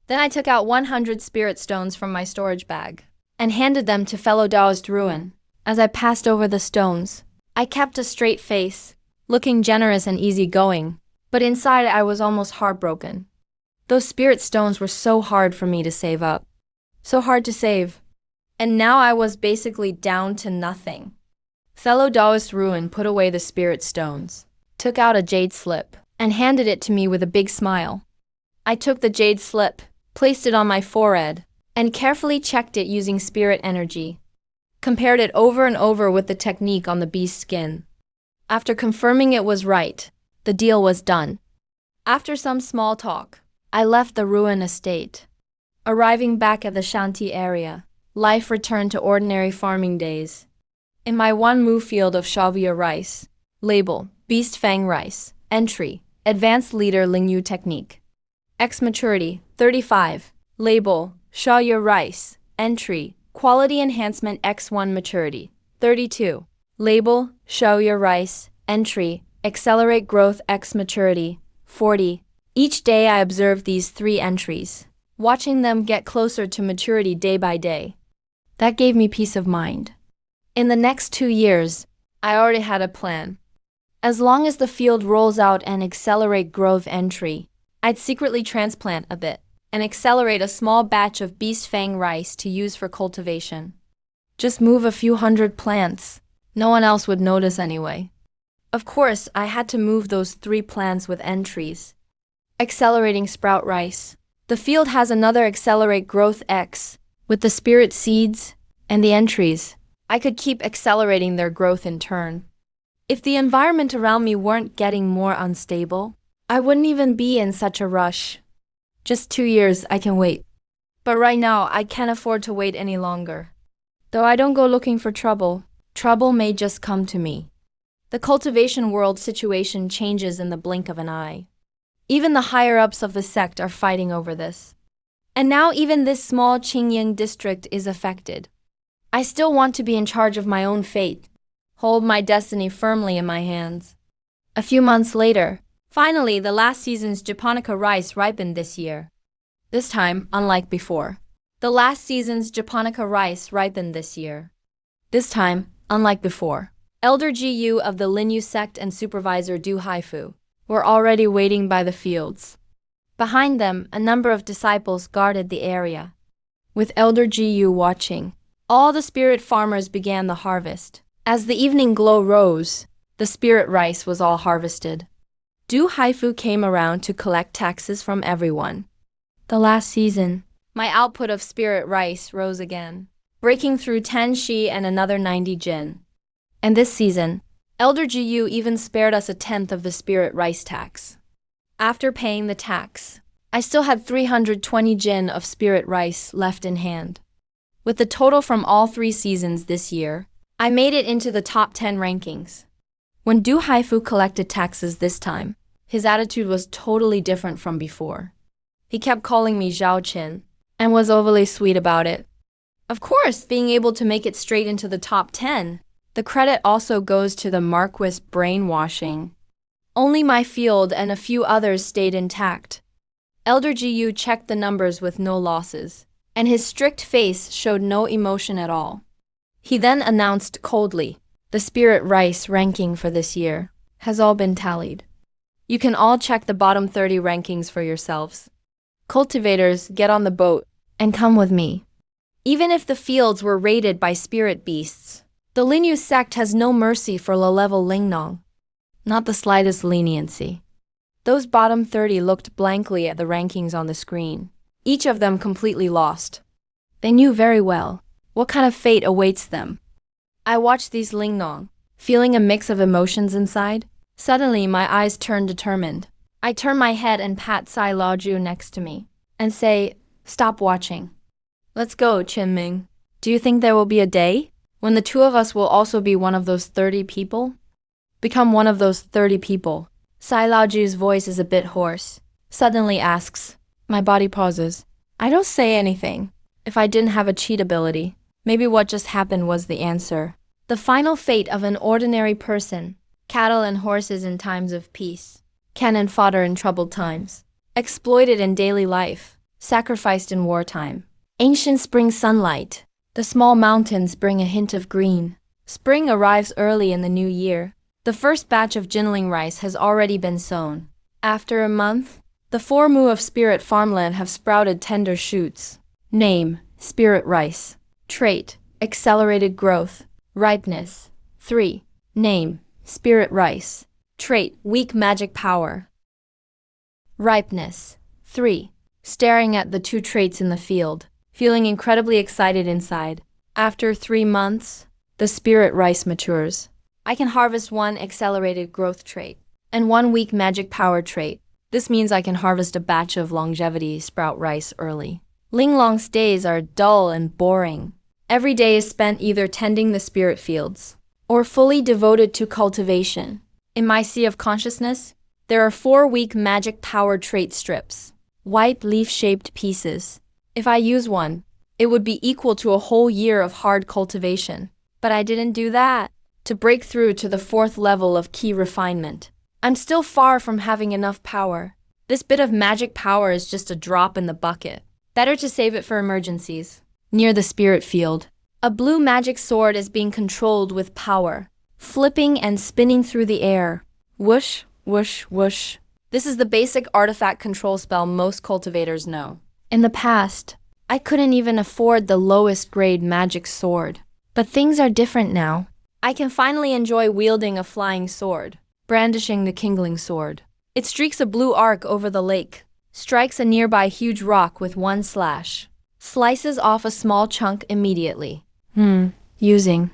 Then I took out 100 spirit stones from my storage bag and handed them to fellow Taoist Ruin. As I passed over the stones, I kept a straight face, looking generous and easygoing, but inside I was almost heartbroken. Those spirit stones were so hard for me to save up. So hard to save. And now I was basically down to nothing. Fellow Taoist Ruin put away the spirit stones, took out a jade slip, and handed it to me with a big smile. I took the jade slip, placed it on my forehead, and carefully checked it using spirit energy. Compared it over and over with the technique on the beast's skin. After confirming it was right, the deal was done. After some small talk, I left the ruin estate. Arriving back at the Shanti area, life returned to ordinary farming days. In my one moo field of shawiya rice, label, beast fang rice, entry, advanced leader Lingyu technique. X maturity, 35, label, shawiya rice, entry, quality enhancement X1 maturity, 32, label, shawiya rice, entry, accelerate growth X maturity, 40. Each day I observed these 3 entries, watching them get closer to maturity day by day. That gave me peace of mind. In the next 2 years, I already had a plan. As long as the field rolls out an accelerate growth entry, I'd secretly transplant a bit and accelerate a small batch of beast fang rice to use for cultivation. Just move a few hundred plants. No one else would notice anyway. Of course, I had to move those 3 plants with entries. Accelerating sprout rice. The field has another accelerate growth X with the spirit seeds and the entries. I could keep accelerating their growth in turn. If the environment around me weren't getting more unstable, I wouldn't even be in such a rush. Just 2 years, I can wait. But right now, I can't afford to wait any longer. Though I don't go looking for trouble, trouble may just come to me. The cultivation world situation changes in the blink of an eye. Even the higher-ups of the sect are fighting over this. And now even this small Qingying district is affected. I still want to be in charge of my own fate, hold my destiny firmly in my hands. A few months later, finally the last season's japonica rice ripened this year. This time, unlike before. The last season's japonica rice ripened this year. This time, unlike before. Elder GU of the Linyu sect and supervisor Du Haifu were already waiting by the fields. Behind them, a number of disciples guarded the area. With Elder GU watching, all the spirit farmers began the harvest. As the evening glow rose, the spirit rice was all harvested. Du Haifu came around to collect taxes from everyone. The last season, my output of spirit rice rose again, breaking through 10 shi and another 90 jin. And this season, Elder GU even spared us a tenth of the spirit rice tax. After paying the tax, I still had 320 jin of spirit rice left in hand. With the total from all 3 seasons this year, I made it into the top 10 rankings. When Du Haifu collected taxes this time, his attitude was totally different from before. He kept calling me Zhao Qin, and was overly sweet about it. Of course, being able to make it straight into the top 10, the credit also goes to the Marquis brainwashing. Only my field and a few others stayed intact. Elder GU checked the numbers with no losses, and his strict face showed no emotion at all. He then announced coldly, "The spirit rice ranking for this year has all been tallied. You can all check the bottom 30 rankings for yourselves. Cultivators, get on the boat and come with me." Even if the fields were raided by spirit beasts, the Linyu sect has no mercy for low-level Lingnong. Not the slightest leniency. Those bottom 30 looked blankly at the rankings on the screen, each of them completely lost. They knew very well what kind of fate awaits them. I watched these Lingnong, feeling a mix of emotions inside. Suddenly, my eyes turn determined. I turn my head and pat Sai Laju next to me and say, "Stop watching. Let's go, Qinming. Do you think there will be a day when the two of us will also be one of those 30 people? Become one of those 30 people." Sai Laoju's voice is a bit hoarse. Suddenly asks. My body pauses. I don't say anything. If I didn't have a cheat ability, maybe what just happened was the answer. The final fate of an ordinary person. Cattle and horses in times of peace. Cannon fodder in troubled times. Exploited in daily life. Sacrificed in wartime. Ancient spring sunlight. The small mountains bring a hint of green. Spring arrives early in the new year. The first batch of Jinling rice has already been sown. After a month, the 4 mu of spirit farmland have sprouted tender shoots. Name, spirit rice. Trait, accelerated growth. Ripeness, 3. Name, spirit rice. Trait, weak magic power. Ripeness, 3. Staring at the 2 traits in the field, feeling incredibly excited inside. After 3 months, the spirit rice matures. I can harvest 1 accelerated growth trait and 1 weak magic power trait. This means I can harvest a batch of longevity sprout rice early. Linglong's days are dull and boring. Every day is spent either tending the spirit fields or fully devoted to cultivation. In my sea of consciousness, there are 4 weak magic power trait strips, white leaf-shaped pieces. If I use one, it would be equal to a whole year of hard cultivation. But I didn't do that. To break through to the 4th level of key refinement, I'm still far from having enough power. This bit of magic power is just a drop in the bucket. Better to save it for emergencies. Near the spirit field, a blue magic sword is being controlled with power, flipping and spinning through the air. Whoosh, whoosh, whoosh. This is the basic artifact control spell most cultivators know. In the past, I couldn't even afford the lowest grade magic sword. But things are different now. I can finally enjoy wielding a flying sword, brandishing the kindling sword. It streaks a blue arc over the lake, strikes a nearby huge rock with 1 slash, slices off a small chunk immediately. Using.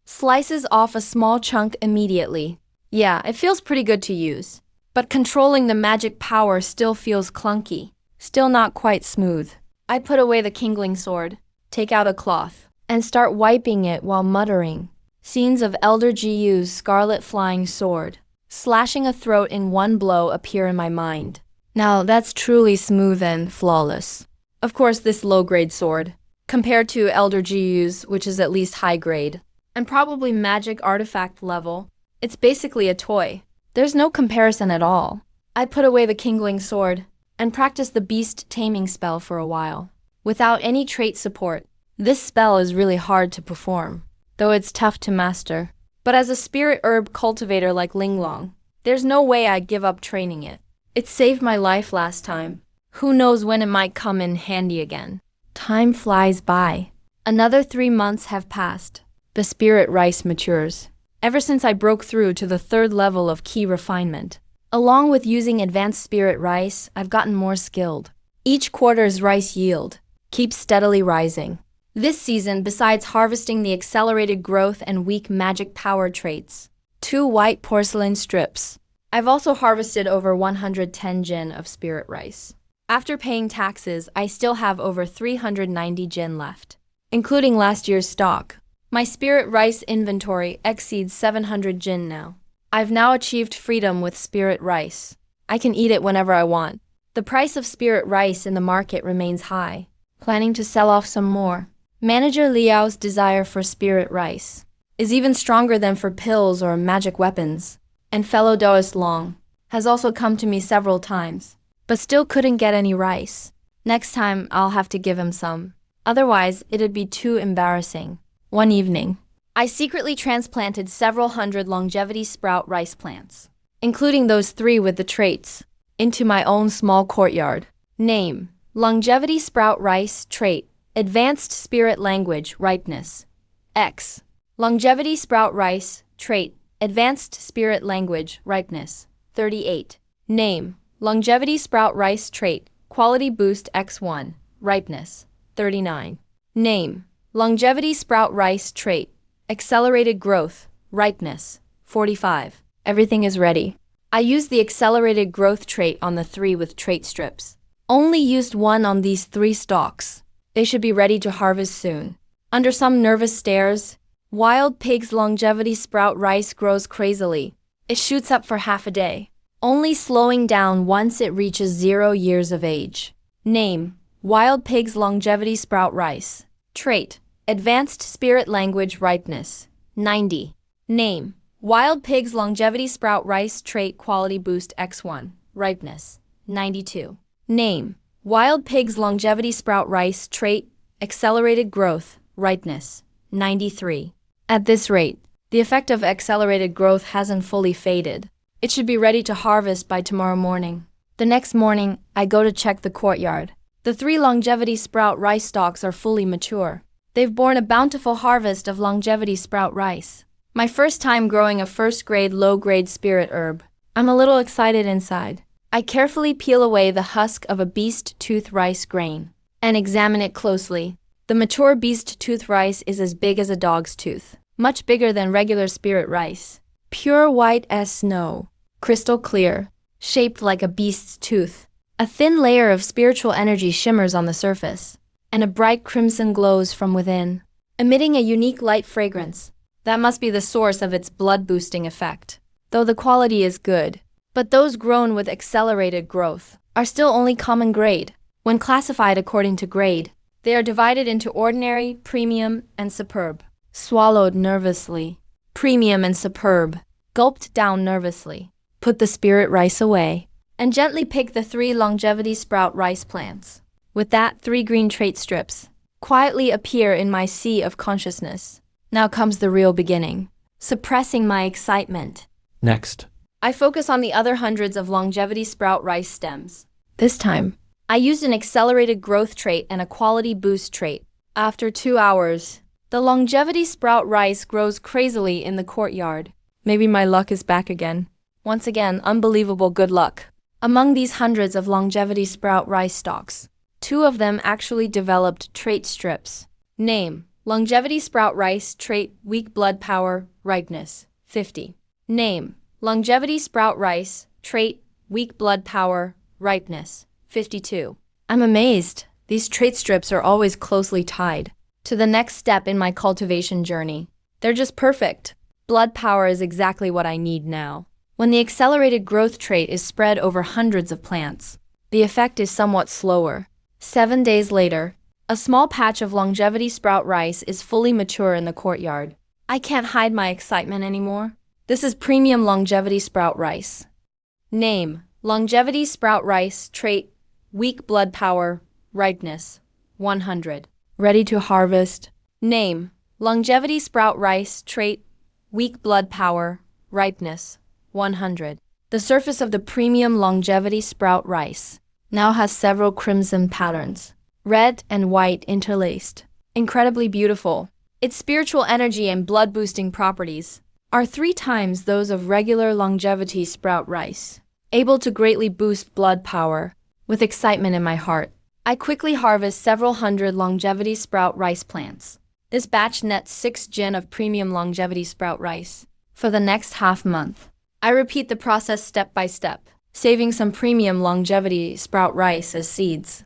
Slices off a small chunk immediately. Yeah, it feels pretty good to use. But controlling the magic power still feels clunky, still not quite smooth. I put away the kindling sword, take out a cloth, and start wiping it while muttering. Scenes of Elder Jiu's scarlet flying sword, slashing a throat in 1 blow appear in my mind. Now that's truly smooth and flawless. Of course, this low-grade sword, compared to Elder Jiu's, which is at least high-grade, and probably magic artifact level, it's basically a toy. There's no comparison at all. I put away the kindling sword and practiced the beast taming spell for a while. Without any trait support, this spell is really hard to perform, though it's tough to master. But as a spirit herb cultivator like Linglong, there's no way I'd give up training it. It saved my life last time. Who knows when it might come in handy again. Time flies by. Another 3 months have passed. The spirit rice matures. Ever since I broke through to the 3rd level of key refinement, along with using advanced spirit rice, I've gotten more skilled. Each quarter's rice yield keeps steadily rising. This season, besides harvesting the accelerated growth and weak magic power traits, 2 white porcelain strips, I've also harvested over 110 jin of spirit rice. After paying taxes, I still have over 390 jin left, including last year's stock. My spirit rice inventory exceeds 700 jin now. I've now achieved freedom with spirit rice. I can eat it whenever I want. The price of spirit rice in the market remains high. Planning to sell off some more. Manager Liao's desire for spirit rice is even stronger than for pills or magic weapons. And fellow Daoist Long has also come to me several times, but still couldn't get any rice. Next time, I'll have to give him some. Otherwise, it'd be too embarrassing. One evening, I secretly transplanted several hundred longevity sprout rice plants, including those 3 with the traits, into my own small courtyard. Name, longevity sprout rice trait. Advanced Spirit Language, Ripeness. X. Longevity Sprout Rice, Trait. Advanced Spirit Language, Ripeness. 38. Name. Longevity Sprout Rice Trait. Quality Boost X1. Ripeness. 39. Name. Longevity Sprout Rice Trait. Accelerated Growth. Ripeness. 45. Everything is ready. I used the accelerated growth trait on the 3 with trait strips. Only used 1 on these 3 stalks. They should be ready to harvest soon. Under some nervous stares, wild pig's longevity sprout rice grows crazily. It shoots up for half a day, only slowing down once it reaches 0 years of age. Name: Wild pig's longevity sprout rice. Trait: Advanced spirit language ripeness. 90. Name: Wild pig's longevity sprout rice trait quality boost X1. Ripeness. 92. Name: Wild pig's longevity sprout rice trait accelerated growth. Ripeness. 93. At this rate, the effect of accelerated growth hasn't fully faded. It should be ready to harvest by tomorrow morning. The next morning, I go to check the courtyard. The 3 longevity sprout rice stalks are fully mature. They've borne a bountiful harvest of longevity sprout rice. My first time growing a first-grade, low-grade spirit herb. I'm a little excited inside. I carefully peel away the husk of a beast tooth rice grain and examine it closely. The mature beast tooth rice is as big as a dog's tooth, much bigger than regular spirit rice. Pure white as snow, crystal clear, shaped like a beast's tooth. A thin layer of spiritual energy shimmers on the surface, and a bright crimson glows from within, emitting a unique light fragrance. That must be the source of its blood-boosting effect. Though the quality is good, but those grown with accelerated growth are still only common grade. When classified according to grade, they are divided into ordinary, premium, and superb. Swallowed nervously. Premium and superb. Gulped down nervously. Put the spirit rice away, and gently pick the 3 longevity sprout rice plants. With that, 3 green trait strips quietly appear in my sea of consciousness. Now comes the real beginning. Suppressing my excitement. Next. I focus on the other hundreds of longevity sprout rice stems. This time, I used an accelerated growth trait and a quality boost trait. After 2 hours, the longevity sprout rice grows crazily in the courtyard. Maybe my luck is back again. Once again, unbelievable good luck. Among these hundreds of longevity sprout rice stalks, 2 of them actually developed trait strips. Name: Longevity sprout rice trait weak blood power ripeness. 50. Name: Longevity sprout rice trait weak blood power ripeness. 52. I'm amazed. These trait strips are always closely tied to the next step in my cultivation journey. They're just perfect. Blood power is exactly what I need now. When the accelerated growth trait is spread over hundreds of plants, the effect is somewhat slower. 7 days later, a small patch of longevity sprout rice is fully mature in the courtyard. I can't hide my excitement anymore. This is premium longevity sprout rice. Name: Longevity sprout rice trait weak blood power ripeness. 100. Ready to harvest. Name: Longevity sprout rice trait weak blood power ripeness. 100. The surface of the premium longevity sprout rice now has several crimson patterns, red and white interlaced. Incredibly beautiful. Its spiritual energy and blood-boosting properties are 3 times those of regular longevity sprout rice, able to greatly boost blood power. With excitement in my heart, I quickly harvest several hundred longevity sprout rice plants. This batch nets 6 gin of premium longevity sprout rice. For the next half month, I repeat the process step by step, saving some premium longevity sprout rice as seeds.